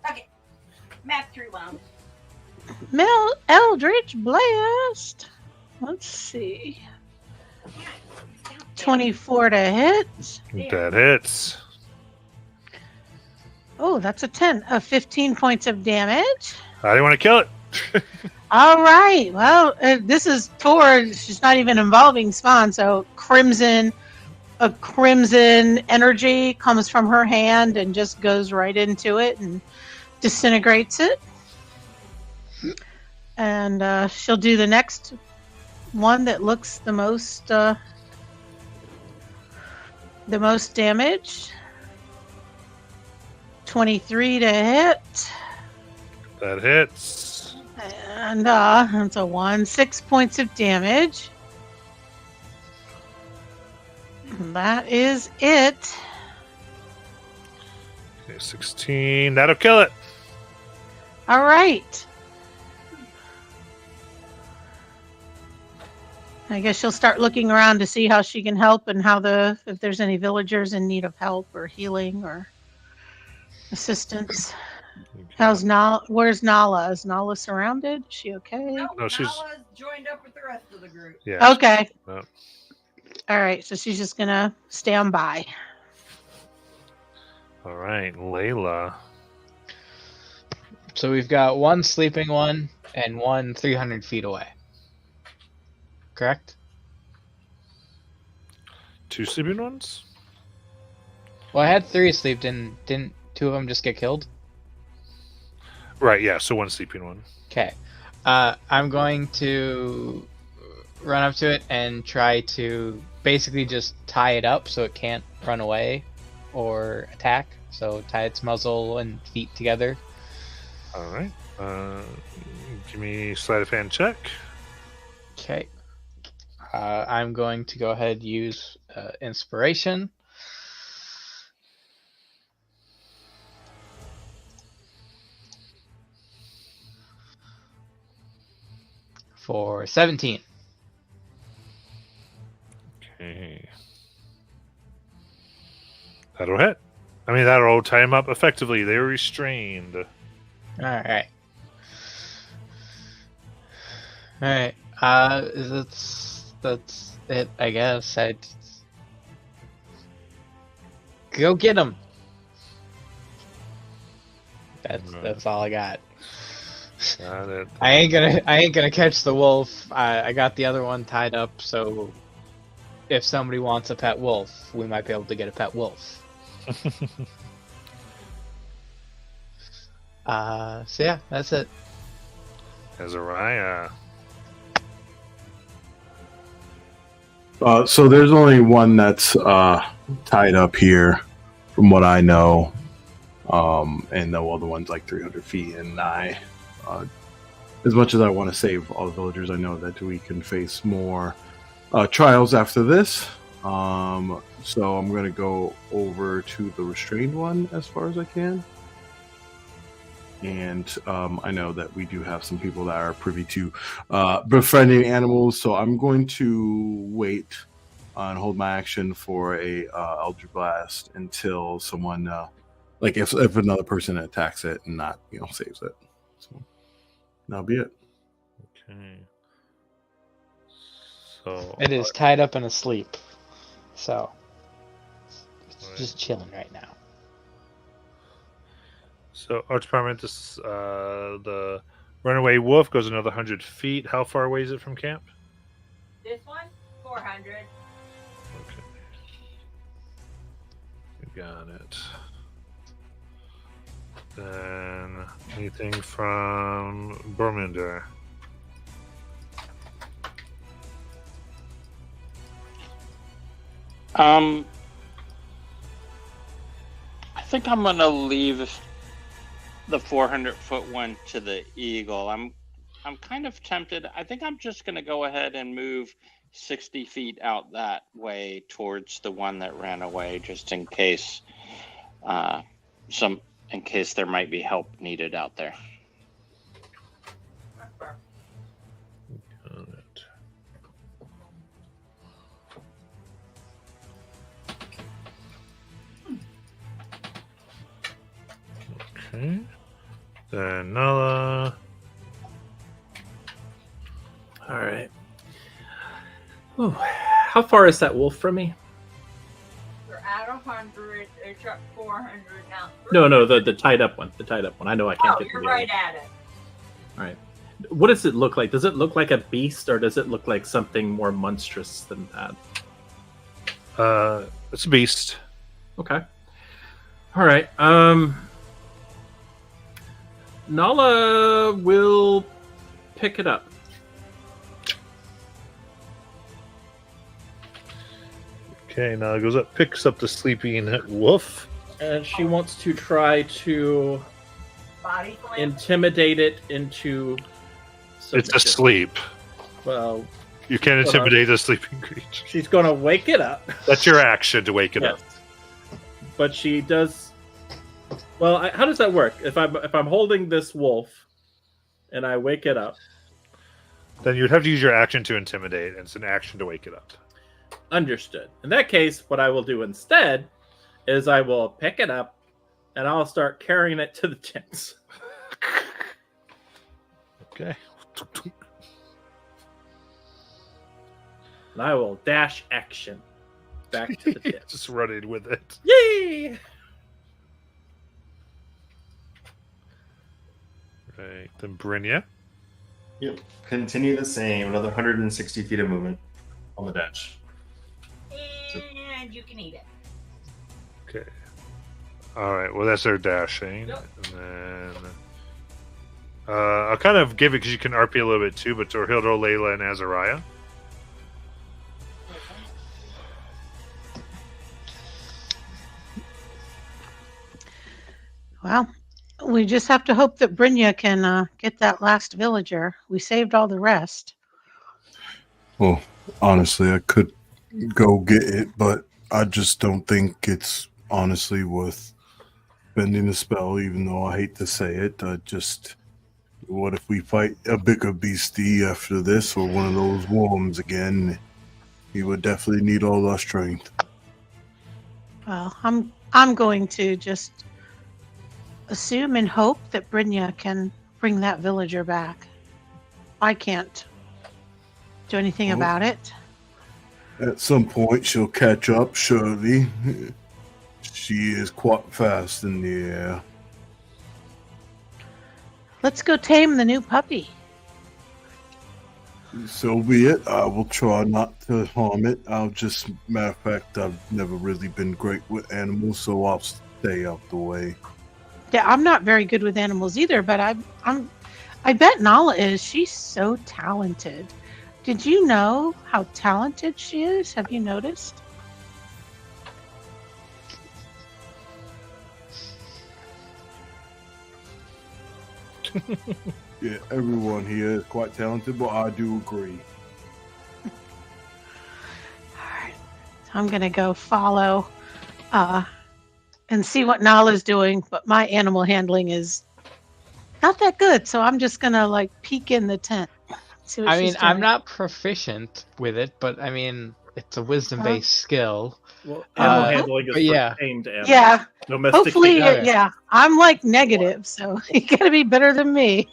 Okay. Map 3 wound. Eldritch Blast. Let's see. 24 to hit. That hits. Oh, that's a 10. 15 points of damage. How do you want to kill it? All right. Well, this is Tor. She's not even involving Spawn. So a crimson energy comes from her hand and just goes right into it and disintegrates it. And she'll do the next one that looks the most damage. 23 to hit. That hits. And that's a 1. 6 points of damage. That is it. Okay, 16. That'll kill it. All right. I guess she'll start looking around to see how she can help and if there's any villagers in need of help or healing or assistance. How's Nala? Where's Nala? Is Nala surrounded? Is she okay? No, she's- Nala's joined up with the rest of the group. Yeah. Okay. No. All right. So she's just gonna stand by. All right, Layla. So we've got 1 sleeping one and 1 300 feet away. Correct? 2 sleeping ones? Well, I had 3 asleep. Didn't 2 of them just get killed? Right, yeah, so 1 sleeping one. Okay. I'm going to run up to it and try to basically just tie it up so it can't run away or attack. So tie its muzzle and feet together. All right. Give me sleight of hand check. Okay. I'm going to go ahead and use inspiration. For 17. Okay. That'll hit. I mean, that'll tie him up effectively. They're restrained. Alright. Alright. That's it, I guess. Go get him. That's all I got. Got it. I ain't gonna catch the wolf. I got the other one tied up, so if somebody wants a pet wolf, we might be able to get a pet wolf. So yeah, that's it. Azariah. So there's only one that's tied up here, from what I know, and the other one's like 300 feet. And as much as I want to save all the villagers, I know that we can face more trials after this. So I'm going to go over to the restrained one as far as I can. And I know that we do have some people that are privy to befriending animals, so I'm going to wait and hold my action for a Eldritch Blast until someone, like if another person attacks it and not saves it. So that'll be it. Okay. So It is tied up and asleep, so it's just chilling right now. So Archparmentis, the runaway wolf goes another 100 feet. How far away is it from camp? This one, 400. Okay. You got it. Then anything from Borminder? I think I'm gonna leave the 400-foot one to the eagle. I'm kind of tempted. I think I'm just gonna go ahead and move 60 feet out that way towards the one that ran away, just in case in case there might be help needed out there. Got it. Okay. Then Nala. All right. Ooh, how far is that wolf from me? You're at 100. It's at 400 now. No, the tied up one. The tied up one. I know I can't Oh, get you're the right at it. All right. What does it look like? Does it look like a beast, or does it look like something more monstrous than that? It's a beast. Okay. All right. Nala will pick it up. Okay, Nala goes up, picks up the sleeping wolf. And she wants to try to Body slam. intimidate it into It's submission. asleep. Well, You can't Hold on. intimidate a sleeping creature. she's going to wake it up. That's your action to wake it up. Yes. But she does. Well, how does that work? If I'm holding this wolf and I wake it up, Then you'd have to use your action to intimidate, and it's an action to wake it up. understood. In that case, what I will do instead is I will pick it up and I'll start carrying it to the tents. Okay. And I will dash action back to the tents. Just running with it. Yay! Right. Then Brynja. Yep. Continue the same. Another 160 feet of movement on the dash. And you can eat it. Okay. All right. Well, that's our dashing. Yep. And then I'll kind of give it because you can RP a little bit too, but Torhildo, Layla, and Azariah. Well, we just have to hope that Brynja can get that last villager. We saved all the rest. Well, honestly, I could go get it, but I just don't think it's honestly worth bending the spell, even though I hate to say it. What if we fight a bigger beastie after this, or one of those worms again? He would definitely need all our strength. Well, I'm going to just assume and hope that Brynja can bring that villager back. I can't do anything Oh. about it? At some point, she'll catch up, surely. She is quite fast in the air. Let's go tame the new puppy. So be it. I will try not to harm it. Matter of fact, I've never really been great with animals, so I'll stay out the way. Yeah, I'm not very good with animals either, but I bet Nala is. She's so talented. Did you know how talented she is? Have you noticed? Yeah, everyone here is quite talented, but I do agree. Alright. So I'm gonna go follow and see what Nala's doing, but my animal handling is not that good, so I'm just gonna like peek in the tent. See what I she's mean, I'm doing. not proficient with it, but I mean, it's a wisdom-based skill. Well, animal Uh, handling is but for yeah. tamed animals. Yeah, Domesticated. hopefully, Okay. yeah. I'm like negative, so you gotta be better than me.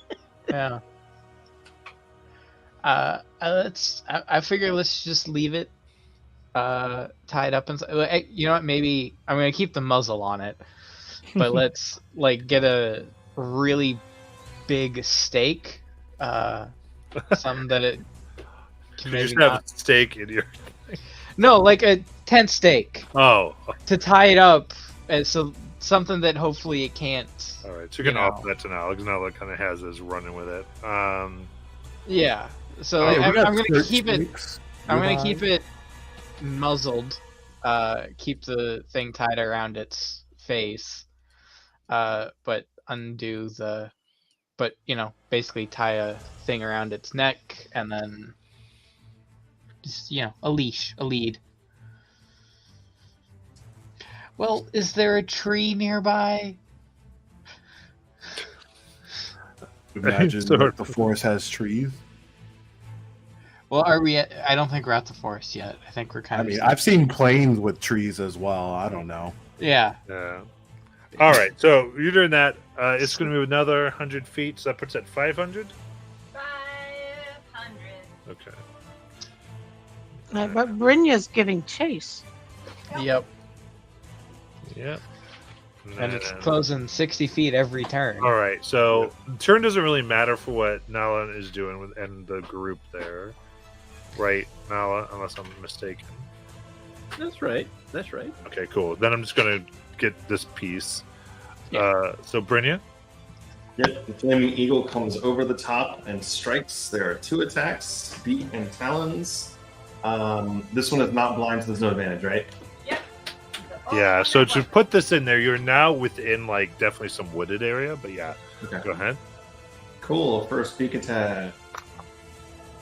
Yeah. I figure let's just leave it tied up and you know what? Maybe I'm gonna keep the muzzle on it, but let's like get a really big stake, some that it can You just maybe have steak in your. no, like a tent stake Oh, to tie it up, so something that hopefully it can't. all right. So you can You know. offer that to Alex. Nala kind of has us running with it. Yeah. So Oh, like, we I'm got gonna search keep it. stakes. I'm gonna keep it muzzled. Keep the thing tied around its face. But undo the. But basically tie a thing around its neck and then just a leash, a lead. Well, is there a tree nearby? Imagine Sort that of. the forest has trees. Well, are we? I don't think we're at the forest yet. I think we're kind I of. mean, I've seen plains with trees as well. I don't know. Yeah. Yeah. All right. So you're doing that. It's going to move another 100 feet. So that puts it at 500. 500. Okay. But Brynja's giving chase. Yep. Yep. And it's then- closing 60 feet every turn. All right. So turn doesn't really matter for what Nala is doing with and the group there, right, Nala? Unless I'm mistaken. That's right. That's right. Okay. Cool. Then I'm just going to get this piece. Yeah. So Brynja. Yep, the flaming eagle comes over the top and strikes. There are 2 attacks, beak and talons. This one is not blind, so there's no advantage, right? Yeah. So to put this in there, you're now within like definitely some wooded area. But yeah. Okay. Go ahead. Cool. First beak attack.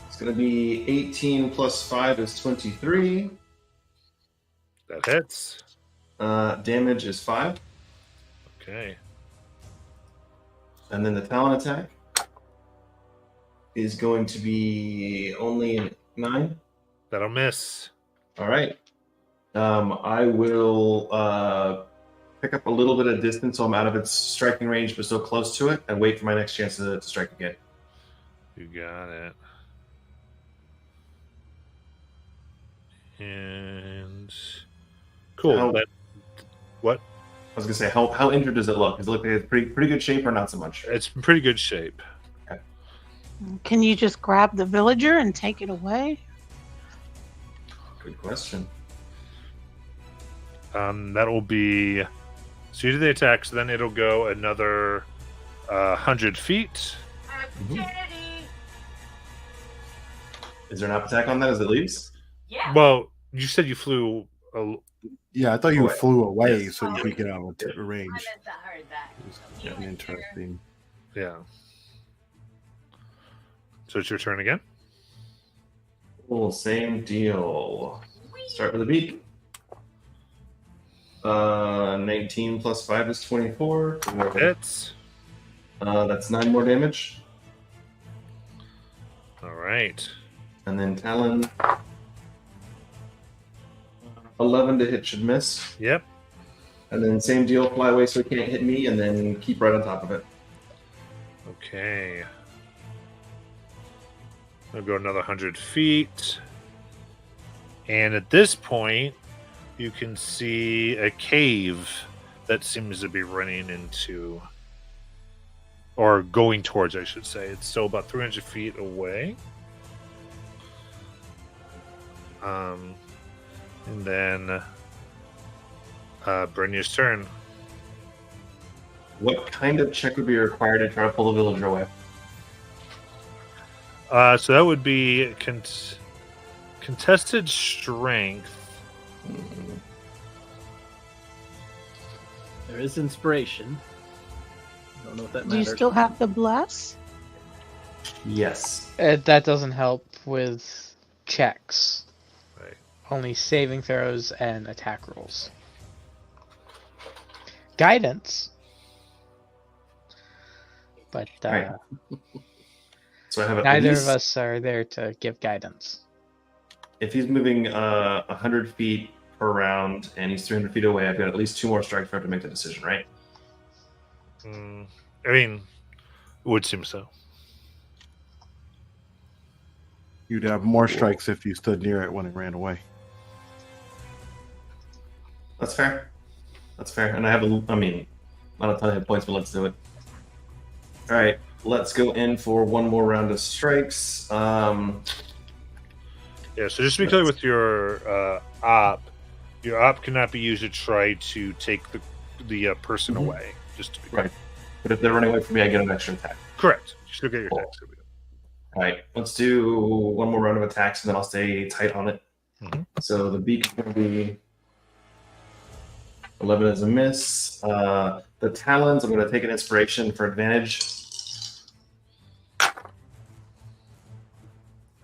It's going to be 18 plus 5 is 23. That hits. Damage is 5. Okay. And then the talon attack is going to be only 9. That'll miss. All right. I will pick up a little bit of distance so I'm out of its striking range, but still close to it, and wait for my next chance to strike again. You got it. And cool. How- What? I was gonna say, how injured does it look? Does it look like it's pretty good shape, or not so much? It's in pretty good shape. Can you just grab the villager and take it away? Good question. That will be. So you do the attack, so then it'll go another 100 feet. Opportunity. Is there an up attack on that as it leaves? Yeah. Well, you said you flew. Yeah, I thought you Away. flew away Yes. so you could get out of I range. meant to heard that. It's interesting. Yeah. So it's your turn again. Cool, same deal. Start with a beak. 19 plus 5 is 24. Hits. That's 9 more damage. All right. And then Talon. 11 to hit should miss. Yep. And then same deal, fly away so it can't hit me, and then keep right on top of it. Okay. We'll go another 100 feet. And at this point, you can see a cave that seems to be running into, or going towards, I should say. It's still about 300 feet away. And then Brynja's turn. What kind of check would be required to try to pull the villager away? So that would be contested strength. There is inspiration. I don't know if that Do you matters. still have the bless? Yes. That doesn't help with checks. Right. Only saving throws and attack rolls. Guidance. But Right. So I have at neither least, of us are there to give guidance. if he's moving 100 feet per round and he's 300 feet away, I've got at least 2 more strikes for him to make the decision, right? I mean, it would seem so. You'd have more strikes if you stood near it when it ran away. That's fair. That's fair. And I have not a ton of hit points, but let's do it. All right, let's go in for one more round of strikes. Yeah, so just to be clear with your op cannot be used to try to take the person away. Just to be clear. Right. But if they're running away from me, I get an extra attack. Correct. You still get your Cool. attacks. All right, let's do one more round of attacks, and then I'll stay tight on it. Mhm. So the beak is going to be 11 is a miss. The talons, I'm going to take an inspiration for advantage.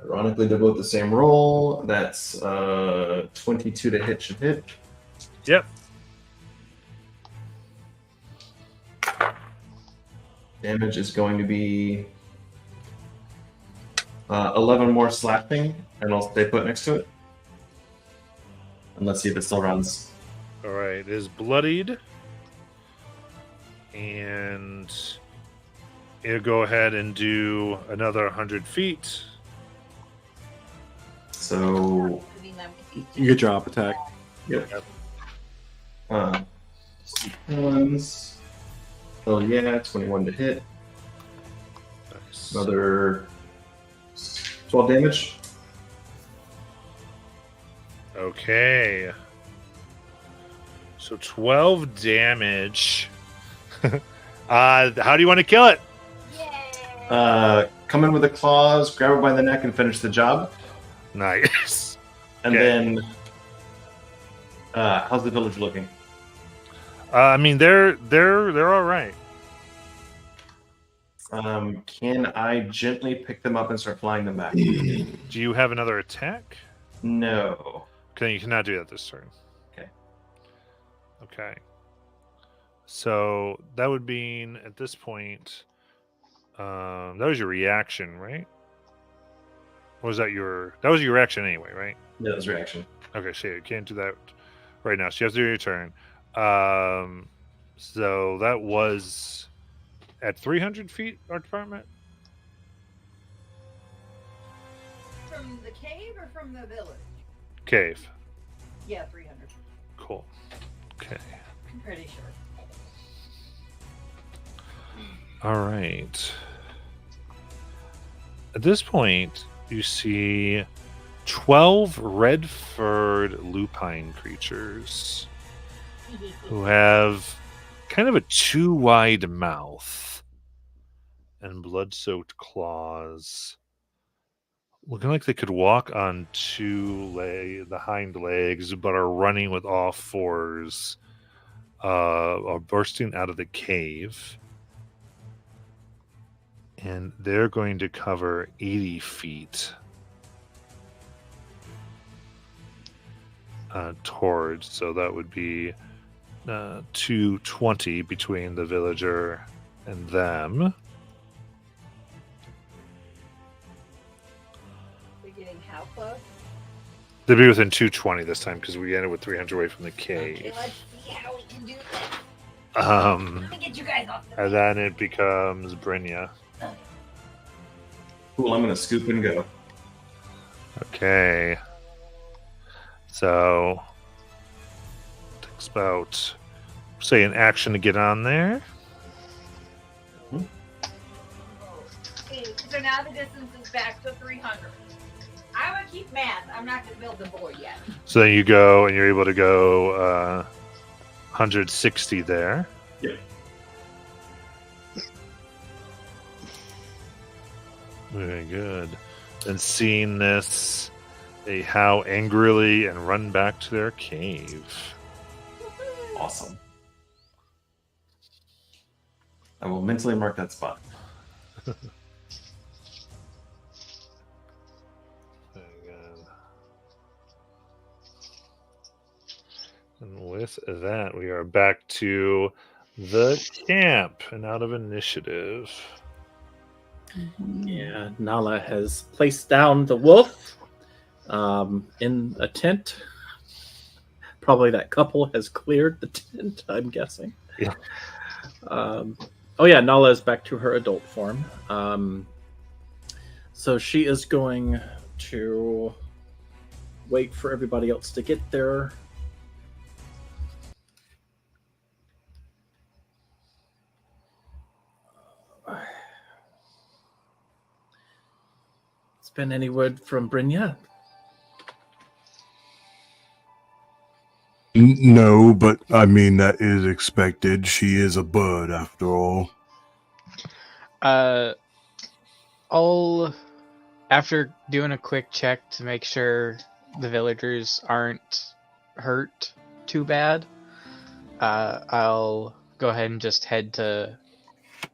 Ironically, they're both the same roll. That's 22 to hit should hit. Yep. Damage is going to be 11 more slapping, and I'll stay put next to it. And let's see if it still runs. All right. It is bloodied. And it'll go ahead and do another 100 feet. So, You get your op attack. yep. Ones. Oh yeah, 21 to hit. Nice. Another 12 damage. Okay. So 12 damage. How do you want to kill it? Come in with the claws, grab her by the neck, and finish the job. Nice. And Okay. then, how's the village looking? I mean, they're all right. Can I gently pick them up and start flying them back? Do you have another attack? No. Okay, you cannot do that this turn. Okay. Okay. So that would mean at this point, that was your reaction, right? Or was that that was your reaction anyway, right? Yeah, that was reaction. Okay, so you can't do that right now. So you have to do your turn. So that was at 300 feet, our department? From the cave or from the village? Cave. Yeah, 300. Cool. Okay. I'm pretty sure. All right. At this point, you see 12 red-furred lupine creatures who have kind of a too wide mouth and blood-soaked claws, looking like they could walk on the hind legs, but are running with all fours, are bursting out of the cave. And they're going to cover 80 feet towards. So that would be 220 between the villager and them. We're getting how close? They'll be within 220 this time because we ended with 300 away from the Okay, cave. let's see how we can do this. Um, Let me get you guys off the and then it becomes Brynja. Cool, I'm going to scoop and go. Okay. So takes about, say, an action to get on there. Okay, so now the distance is back to 300. I would keep math. I'm not going to build the board yet. So then you go and you're able to go 160 there. Yep. Very good. And seeing this, they howl angrily and run back to their cave. Awesome. I will mentally mark that spot. Very good. And with that, we are back to the camp and out of initiative. Yeah, Nala has placed down the wolf in a tent. Probably that couple has cleared the tent, I'm guessing. Yeah. Oh yeah, Nala is back to her adult form. So she is going to wait for everybody else to get there. It's been any word from Brynja? No, but I mean, that is expected. She is a bird, after all. I'll, after doing a quick check to make sure the villagers aren't hurt too bad, I'll go ahead and just head to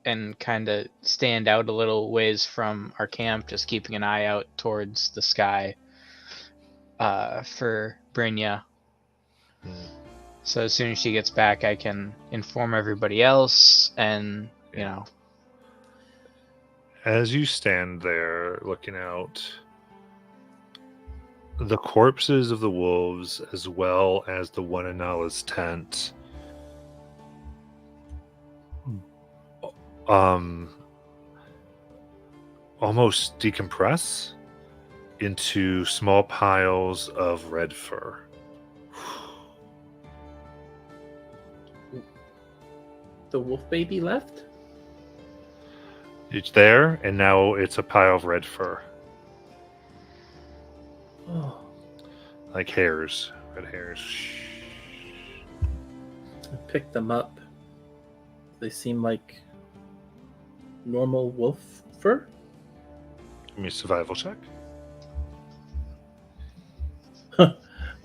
and kind of stand out a little ways from our camp, just keeping an eye out towards the sky for Brynja. So as soon as she gets back, I can inform everybody else, and you know. As you stand there looking out, the corpses of the wolves, as well as the one in Nala's tent, almost decompress into small piles of red fur. The wolf baby left? It's there, and now it's a pile of red fur. Oh. Like hairs. Red hairs. I picked them up. They seem like normal wolf fur. Give me a survival check.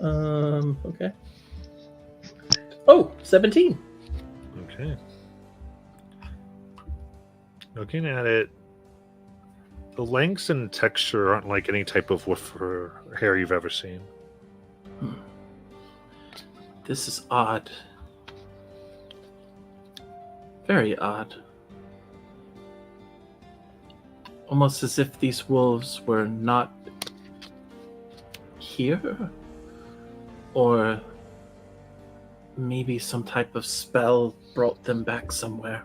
Okay. Oh, 17. Okay. Looking at it, the lengths and texture aren't like any type of wolf fur hair you've ever seen. This is odd. Very odd. Almost as if these wolves were not here? Or maybe some type of spell brought them back somewhere.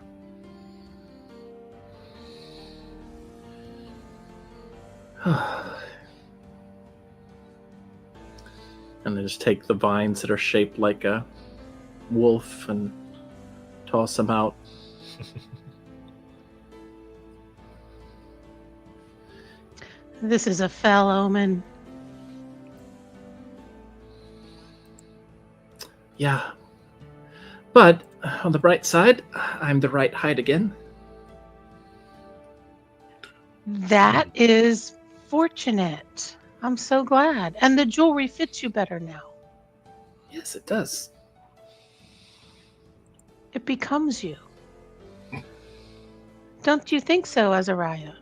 And I just take the vines that are shaped like a wolf and toss them out. This is a foul omen. Yeah. But on the bright side, I'm the right height again. That is fortunate. I'm so glad. And the jewelry fits you better now. Yes, it does. It becomes you. Don't you think so, Azariah?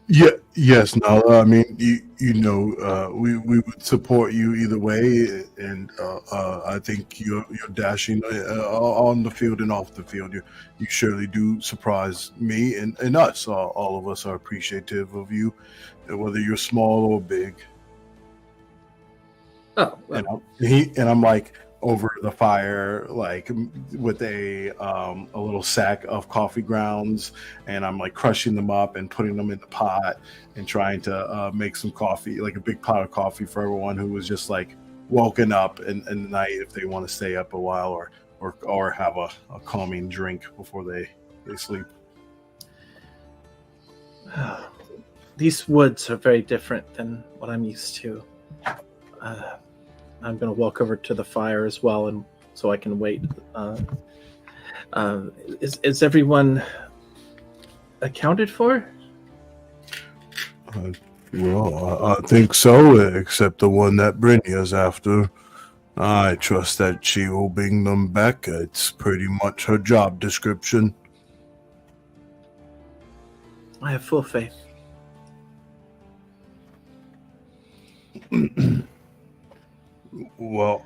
Yeah, yes, Nala. I mean, you know, we would support you either way, and I think you're dashing on the field and off the field. You surely do surprise me and us. All of us are appreciative of you, whether you're small or big. Oh, well. And I'm like, over the fire, like with a little sack of coffee grounds, and I'm like crushing them up and putting them in the pot and trying to make some coffee, like a big pot of coffee for everyone who was just like woken up in the night if they want to stay up a while or have a calming drink before they sleep. These woods are very different than what I'm used to. I'm going to walk over to the fire as well, and so I can wait. Is everyone accounted for? Well, I think so, except the one that Brynja's after. I trust that she will bring them back. It's pretty much her job description. I have full faith. Well,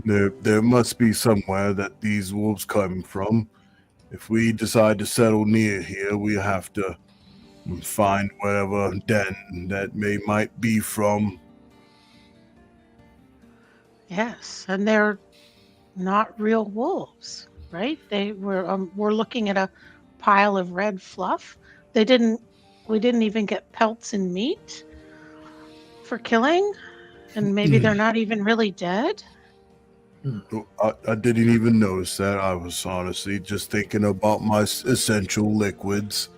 there must be somewhere that these wolves come from. If we decide to settle near here, we have to find whatever den that might be from. Yes, and they're not real wolves, right? We're looking at a pile of red fluff. We didn't even get pelts and meat for killing, and maybe they're not even really dead. I didn't even notice that. I was honestly just thinking about my essential liquids.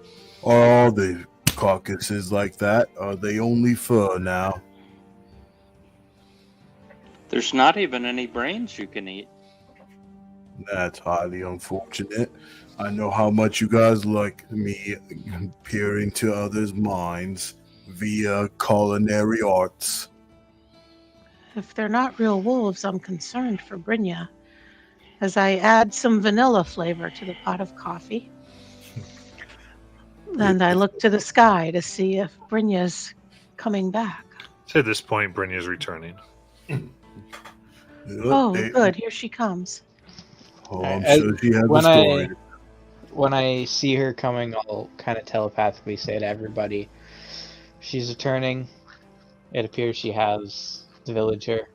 Are all the carcasses like that? Are they only fur now? There's not even any brains you can eat. That's highly unfortunate. I know how much you guys like me peering into others' minds via culinary arts. If they're not real wolves, I'm concerned for Brynja. As I add some vanilla flavor to the pot of coffee, and I look to the sky to see if Brynja's coming back. So at this point, Brynja's returning. Oh, good. Here she comes. Oh, I'm sure she had the when story. When I see her coming, I'll kind of telepathically say to everybody, she's returning. It appears she has the villager.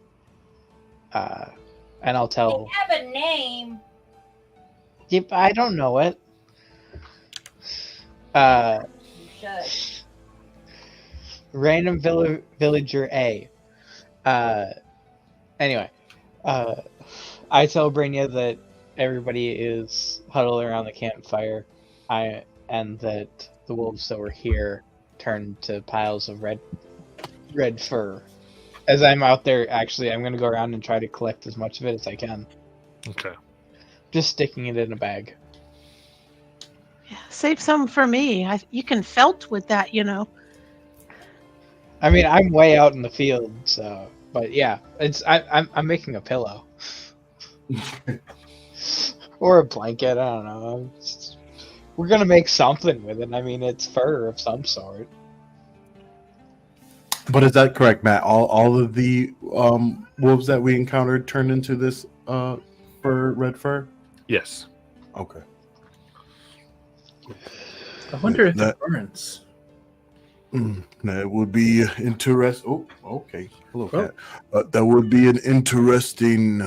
And I'll tell... They have a name. Yep, I don't know it. You should. Random villager A. Anyway, I tell Brynja that everybody is huddled around the campfire, and that the wolves that were here turned to piles of red fur. As I'm out there, actually, I'm going to go around and try to collect as much of it as I can. Okay. Just sticking it in a bag. Yeah, save some for me. You can felt with that, you know. I mean, I'm way out in the field, so... But yeah, I'm making a pillow. Or a blanket, I don't know. We're going to make something with it. I mean, it's fur of some sort. But is that correct, Matt? All of the wolves that we encountered turned into this red fur? Yes. Okay. I wonder if it burns. That would be interesting. Oh, okay. Hello, Cat. That would be an interesting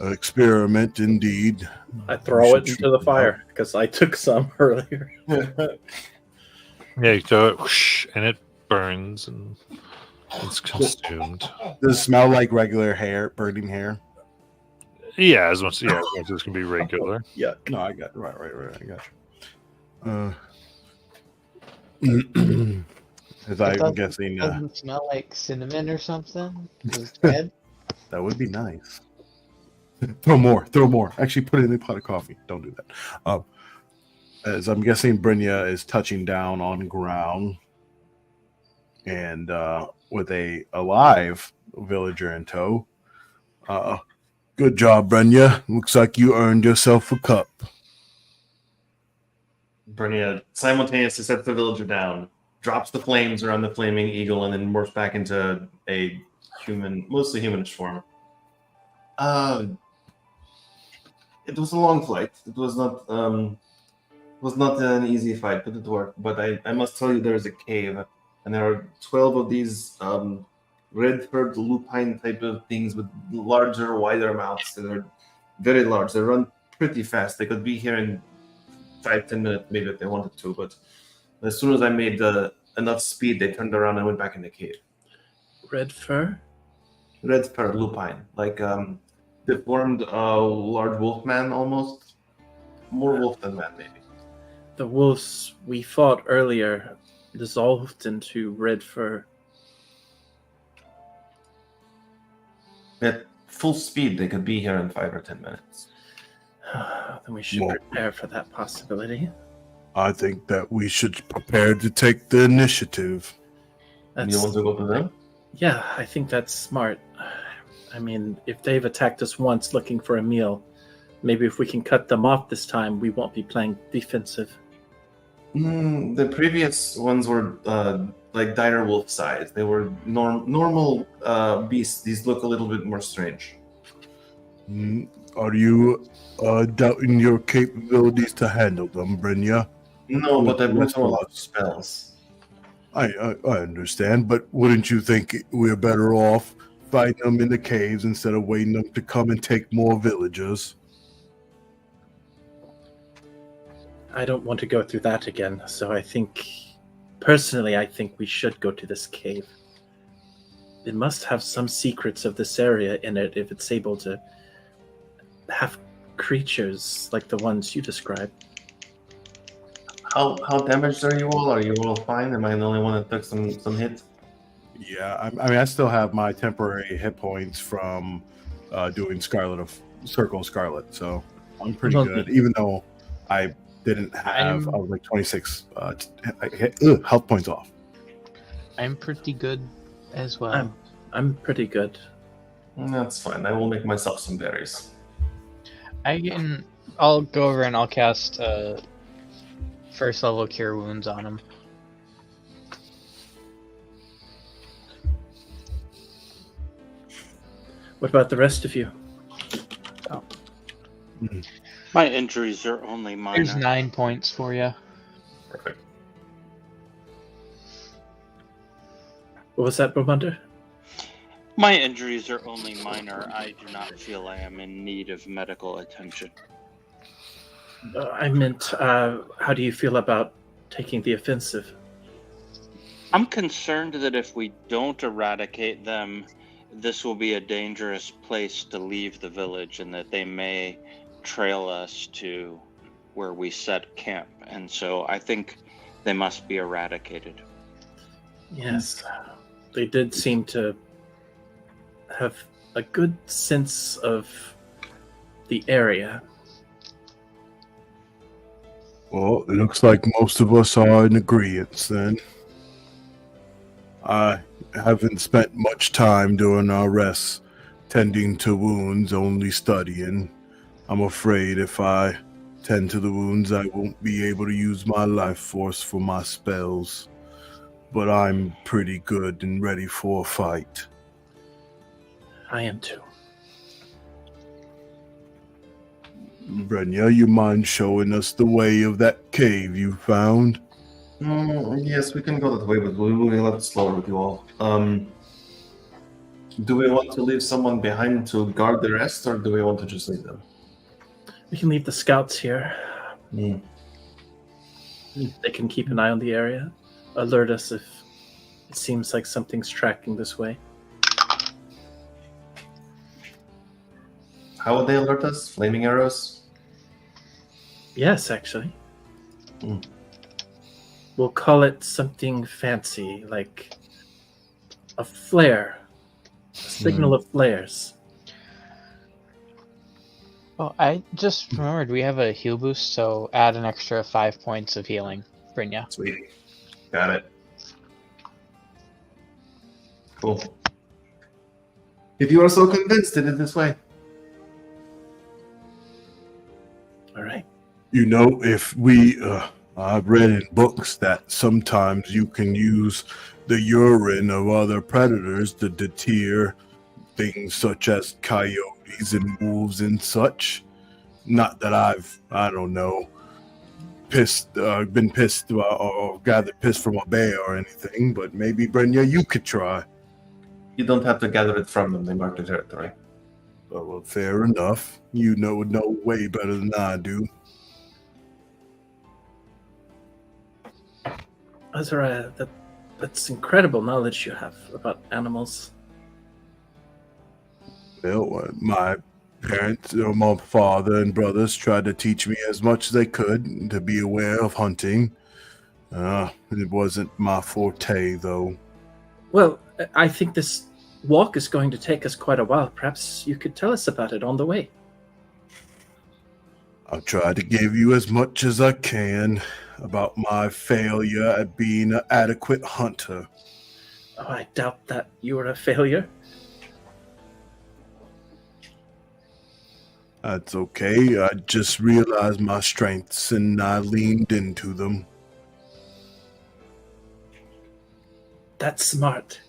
experiment indeed. I throw it into the fire because I took some earlier. Yeah, you throw it, whoosh, and it burns and it's consumed. Does it smell like regular hair, burning hair? Yeah, as much as it can be regular. Yeah. No, I got right. I got you. As I'm guessing, Doesn't smell like cinnamon or something. It's red. that would be nice. Throw more. Actually, put it in a pot of coffee. Don't do that. As I'm guessing, Brynja is touching down on ground, and with a alive villager in tow. Good job, Brynja. Looks like you earned yourself a cup. Brynja simultaneously sets the villager down, drops the flames around the flaming eagle, and then morphs back into a human, mostly humanish form. It was a long flight. It was not an easy fight, but it worked. But I must tell you, there is a cave, and there are 12 of these red-furred lupine type of things with larger, wider mouths that are very large. They run pretty fast. They could be here in 5-10 minutes, maybe if they wanted to. But as soon as I made enough speed, they turned around and went back in the cave. Red fur? Red-furred lupine, like deformed, large wolf man almost. More wolf than man, maybe. The wolves we fought earlier dissolved into red fur. At full speed, they could be here in 5 or 10 minutes. Then we should Well- prepare for that possibility. I think that we should prepare to take the initiative. And you want to go to them? Yeah, I think that's smart. I mean, if they've attacked us once looking for a meal, maybe if we can cut them off this time, we won't be playing defensive. The previous ones were like dire wolf size. They were normal beasts. These look a little bit more strange. Are you doubting your capabilities to handle them, Brynja? No, but I've written a lot of spells. I understand, but wouldn't you think we're better off fighting them in the caves instead of waiting them to come and take more villagers? I don't want to go through that again, so I think we should go to this cave. It must have some secrets of this area in it if it's able to have creatures like the ones you described. How damaged are you all? Are you all fine? Am I the only one that took some hits? Yeah, I mean, I still have my temporary hit points from doing Circle of Scarlet, so I'm pretty Well, good. Even though I didn't have, I was like 26 health points off. I'm pretty good as well. I'm pretty good. That's fine. I will make myself some berries. I'll go over and I'll cast first level Cure Wounds on him. What about the rest of you? My injuries are only minor. There's 9 points for you. Perfect. What was that, Bromunder? My injuries are only minor. I do not feel I am in need of medical attention. I meant, how do you feel about taking the offensive? I'm concerned that if we don't eradicate them, this will be a dangerous place to leave the village and that they may trail us to where we set camp. And so I think they must be eradicated. Yes, they did seem to have a good sense of the area. Well, it looks like most of us are in agreement then. I haven't spent much time during our rests tending to wounds, only studying. I'm afraid if I tend to the wounds, I won't be able to use my life force for my spells. But I'm pretty good and ready for a fight. I am too. Brynja, you mind showing us the way of that cave you found? Yes, we can go that way, but we're moving a lot slower with you all. Do we want to leave someone behind to guard the rest, or do we want to just leave them? We can leave the scouts here. They can keep an eye on the area, alert us if it seems like something's tracking this way. How would they alert us? Flaming arrows? Yes, actually. Hmm. We'll call it something fancy, like a flare. A signal of flares. Well, I just remembered we have a heal boost, so add an extra 5 points of healing, Brynja. Sweet. Got it. Cool. If you are so convinced, it is this way. All right. You know, if we, I've read in books that sometimes you can use the urine of other predators to deter things such as coyotes and wolves and such. Not that I don't know, been pissed or gathered piss from a bear or anything, but maybe Brynja, you could try. You don't have to gather it from them. They mark the territory. Oh, well, fair enough. You know way better than I do. Azariah, that's incredible knowledge you have about animals. Well, my parents, or my father and brothers tried to teach me as much as they could to be aware of hunting. It wasn't my forte, though. Well, I think this walk is going to take us quite a while. Perhaps you could tell us about it on the way. I'll try to give you as much as I can about my failure at being an adequate hunter. Oh, I doubt that you were a failure. That's okay. I just realized my strengths and I leaned into them. That's smart.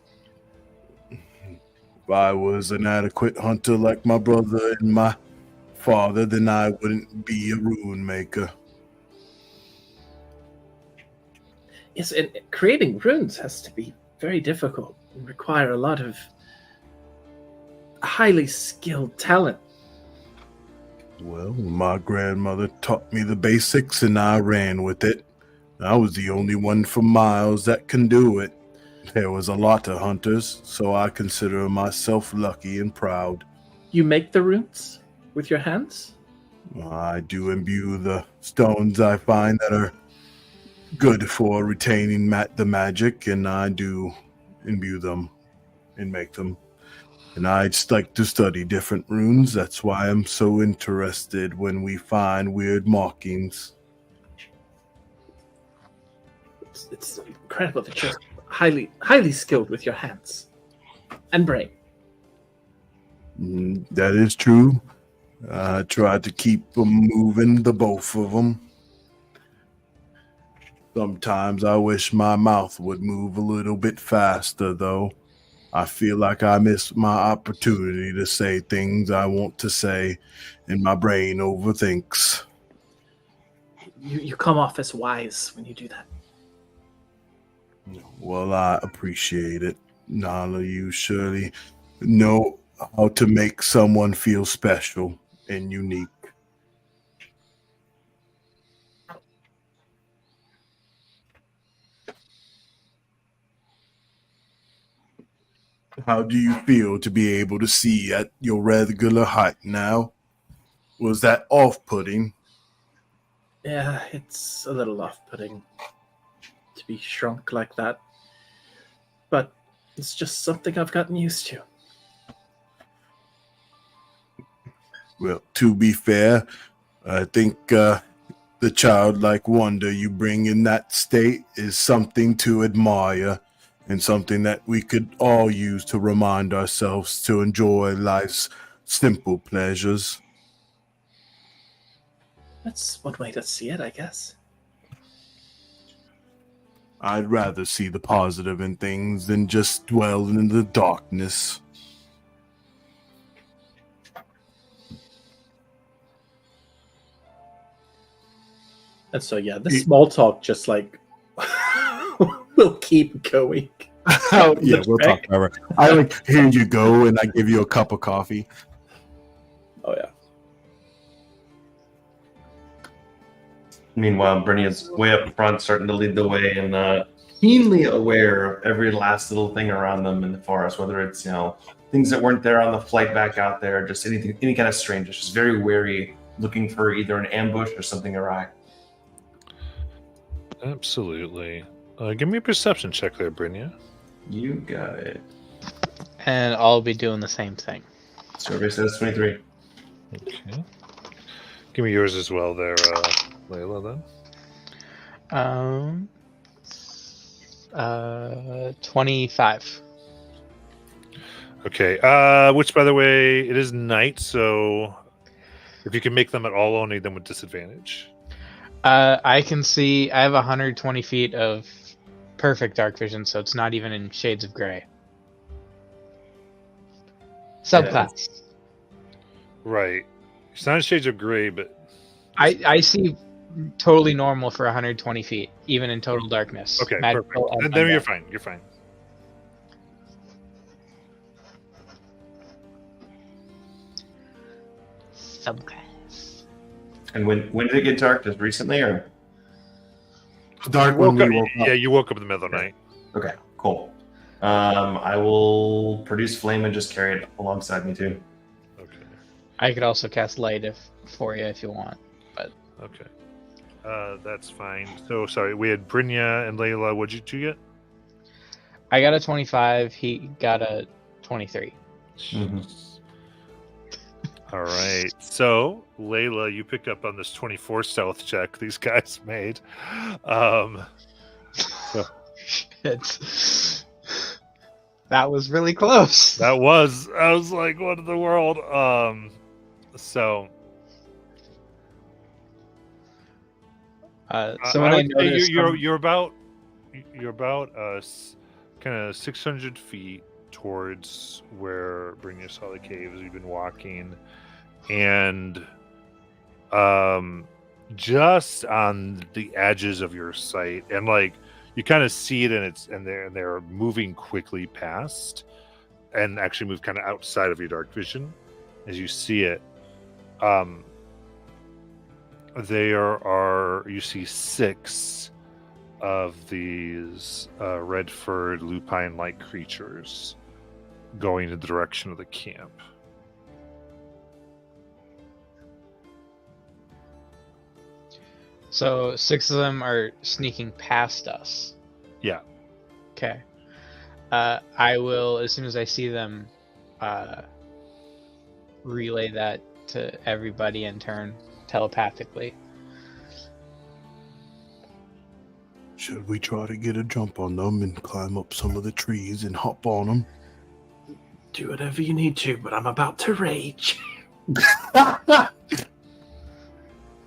If I was an adequate hunter like my brother and my father, then I wouldn't be a rune maker. Yes, and creating runes has to be very difficult and require a lot of highly skilled talent. Well, my grandmother taught me the basics and I ran with it. I was the only one for miles that can do it. There was a lot of hunters, so I consider myself lucky and proud. You make the runes with your hands? I do imbue the stones I find that are good for retaining the magic, and I do imbue them and make them. And I just like to study different runes. That's why I'm so interested when we find weird markings. It's incredible that you're highly skilled with your hands and brain. That is true. I tried to keep them moving, the both of them. Sometimes I wish my mouth would move a little bit faster, though. I feel like I miss my opportunity to say things I want to say, and my brain overthinks. You come off as wise when you do that. Well, I appreciate it. Nala, you surely know how to make someone feel special and unique. How do you feel to be able to see at your regular height now? Was that off-putting? Yeah, it's a little off-putting to be shrunk like that. But it's just something I've gotten used to. Well, to be fair, I think the childlike wonder you bring in that state is something to admire and something that we could all use to remind ourselves to enjoy life's simple pleasures. That's one way to see it, I guess. I'd rather see the positive in things than just dwell in the darkness. And so, yeah, the small talk just like will keep going. Yeah, we'll talk forever. I like, here you go, and I give you a cup of coffee. Oh, yeah. Meanwhile, Bernie is way up front, starting to lead the way and keenly aware of every last little thing around them in the forest, whether it's, things that weren't there on the flight back out there, just anything, any kind of strange. It's just very wary, looking for either an ambush or something awry. Absolutely. Give me a perception check there, Brynja. You got it. And I'll be doing the same thing. Survey says 23. Okay. Give me yours as well there, Layla, then. 25. Okay. Which, by the way, it is night, so if you can make them at all, only them with disadvantage. I can see. I have 120 feet of perfect dark vision, so it's not even in shades of gray. Subclass. Right. It's not in shades of gray, but I see totally normal for 120 feet, even in total darkness. okay, Magical perfect. Then you're fine. You're fine. subclass. And when did it get dark? Just recently, or Dark when we woke up. Yeah, you woke up in the middle of the night. okay, cool. I will produce flame and just carry it alongside me too. Okay. I could also cast light for you if you want. Okay. That's fine. So sorry, we had Brynja and Layla. What'd you two get? I got a 25. He got a 23. All right. So Layla, you pick up on this 24 stealth check these guys made. It's that was really close. I was like, what in the world? So when I would say noticed you're about kind of 600 feet towards where Brynja saw the caves. You've been walking, and just on the edges of your sight, and like you kind of see it, and they're moving quickly past, and actually move kind of outside of your dark vision as you see it. You see 6 of these red-furred lupine-like creatures going in the direction of the camp. So 6 of them are sneaking past us. Yeah. Okay. I will, as soon as I see them, relay that to everybody in turn telepathically. Should we try to get a jump on them and climb up some of the trees and hop on them? Do whatever you need to, but I'm about to rage.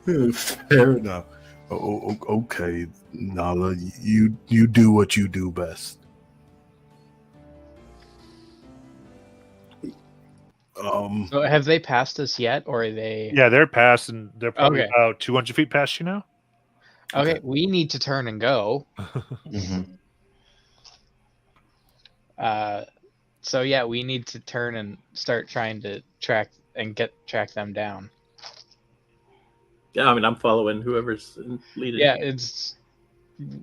Fair enough. Okay, Nala, you do what you do best. So have they passed us yet, or are they? Yeah, they're past, and they're probably Okay. about 200 feet past you now. Okay, we need to turn and go. So yeah, we need to turn and start trying to track them down. Yeah, I mean, I'm following whoever's leading. Yeah, it's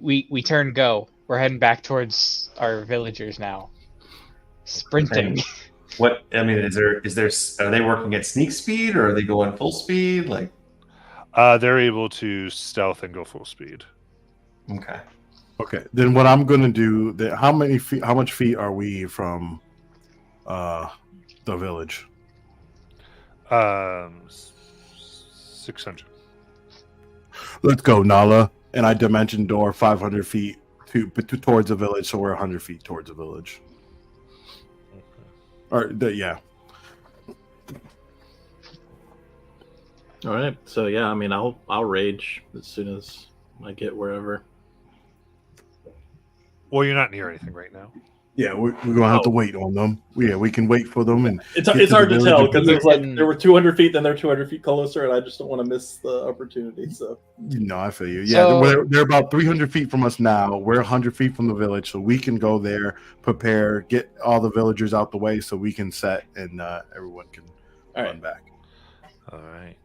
we turn go. We're heading back towards our villagers now. Sprinting. Okay. What I mean is there are they working at sneak speed or are they going full speed? Like They're able to stealth and go full speed. okay. Okay, then what I'm gonna do? How much feet are we from the village? 600. Let's go, Nala. And I dimension door 500 feet towards the village, so we're 100 feet towards the village. Yeah. All right. So yeah, I mean, I'll rage as soon as I get wherever. Well, you're not near anything right now. Yeah, we're gonna have to wait on them. Yeah, we can wait for them, and It's get hard the to village. tell because it's like can- there were 200 feet, then they're 200 feet closer, and I just don't want to miss the opportunity. So No, I feel you. Yeah, So- they're about 300 feet from us now. We're 100 feet from the village, so we can go there, prepare, get all the villagers out the way, so we can set and everyone can All run back. All right.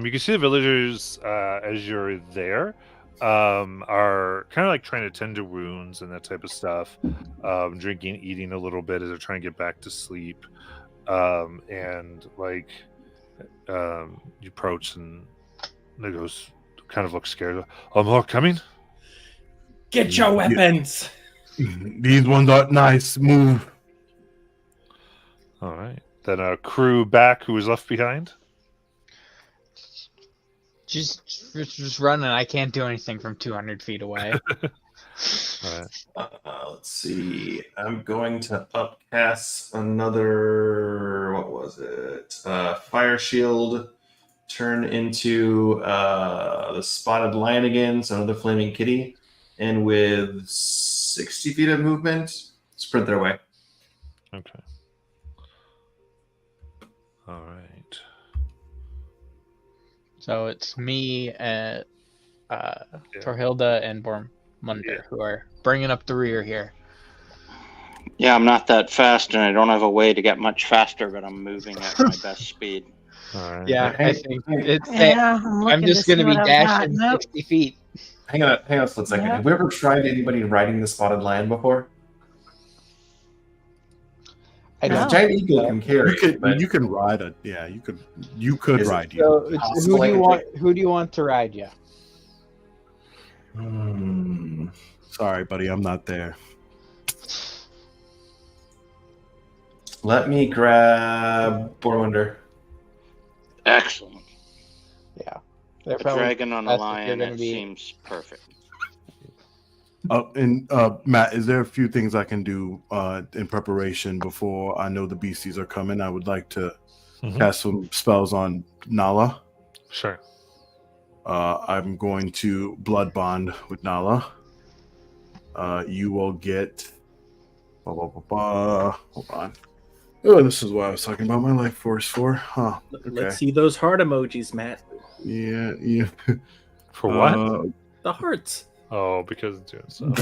You can see the villagers as you're there are kind of like trying to tend to wounds and that type of stuff. Drinking, eating a little bit as they're trying to get back to sleep. And like you approach and they goes kind of look scared. More coming? get your weapons. These ones aren't nice. Move. All right. Then a crew back who was left behind. Just running. I can't do anything from 200 feet away. All right. Let's see. I'm going to upcast another. What was it? Fire shield. Turn into the spotted lion again. So another flaming kitty, and with 60 feet of movement, sprint their way. Okay. All right. So it's me, Torhilda, and Bormunder who are bringing up the rear here. Yeah, I'm not that fast, and I don't have a way to get much faster, but I'm moving at my best speed. All right. Yeah, I Hey, think hey, it's. Yeah, I'm looking just to gonna see be what I've got. dashing Nope. 60 feet. hang on for a second. Yeah. Have we ever tried anybody riding the spotted lion before? I Because No. a giant eagle can carry, but You can ride a you could Is it ride So you. who do you want? Who do you want to ride you? Sorry, buddy, I'm not there. let me grab Borwinder. Excellent. Yeah, they're A probably dragon on a best if lion, you're gonna it be. seems perfect. And Matt, is there a few things I can do in preparation before I know the beasties are coming? I would like to cast some spells on Nala. Sure. I'm going to blood bond with Nala. You will get. Hold on. Oh, this is what I was talking about my life force for. Huh. Okay. Let's see those heart emojis, Matt. Yeah. For what? The hearts. Oh, because it's doing so.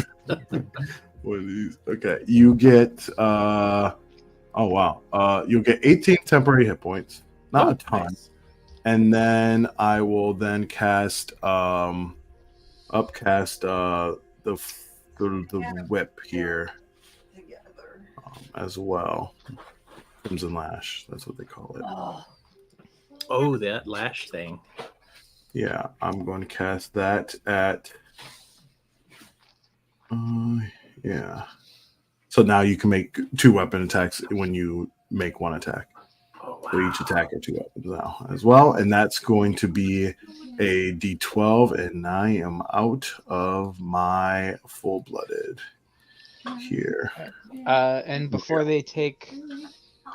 What are these? Okay. You get. Oh wow. You'll get 18 temporary hit points. Not a ton. Nice. And then I will then cast upcast the whip here as well. Crimson Lash, that's what they call it. Oh, that lash thing. Yeah, I'm going to cast that at yeah. So now you can make 2 weapon attacks when you make 1 attack. Oh, wow. So each attack are 2 weapons now as well, and that's going to be a D12, and I am out of my full-blooded here. And before they take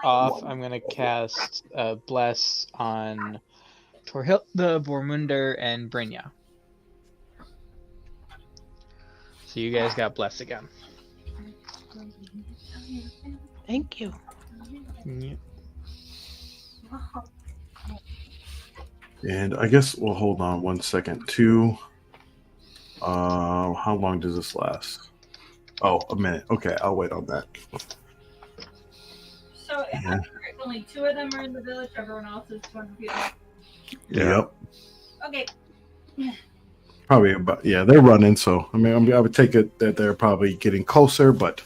off, I'm gonna cast Bless on Torhilda, Vormunder, and Brynja. So you guys got Bless again. Thank you. Yep. And I guess we'll hold on 1 second too. How long does this last? Oh, a minute. Okay, I'll wait on that. So if I'm correct, only 2 of them are in the village. Everyone else is 200 feet away. Yep. Okay. Probably about they're running, so I would take it that they're probably getting closer, but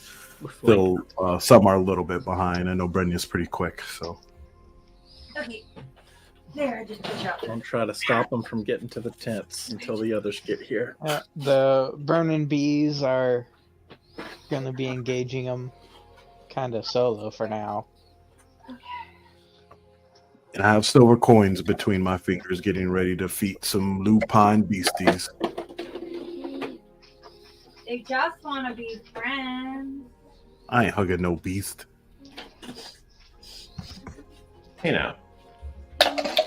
still some are a little bit behind. I know Brenya's pretty quick, so Okay. There, just push out. Don't try to stop them from getting to the tents until the others get here. The Burning Bees are gonna be engaging them kind of solo for now. and I have silver coins between my fingers, getting ready to feed some lupine beasties. They just want to be friends. I ain't hugging no beast. Hey now.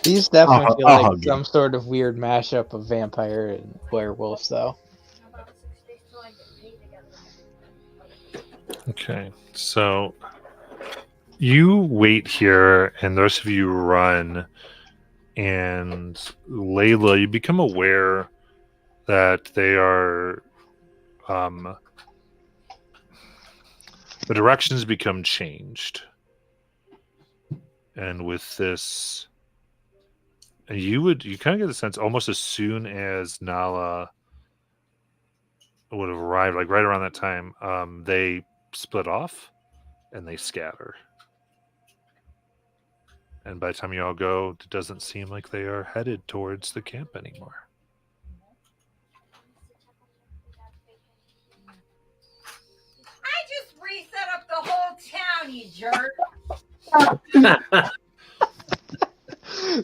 These definitely feel I'll like hug you. some sort of weird mashup of vampire and werewolf, though. Okay, so you wait here, and the rest of you run. And Layla, you become aware that they are. The directions become changed, and with this, you kind of get the sense almost as soon as Nala would have arrived, like right around that time, they split off and they scatter. And by the time you all go, it doesn't seem like they are headed towards the camp anymore. I just reset up the whole town, you jerk.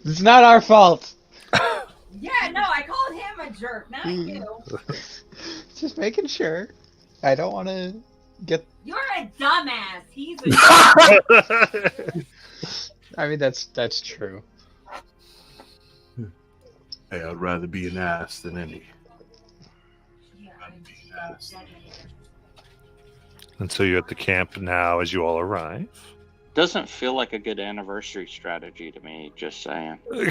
It's not our fault. Yeah, no, I called him a jerk, not you. Just making sure. I don't want to get. You're a dumbass. He's a I mean, that's true. Hey, I'd rather be an ass than any. And so you're at the camp now as you all arrive. Doesn't feel like a good anniversary strategy to me, just saying. Look,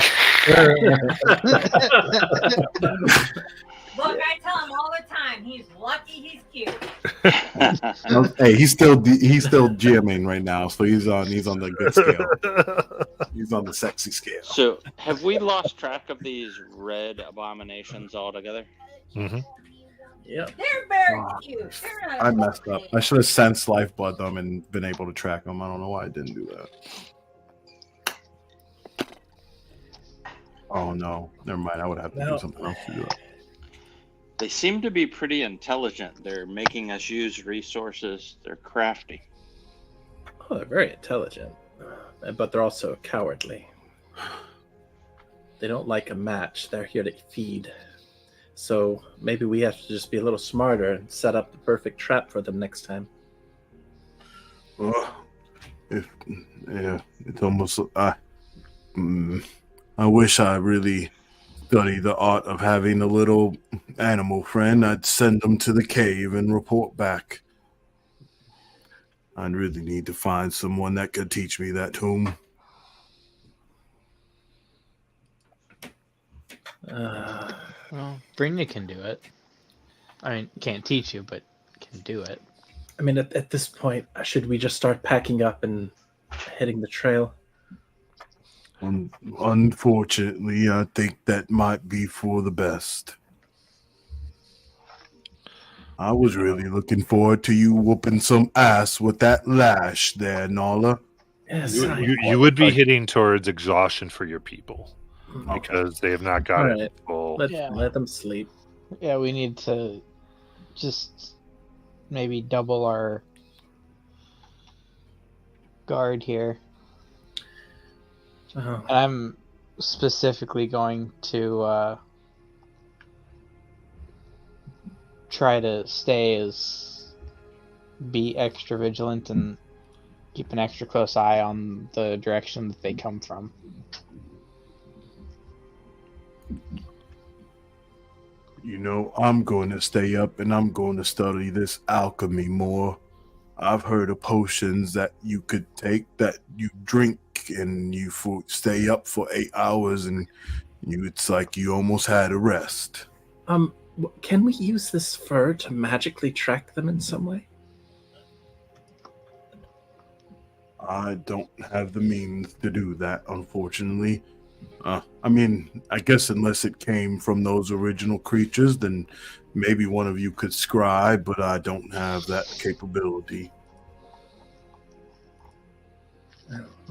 I tell him all the time, fine. He's lucky he's cute. Hey, he's still GMing right now, so he's on the good scale. He's on the sexy scale. So, have we lost track of these red abominations altogether? Mm-hmm. Yep. They're very Ah, cute. They're not I messed up. I should have sensed lifeblood them and been able to track them. I don't know why I didn't do that. Oh no, never mind. I would have to do No. something else to do that. They seem to be pretty intelligent. They're making us use resources. They're crafty. Oh, they're very intelligent, but they're also cowardly. They don't like a match. They're here to feed. So maybe we have to just be a little smarter and set up the perfect trap for them next time. It's almost. I wish I really studied the art of having a little animal friend. I'd send them to the cave and report back. I'd really need to find someone that could teach me that tomb. Well, Brina can do it. I mean, can't teach you, but can do it. I mean, at this point, should we just start packing up and heading the trail? Unfortunately, I think that might be for the best. I was really looking forward to you whooping some ass with that lash there, Nala. Yes, You would be hitting towards exhaustion for your people Okay. because they have not got All it right. full. Let them sleep. Yeah, we need to just maybe double our guard here. Oh, And I'm specifically going to try to be extra vigilant and keep an extra close eye on the direction that they come from. You know, I'm going to stay up and I'm going to study this alchemy more. I've heard of potions that you could take that you drink and you stay up for 8 hours and it's like you almost had a rest. Can we use this fur to magically track them in some way? I don't have the means to do that, unfortunately. I mean, I guess unless it came from those original creatures, then maybe one of you could scribe, but I don't have that capability.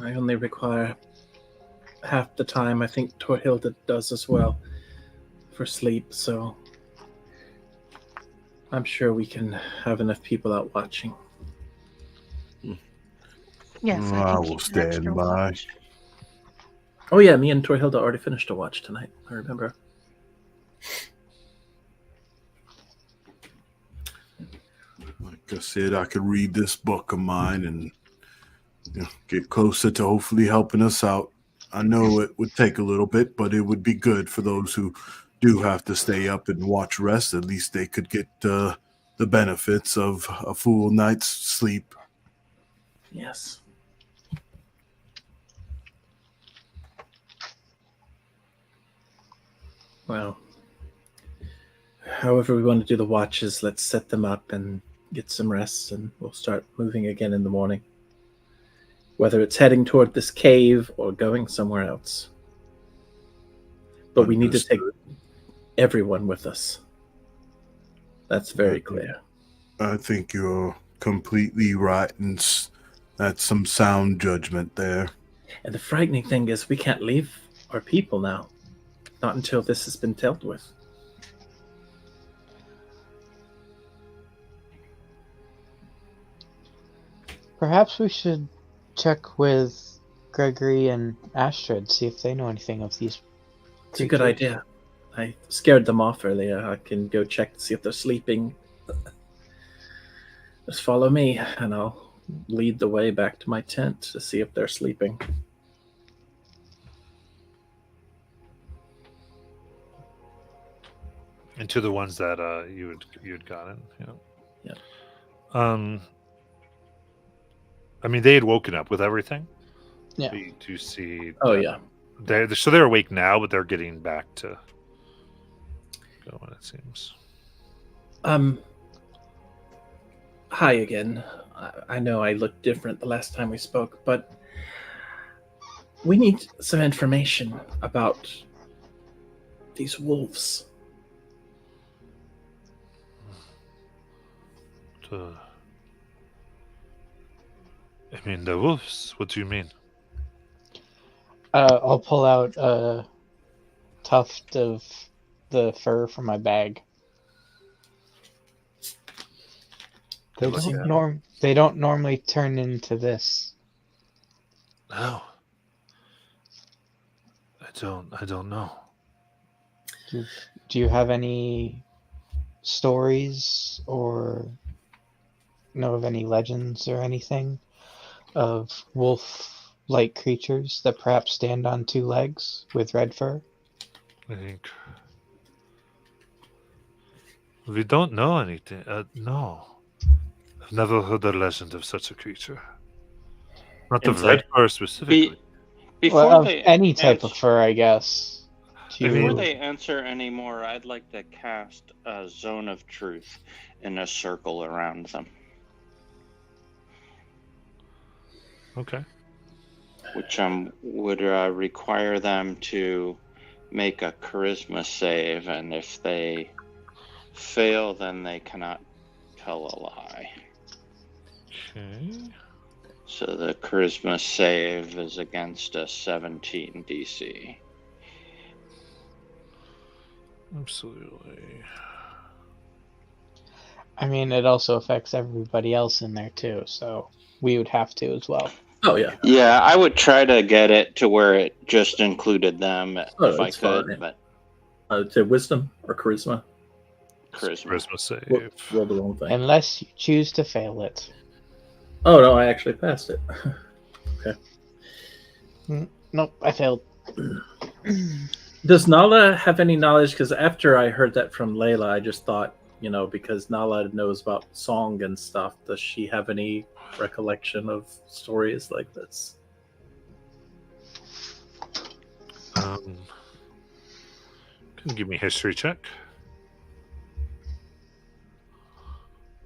I only require half the time. I think Torhilda does as well for sleep, so I'm sure we can have enough people out watching. Yes, I I can will keep an extra stand by. watch. Oh yeah, me and Torhilda already finished a watch tonight. I remember. Like I said, I could read this book of mine and get closer to hopefully helping us out. I know it would take a little bit, but it would be good for those who do have to stay up and watch rest. At least they could get the benefits of a full night's sleep. Yes. Well, however we want to do the watches, let's set them up and get some rest, and we'll start moving again in the morning. Whether it's heading toward this cave or going somewhere else. But we need to take everyone with us. That's very clear. I think you're completely right, and that's some sound judgment there. And the frightening thing is we can't leave our people now. Not until this has been dealt with. Perhaps we should check with Gregory and Astrid, see if they know anything of these. It's a good idea. I scared them off earlier. I can go check to see if they're sleeping. Just follow me, and I'll lead the way back to my tent to see if they're sleeping. And to the ones that you had gotten, Yeah. I mean, they had woken up with everything. Yeah. So you do see. Oh yeah. They're awake now, but they're getting back to going. It seems. Hi again. I know I looked different the last time we spoke, but we need some information about these wolves. I mean, the wolves. What do you mean? I'll pull out a tuft of the fur from my bag. They Look don't at they don't normally turn into this. No. I don't know. Do you have any stories or know of any legends or anything of wolf-like creatures that perhaps stand on two legs with red fur? I think we don't know anything. No. I've never heard a legend of such a creature. Not of Insight. red fur specifically. Before Well, of they any type of ans- fur, I guess. I Before mean- they answer anymore, I'd like to cast a zone of truth in a circle around them, Okay. which would require them to make a charisma save, and if they fail, then they cannot tell a lie. Okay. So the charisma save is against a 17 DC. Absolutely. I mean, it also affects everybody else in there too, so we would have to as well. Oh yeah. Yeah, I would try to get it to where it just included them Oh, if I it's could, fine. but To wisdom or charisma. charisma. Charisma save. Roll the wrong thing. Unless you choose to fail it. Oh no, I actually passed it. Nope, I failed. Does Nala have any knowledge? Because after I heard that from Layla, I just thought, because Nala knows about song and stuff, does she have any recollection of stories like this? Can you give me a history check?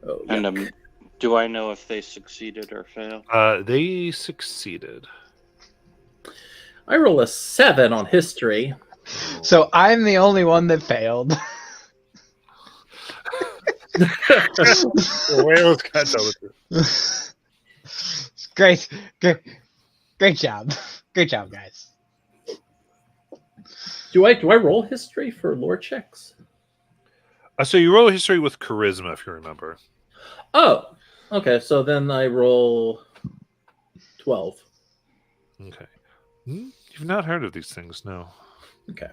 Oh, And do I know if they succeeded or failed? They succeeded. I roll a 7 on history. So I'm the only one that failed. Whales can't tell the truth. Great job. Great job, guys. Do I roll history for lore checks? So you roll history with charisma, if you remember. Oh, okay. So then I roll 12. Okay. You've not heard of these things, no. Okay.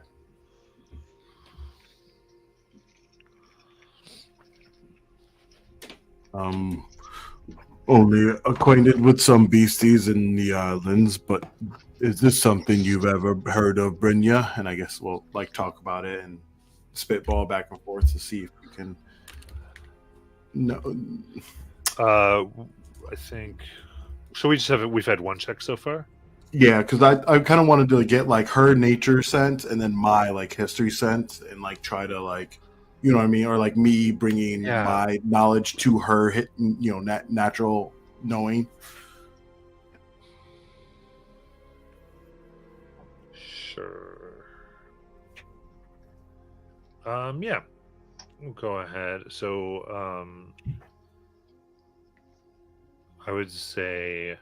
Only acquainted with some beasties in the islands, but is this something you've ever heard of, Brynja? And I guess we'll talk about it and spitball back and forth to see if we can. No, I think. So we just have. We've had one check so far. yeah, because I kind of wanted to get her nature sense and then my history sense and try to you know what I mean, or me bringing my knowledge to her, natural knowing. Sure. Yeah. We'll go ahead. So, I would say.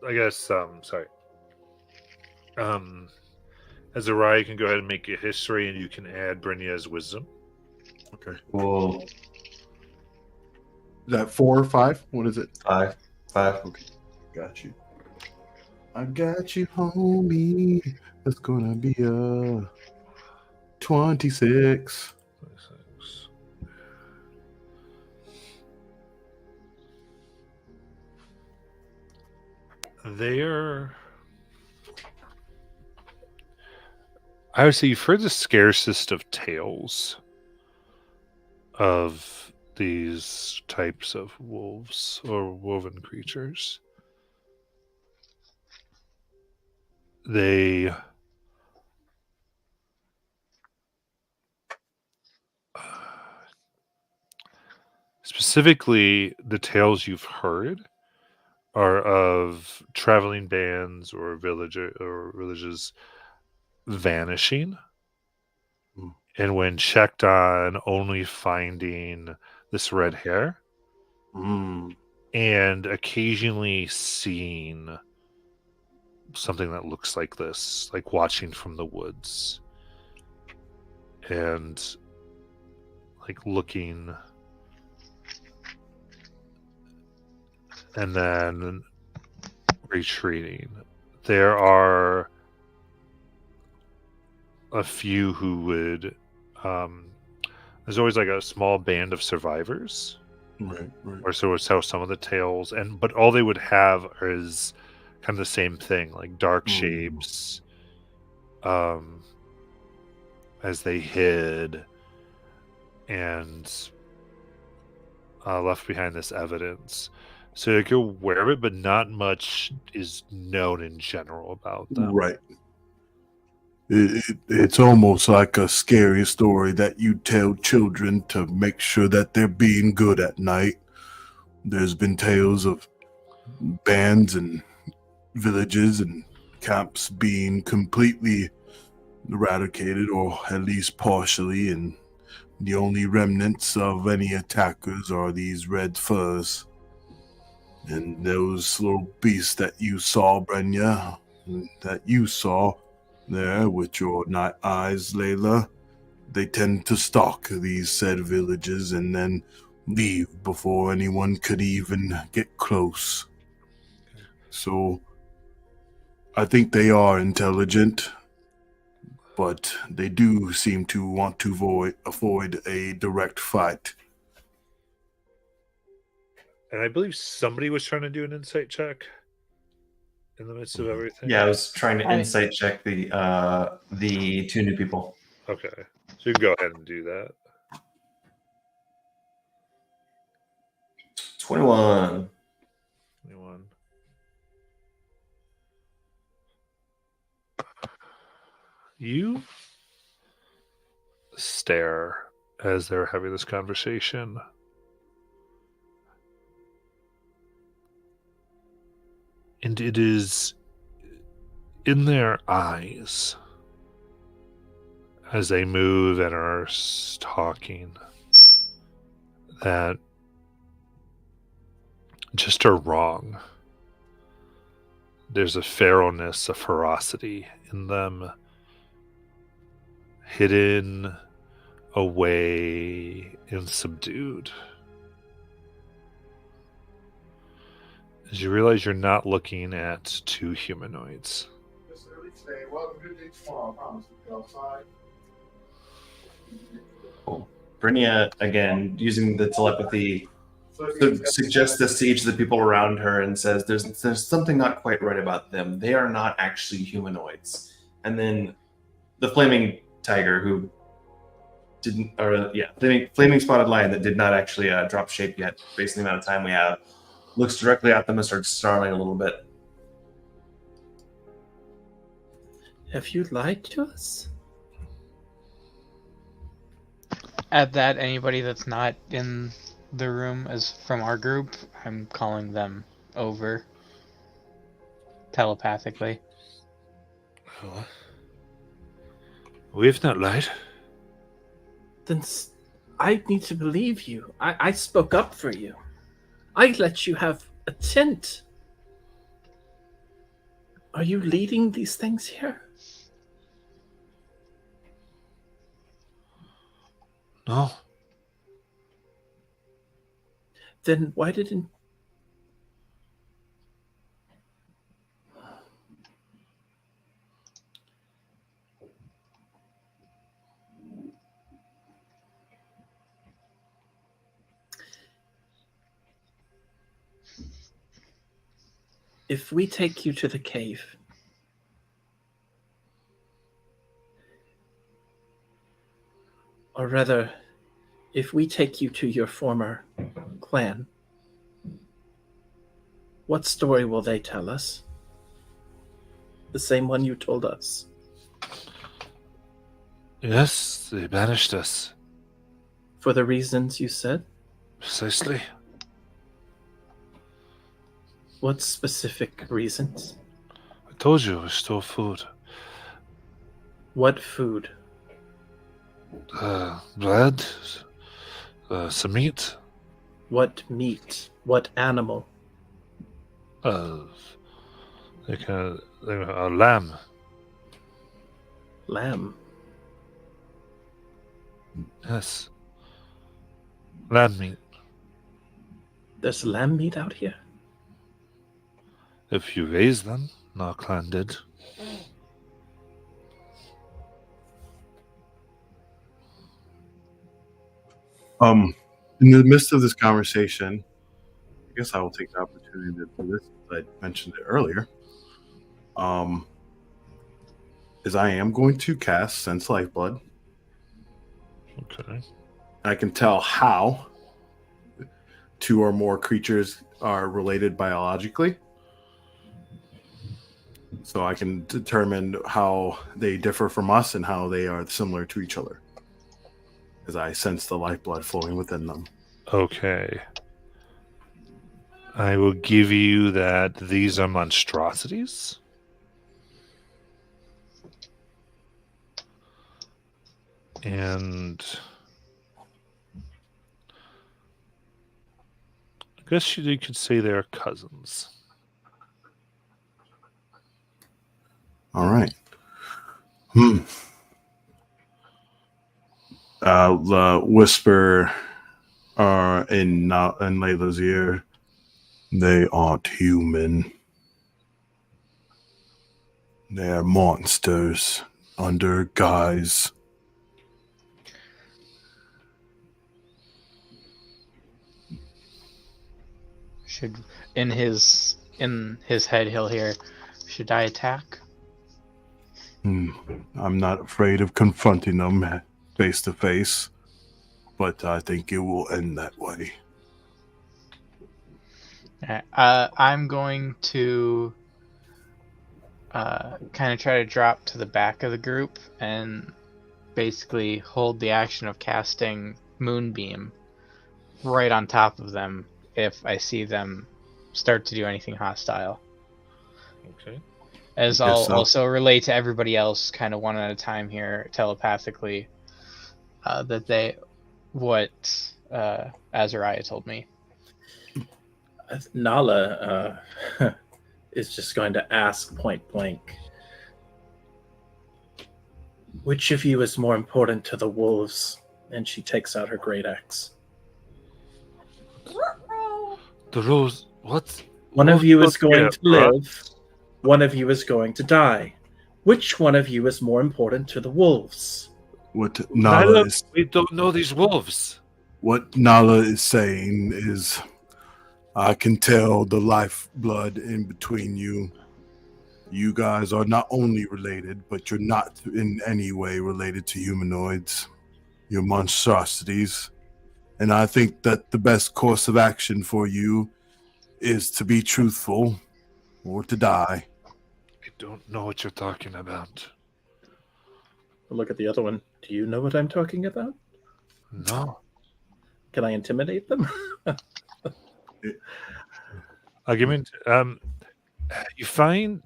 I guess. Sorry. Azariah, you can go ahead and make a history, and you can add Brynja's wisdom. Okay. Cool. Is that 4 or 5? What is it? 5. Okay. Got you. I got you, homie. It's gonna be a 26. 26. They're. I would say you've heard the scarcest of tales of these types of wolves or woven creatures. They Specifically, the tales you've heard are of traveling bands or villages vanishing, Mm. and when checked on, only finding this red hair Mm. and occasionally seeing something that looks like this, like watching from the woods and like looking and then retreating. There are a few who would there's always like a small band of survivors, Right. or so would tell some of the tales, but all they would have is kind of the same thing, like dark shapes as they hid and left behind this evidence. So you're aware of it, but not much is known in general about them. Right. It's almost like a scary story that you tell children to make sure that they're being good at night. There's been tales of bands and villages and camps being completely eradicated, or at least partially, and the only remnants of any attackers are these red furs. And those little beasts that you saw, Brenya, that you saw there with your night eyes, Layla, they tend to stalk these said villages and then leave before anyone could even get close. So I think they are intelligent, but they do seem to want to avoid a direct fight. And I believe somebody was trying to do an insight check in the midst of everything. Yeah, I was trying to I- insight check the two new people. Okay. So you can go ahead and do that. 21. 21. You stare as they're having this conversation. And it is in their eyes as they move and are talking that just are wrong. There's a feralness, a ferocity in them, hidden away and subdued. As you realize you're not looking at two humanoids. Brynja, again, using the telepathy, suggests this to each of the people around her and says, there's something not quite right about them. They are not actually humanoids. And then the flaming tiger, who didn't, or yeah, flaming spotted lion that did not actually drop shape yet, based on the amount of time we have, looks directly at them and starts snarling a little bit. Have you lied to us? At that, anybody that's not in the room as from our group, I'm calling them over telepathically. We've not lied. Then I need to believe you. I spoke up for you. I let you have a tent. Are you leading these things here? No. Then why didn't... If we take you to the cave, or rather, if we take you to your former clan, what story will they tell us? The same one you told us. Yes, they banished us. For the reasons you said? Precisely. What specific reasons? I told you we stole food. What food? Bread, some meat, What meat? What animal? like a lamb. Lamb. Yes. Lamb meat. There's lamb meat out here? If you raise them, our clan did. In the midst of this conversation, I guess I will take the opportunity to do this. I mentioned it earlier. Is I am going to cast Sense Lifeblood. Okay. I can tell how two or more creatures are related biologically. So I can determine how they differ from us and how they are similar to each other. As I sense the lifeblood flowing within them. Okay. I will give you that these are monstrosities. And I guess you could say they're cousins. All right. Whisper in Layla's ear. They aren't human. They're monsters under guise. Should in his head he'll hear, should I attack? I'm not afraid of confronting them face to face, but I think it will end that way. I'm going to kind of try to drop to the back of the group and basically hold the action of casting Moonbeam right on top of them if I see them start to do anything hostile. Okay. As I'll also relate to everybody else kind of one at a time here telepathically what Azariah told me. Nala is just going to ask point blank, which of you is more important to the wolves? And she takes out her great axe. The rose. What? One of you is going to bruh. live. One of you is going to die. Which one of you is more important to the wolves? What Nala is We don't know these wolves. What Nala is saying is, I can tell the lifeblood in between you. You guys are not only related, but you're not in any way related to humanoids. You're monstrosities. And I think that the best course of action for you is to be truthful or to die. I don't know what you're talking about. Look at the other one. Do you know what I'm talking about? No. Can I intimidate them? Give me. You find.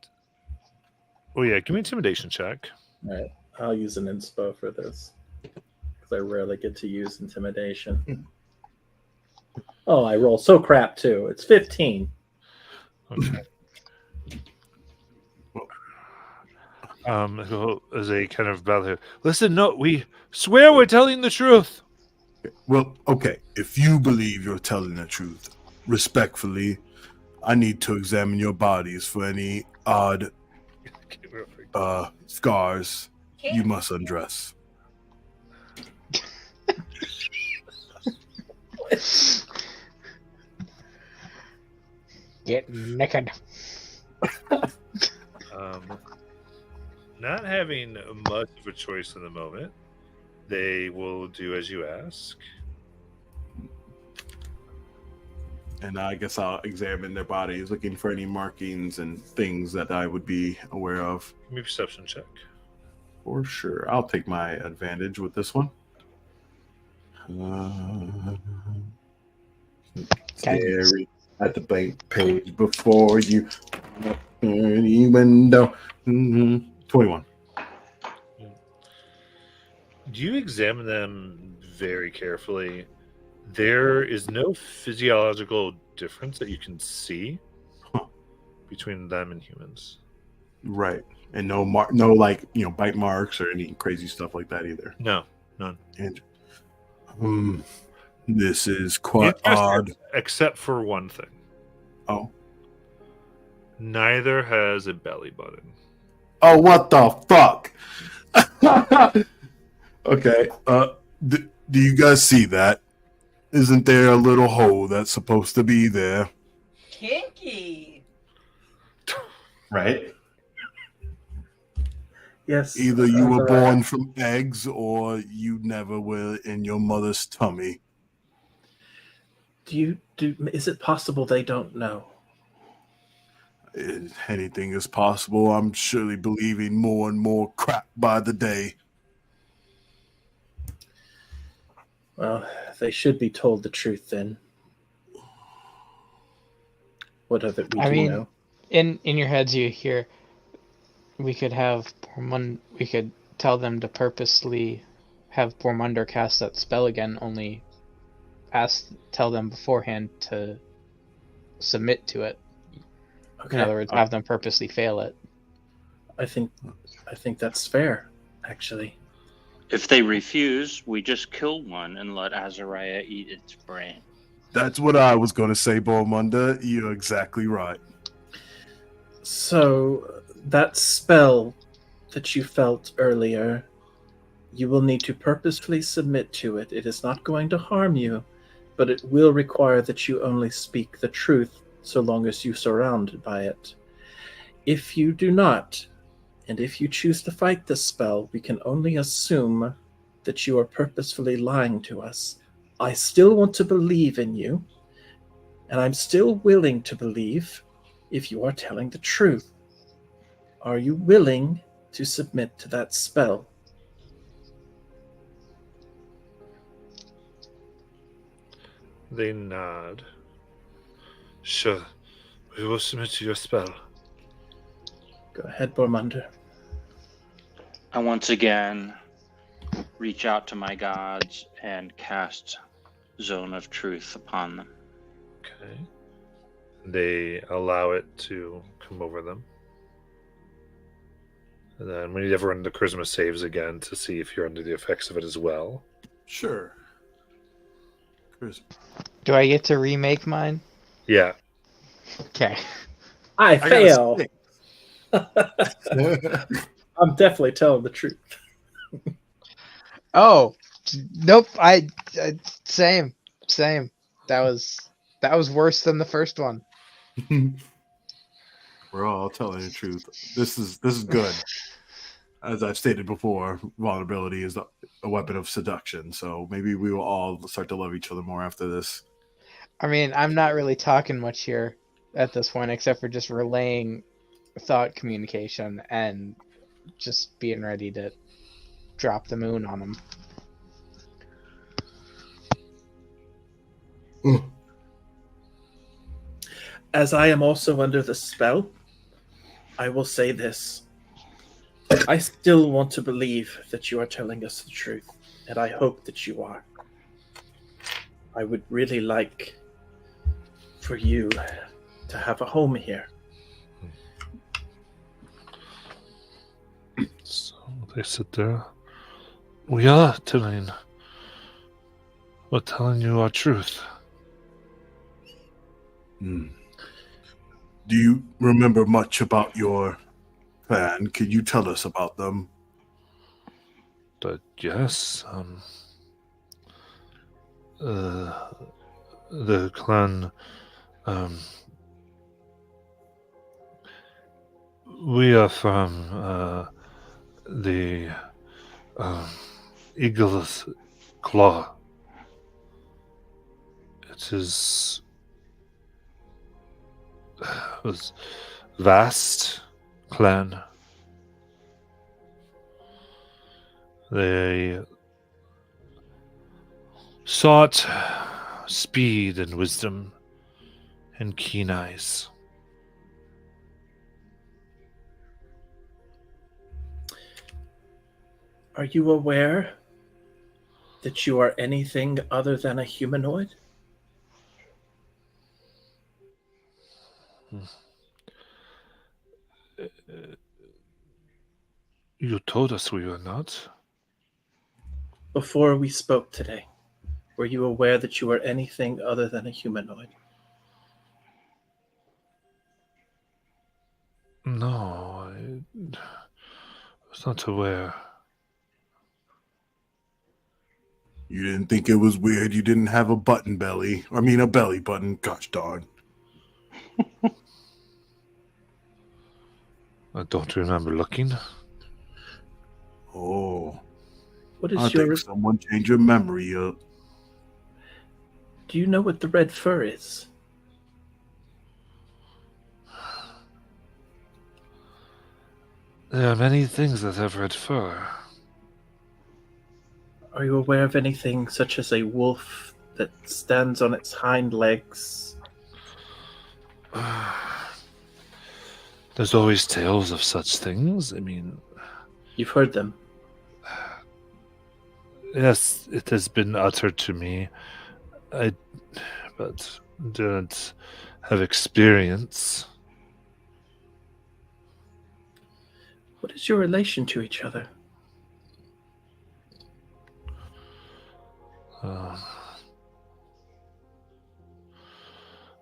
Oh yeah, give me an intimidation check. All right, I'll use an inspo for this because I rarely get to use intimidation. Oh, I roll so crap too. It's 15. Okay. As a kind of battle. Listen, no, we swear we're telling the truth. Well, okay, if you believe you're telling the truth, respectfully, I need to examine your bodies for any odd scars you must undress. Get naked. Not having much of a choice in the moment, they will do as you ask. And I guess I'll examine their bodies, looking for any markings and things that I would be aware of. Give me a perception check. For sure. I'll take my advantage with this one. Staring at the blank page before you. Any window. 21. Do you examine them very carefully? There is no physiological difference that you can see between them and humans. Right. And no bite marks or any crazy stuff like that either. No, none. And this is quite Interesting, odd. except for one thing. Oh. Neither has a belly button. Oh, what the fuck? Okay. Do you guys see that? Isn't there a little hole that's supposed to be there? Kinky. Right? Yes. Either you were born from eggs or you never were in your mother's tummy. Is it possible they don't know? Anything is possible. I'm surely believing more and more crap by the day. Well, they should be told the truth then. What of it we I do mean, know? in your heads you hear, we could tell them to purposely have Bormunder cast that spell again, only tell them beforehand to submit to it. Okay. In other words, have them purposely fail it. I think that's fair, actually. If they refuse, we just kill one and let Azariah eat its brain. That's what I was going to say, Bormunda. You're exactly right. So, that spell that you felt earlier, you will need to purposefully submit to it. It is not going to harm you, but it will require that you only speak the truth so long as you're surrounded by it. If you do not, and if you choose to fight this spell, we can only assume that you are purposefully lying to us. I still want to believe in you, and I'm still willing to believe if you are telling the truth. Are you willing to submit to that spell? They nod. Sure, we will submit to your spell. Go ahead, Bormunder. I once again reach out to my gods and cast Zone of Truth upon them. Okay. They allow it to come over them. And then we need everyone to charisma saves again to see if you're under the effects of it as well. Sure. Chris. Do I get to remake mine? Yeah. Okay. I got a fail. 6. I'm definitely telling the truth. Oh, nope. Same. That was worse than the first one. We're all telling the truth. This is good. As I've stated before, vulnerability is a weapon of seduction. So maybe we will all start to love each other more after this. I mean, I'm not really talking much here at this point, except for just relaying thought communication and just being ready to drop the moon on them. As I am also under the spell, I will say this. I still want to believe that you are telling us the truth, and I hope that you are. I would really like for you to have a home here. So they sit there. We are telling. We're telling you our truth. Do you remember much about your clan? Could you tell us about them? But yes, the clan, we are from the Eagle's Claw. It was vast clan. They sought speed and wisdom and keen eyes. Are you aware that you are anything other than a humanoid? You told us we were not. Before we spoke today, were you aware that you are anything other than a humanoid? No, I was not aware. You didn't think it was weird you didn't have a button belly. I mean, a belly button. Gosh darn. I don't remember looking. Oh, What I is your... think someone changed your memory up. Do you know what the red fur is? There are many things that have red fur. Are you aware of anything such as a wolf that stands on its hind legs? There's always tales of such things. I mean, You've heard them. yes, it has been uttered to me. But didn't have experience. What is your relation to each other?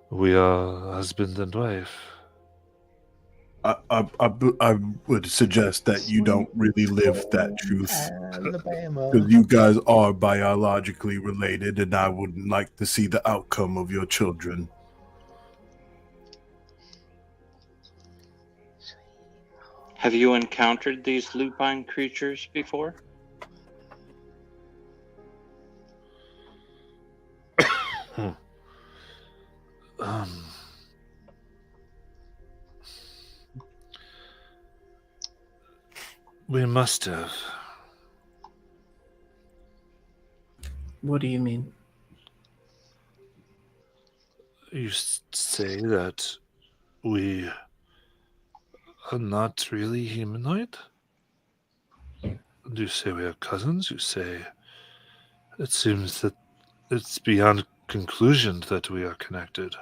We are husband and wife. I would suggest that you don't really live that truth. Alabama. Because you guys are biologically related, and I wouldn't like to see the outcome of your children. Have you encountered these lupine creatures before? We must have. What do you mean? You say that we are not really humanoid? Do you say we are cousins? You say it seems that it's beyond conclusion that we are connected.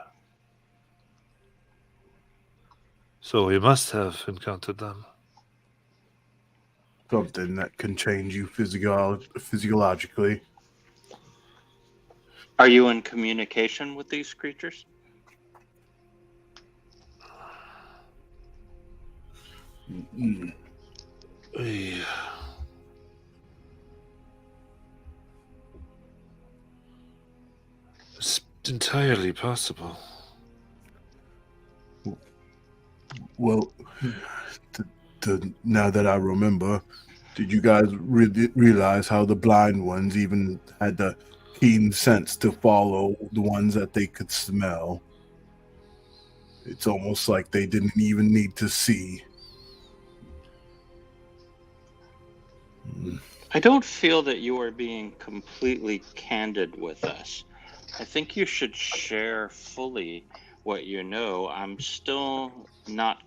So we must have encountered them. Something that can change you physiologically. Are you in communication with these creatures? Mm. It's entirely possible. Well, now that I remember, did you guys realize how the blind ones even had the keen sense to follow the ones that they could smell? It's almost like they didn't even need to see. I don't feel that you are being completely candid with us. I think you should share fully what you know. I'm still not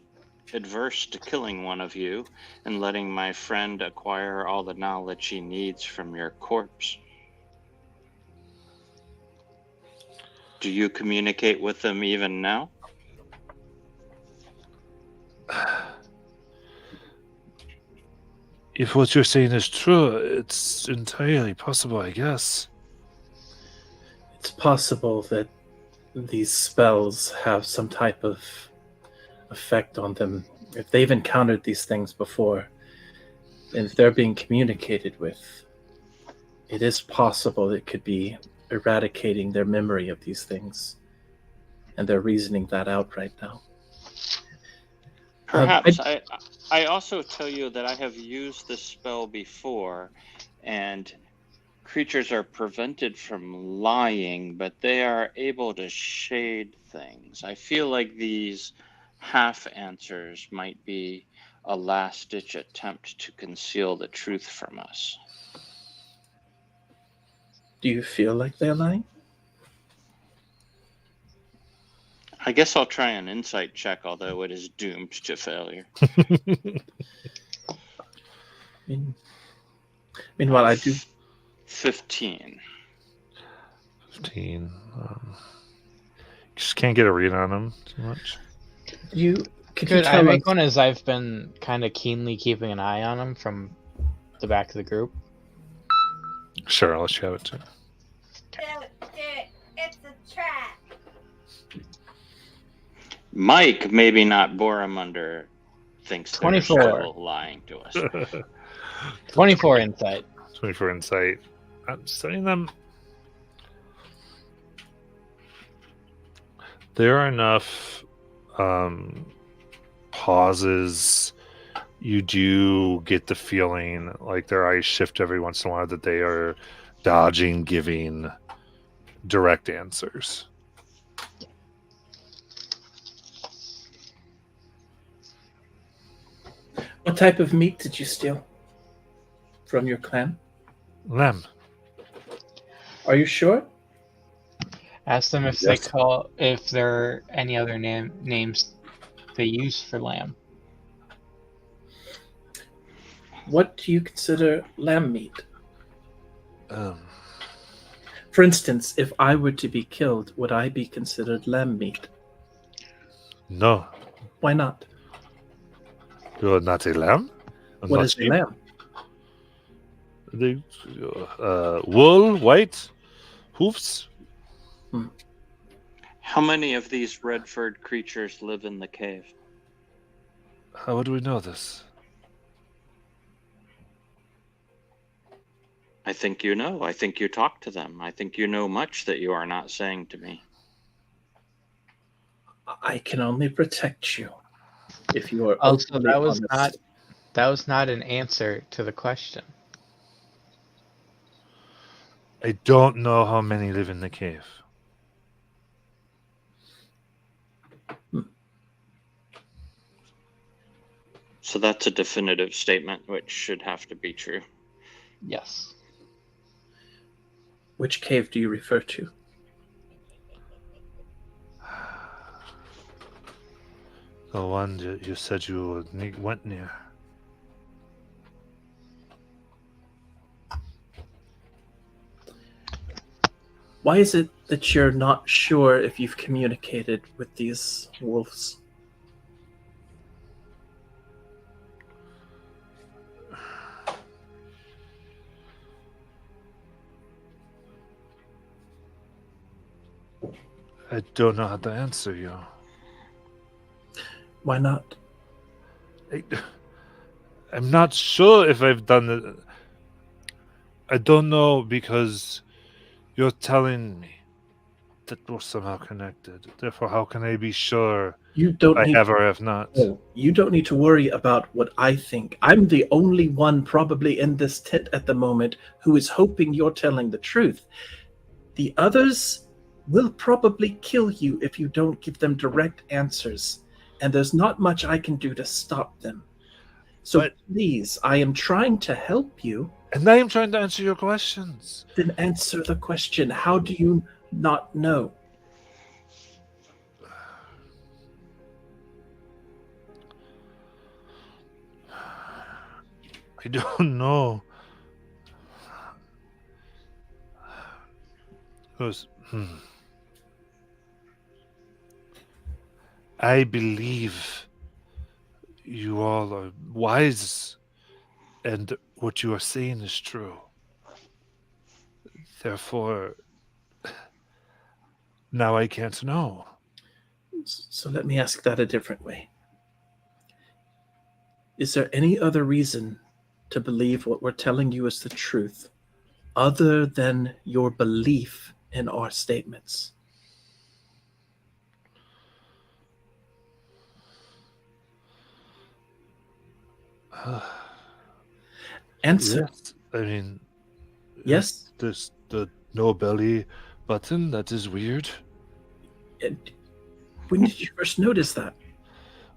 adverse to killing one of you and letting my friend acquire all the knowledge he needs from your corpse. Do you communicate with them even now? If what you're saying is true, it's entirely possible, I guess. It's possible that these spells have some type of effect on them. If they've encountered these things before, and if they're being communicated with, it is possible it could be eradicating their memory of these things. And they're reasoning that out right now. Perhaps. I also tell you that I have used this spell before, and creatures are prevented from lying, but they are able to shade things. I feel like these half answers might be a last-ditch attempt to conceal the truth from us. Do you feel like they're lying? I guess I'll try an insight check, although it is doomed to failure. Meanwhile, I do. 15. 15. Just can't get a read on him too much. Could you Could I tell make us? one as I've been kind of keenly keeping an eye on him from the back of the group? Sure, I'll let you have it too. Do it. It's a trap. Mike, maybe not Boromunder, thinks they're 24. still lying to us. 24 insight. 24 insight. I'm studying them. There are enough pauses. You do get the feeling like their eyes shift every once in a while that they are dodging giving direct answers. What type of meat did you steal from your clan? Them. Are you sure? Ask them if Yes. if there are any other names they use for lamb. What do you consider lamb meat? Um, For instance, if I were to be killed, would I be considered lamb meat? no, Why not? you're not a lamb. I'm What not is a sheep. lamb? They, wool, white, hoofs. How many of these red-furred creatures live in the cave? How would we know this? I think you know. I think you talk to them. I think you know much that you are not saying to me. I can only protect you if you are Also, openly that was not an answer to the question. I don't know how many live in the cave. So that's a definitive statement, which should have to be true. Yes. Which cave do you refer to? The one that you said you went near. Why is it that you're not sure if you've communicated with these wolves? I don't know how to answer you. Why not? I'm not sure if I've done it. I don't know because you're telling me that we're somehow connected. Therefore, how can I be sure You don't I need have or have not? No, you don't need to worry about what I think. I'm the only one probably in this tent at the moment who is hoping you're telling the truth. The others will probably kill you if you don't give them direct answers, and there's not much I can do to stop them. So But- please, I am trying to help you. And I am trying to answer your questions. Then answer the question. How do you not know? I don't know. I believe you all are wise and what you are saying is true. Therefore, now I can't know. So let me ask that a different way. Is there any other reason to believe what we're telling you is the truth other than your belief in our statements? Answer. Yes, I mean, Yes? There's the no belly button. That is weird. And when did you first notice that?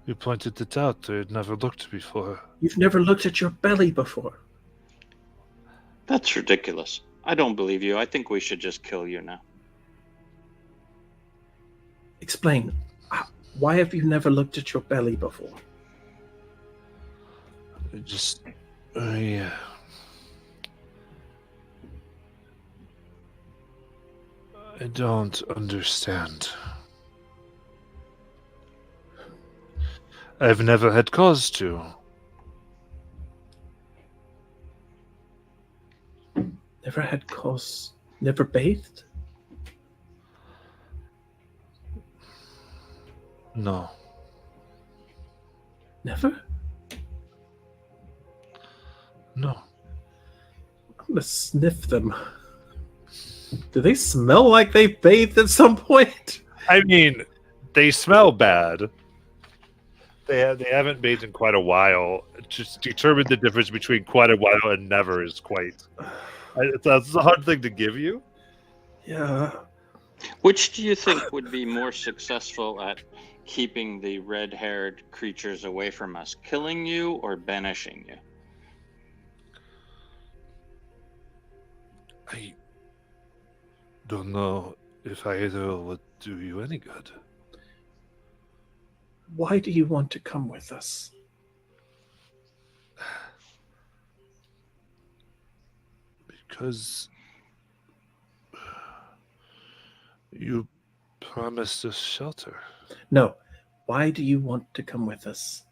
You pointed it out. I had never looked before. You've never looked at your belly before. That's ridiculous. I don't believe you. I think we should just kill you now. Explain. Why have you never looked at your belly before? I don't understand. I've never had cause to. Never had cause? Never bathed? No. Never? No. I'm gonna sniff them. Do they smell like they bathed at some point? I mean, they smell bad. They haven't bathed in quite a while. Just determine the difference between quite a while and never is quite. That's a hard thing to give you. Yeah. Which do you think would be more successful at keeping the red-haired creatures away from us? Killing you or banishing you? I don't know if either would do you any good. Why do you want to come with us? Because you promised us shelter. No. Why do you want to come with us?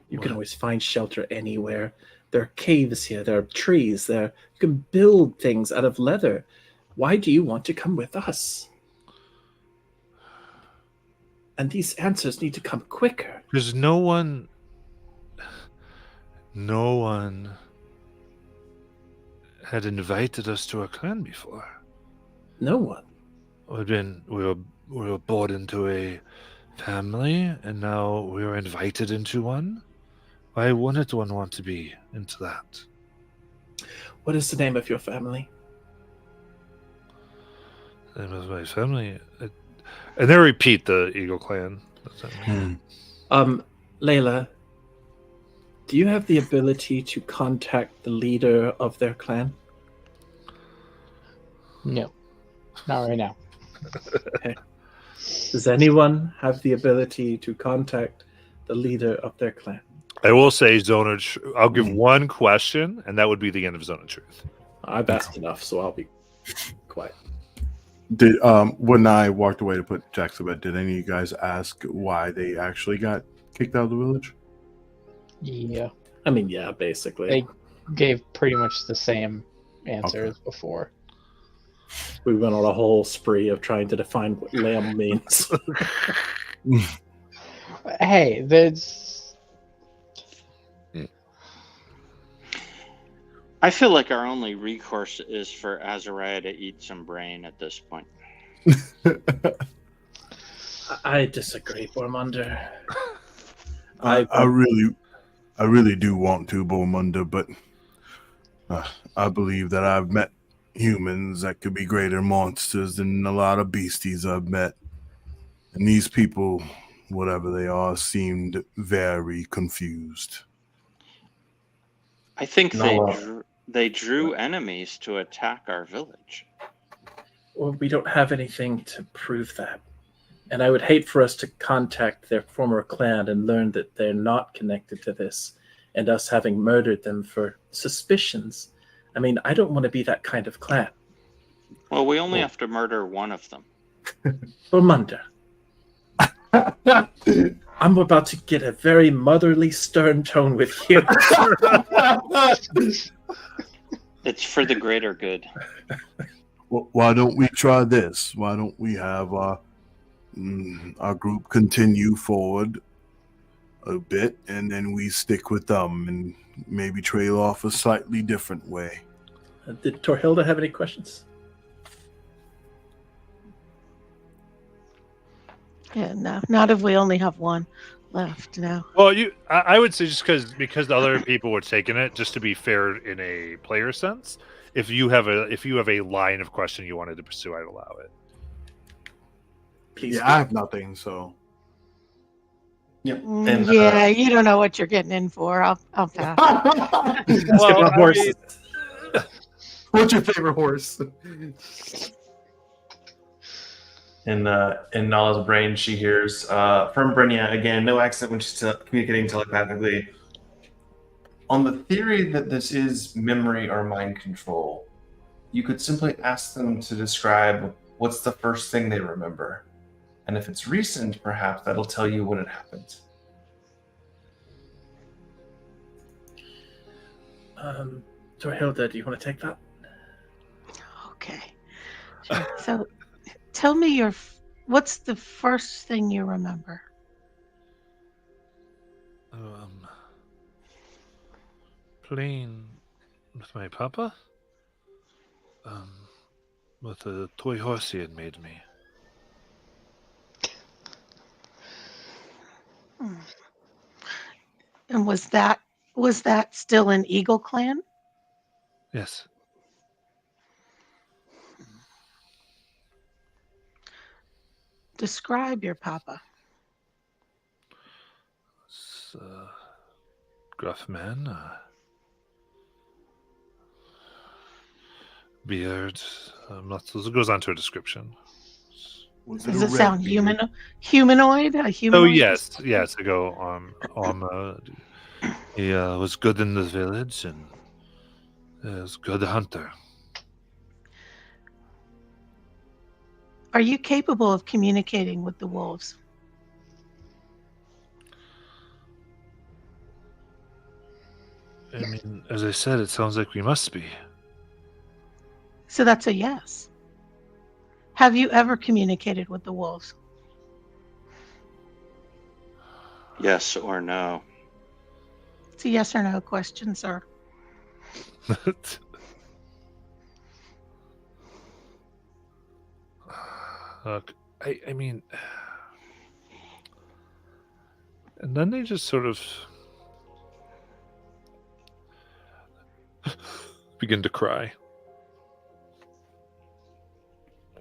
You can always find shelter anywhere. There are caves here. There are trees there. You can build things out of leather. Why do you want to come with us? And these answers need to come quicker. Because no one had invited us to a clan before. No one. We were born into a family, and now we are invited into one. Why wouldn't one want to be into that? What is the name of your family? The name of my family, and they repeat the Eagle Clan. Layla, do you have the ability to contact the leader of their clan? No, not right now. Okay. Does anyone have the ability to contact the leader of their clan? I will say I'll give one question, and that would be the end of Zone of Truth. I've asked enough, so I'll be quiet. Did when I walked away to put Jax to bed, did any of you guys ask why they actually got kicked out of the village? Yeah. I mean, yeah, basically. They gave pretty much the same answer as before. We went on a whole spree of trying to define what lamb means. Hey, there's... I feel like our only recourse is for Azariah to eat some brain at this point. I disagree, Bormunder. I really do want to, Bormunder, but I believe that I've met humans that could be greater monsters than a lot of beasties I've met. And these people, whatever they are, seemed very confused. I think they drew enemies to attack our village. Well, we don't have anything to prove that. And I would hate for us to contact their former clan and learn that they're not connected to this, and us having murdered them for suspicions. I mean, I don't want to be that kind of clan. Well, we only have to murder one of them. Bormunder. I'm about to get a very motherly, stern tone with you. It's for the greater good. Well, why don't we try this? Why don't we have our group continue forward a bit, and then we stick with them and maybe trail off a slightly different way. Did Torhilda have any questions? Yeah, no. Not if we only have one left now. Well, I would say just because the other people were taking it, just to be fair in a player sense, if you have a line of question you wanted to pursue, I'd allow it. Please. Yeah, I have nothing, so. Yep. And, Yeah, you don't know what you're getting in for. I'll pass. Well, What's your favorite horse? In Nala's brain, she hears from Brynja, again, no accent when she's communicating telepathically. On the theory that this is memory or mind control, you could simply ask them to describe what's the first thing they remember. And if it's recent, perhaps that'll tell you when it happened. Torhilda, do you want to take that? Okay. Sure. So, tell me what's the first thing you remember? Playing with my papa. With a toy horse he had made me. And was that still an Eagle Clan? Yes. Describe your papa. It's gruff man. Beard. It goes on to a description. Does it sound humanoid? A humanoid? Oh yes. I go. He was good in the village and was a good hunter. Are you capable of communicating with the wolves? I mean, as I said, it sounds like we must be. So that's a yes. Have you ever communicated with the wolves? Yes or no? It's a yes or no question, sir. I mean, and then they just sort of begin to cry.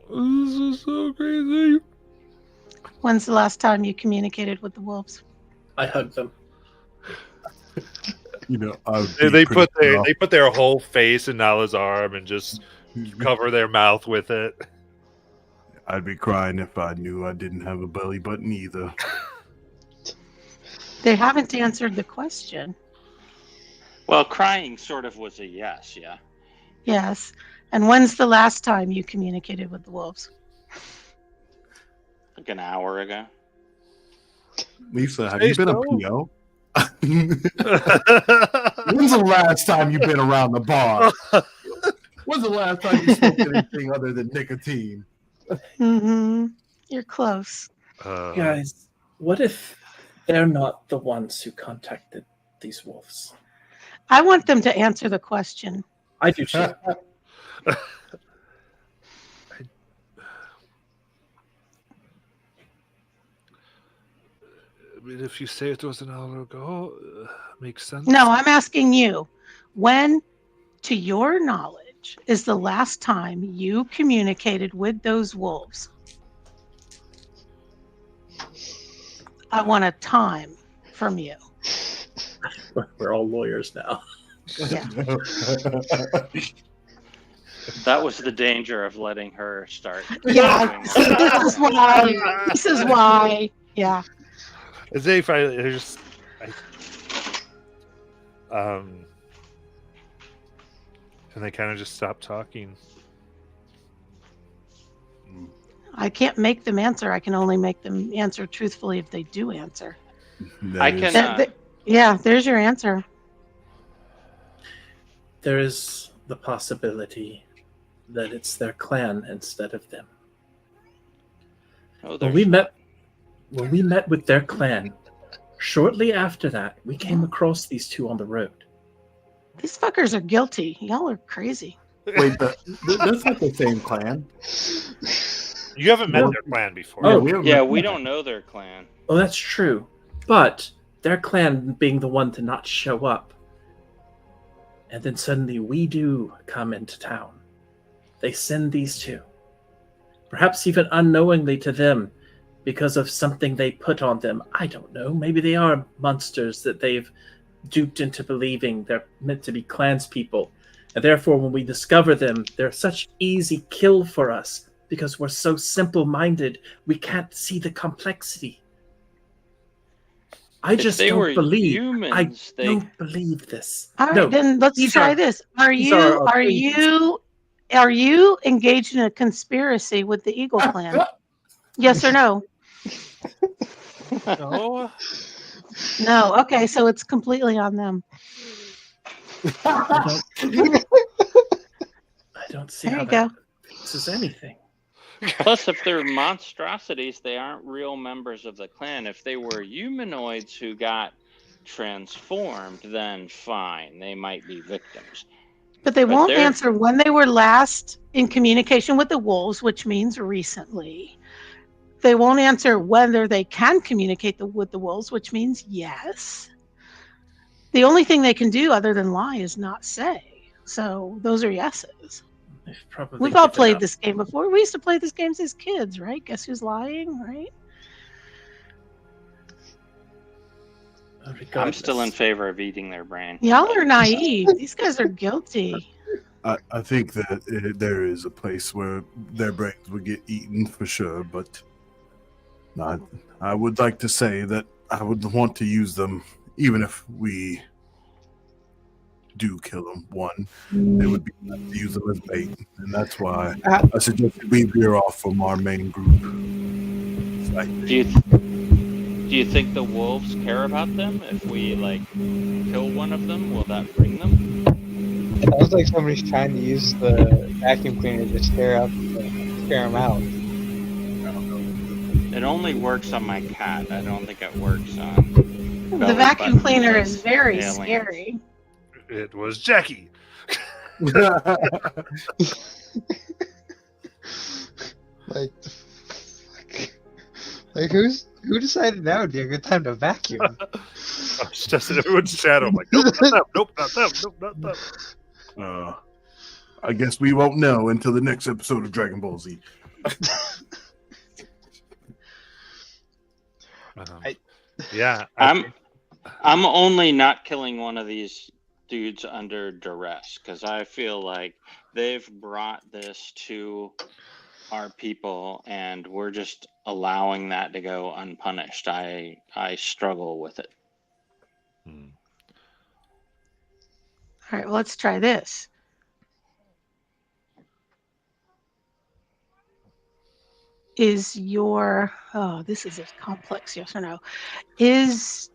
This is so crazy. When's the last time you communicated with the wolves? I hug them. They put their whole face in Nala's arm and just cover their mouth with it. I'd be crying if I knew I didn't have a belly button either. They haven't answered the question. Well, crying sort of was a yes, yeah. Yes. And when's the last time you communicated with the wolves? Like an hour ago. Lisa, have you been a PO? When's the last time you've been around the bar? When's the last time you smoked anything other than nicotine? Mm-hmm. You're close. Guys, what if they're not the ones who contacted these wolves? I want them to answer the question. I do too. I mean, if you say it was an hour ago, makes sense. No, I'm asking you. When, to your knowledge, is the last time you communicated with those wolves? I want a time from you. We're all lawyers now. Yeah. That was the danger of letting her start. Yeah. This is why. Yeah. As if and they kind of just stop talking. I can't make them answer. I can only make them answer truthfully if they do answer. I can. Yeah, there's your answer. There is the possibility that it's their clan instead of them. Oh, When we met with their clan, shortly after that, we came across these two on the road. These fuckers are guilty. Y'all are crazy. Wait, that's not the same clan. You haven't met their clan before. Oh, we don't know their clan. Oh, that's true. But their clan being the one to not show up. And then suddenly we do come into town. They send these two. Perhaps even unknowingly to them because of something they put on them. I don't know. Maybe they are monsters that they've duped into believing they're meant to be clanspeople. And therefore, when we discover them, they're such easy kill for us because we're so simple-minded. We can't see the complexity. I just don't believe. I don't believe this. All right, then let's try this. Are you engaged in a conspiracy with the Eagle Clan? Yes or no? No. No. Okay, so it's completely on them. I don't see There how you go. that fixes anything. Plus, if they're monstrosities, they aren't real members of the clan. If they were humanoids who got transformed, then fine, they might be victims. But they won't answer when they were last in communication with the wolves, which means recently. They won't answer whether they can communicate with the wolves, which means yes. The only thing they can do other than lie is not say. So those are yeses. We've all played this game before. We used to play these games as kids, right? Guess who's lying, right? I'm still in favor of eating their brain. Y'all are naive. These guys are guilty. I think that there is a place where their brains would get eaten for sure, but I would like to say that I would want to use them, even if we do kill them. One, it would be nice to use them as bait, and that's why I suggested we veer off from our main group. Do you think the wolves care about them? If we kill one of them, will that bring them? It sounds like somebody's trying to use the vacuum cleaner to scare them out. It only works on my cat. I don't think it works on. The vacuum cleaner is very scary. It was Jackie. Who decided now would be a good time to vacuum? It's just in everyone's shadow. I'm like, nope, not them. Nope, not them. Nope, not them. I guess we won't know until the next episode of Dragon Ball Z. I'm only not killing one of these dudes under duress because I feel like they've brought this to our people and we're just allowing that to go unpunished. I struggle with it. All right, well, let's try this. Is your this is a complex yes or no. Is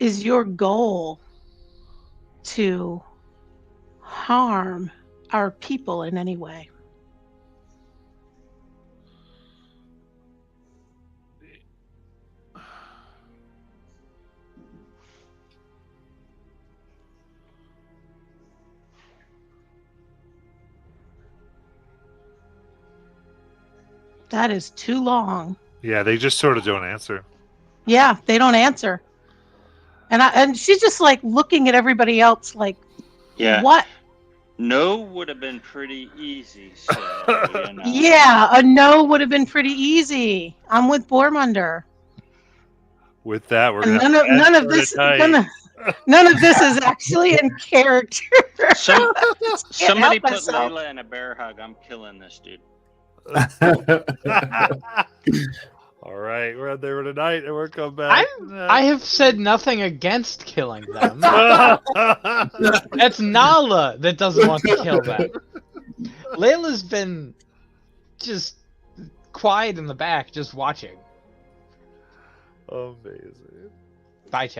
your goal to harm our people in any way? That is too long. Yeah, they just sort of don't answer. Yeah, they don't answer. And she's just like looking at everybody else like, what? No would have been pretty easy. So, Yeah, a no would have been pretty easy. I'm with Bormunder. With that, we're none of this is actually in character. Somebody put Layla in a bear hug. I'm killing this dude. All right, we're out there tonight, and we're coming back. I have said nothing against killing them. That's Nala that doesn't want to kill them. Layla's been just quiet in the back, just watching. Amazing. Bye, chat.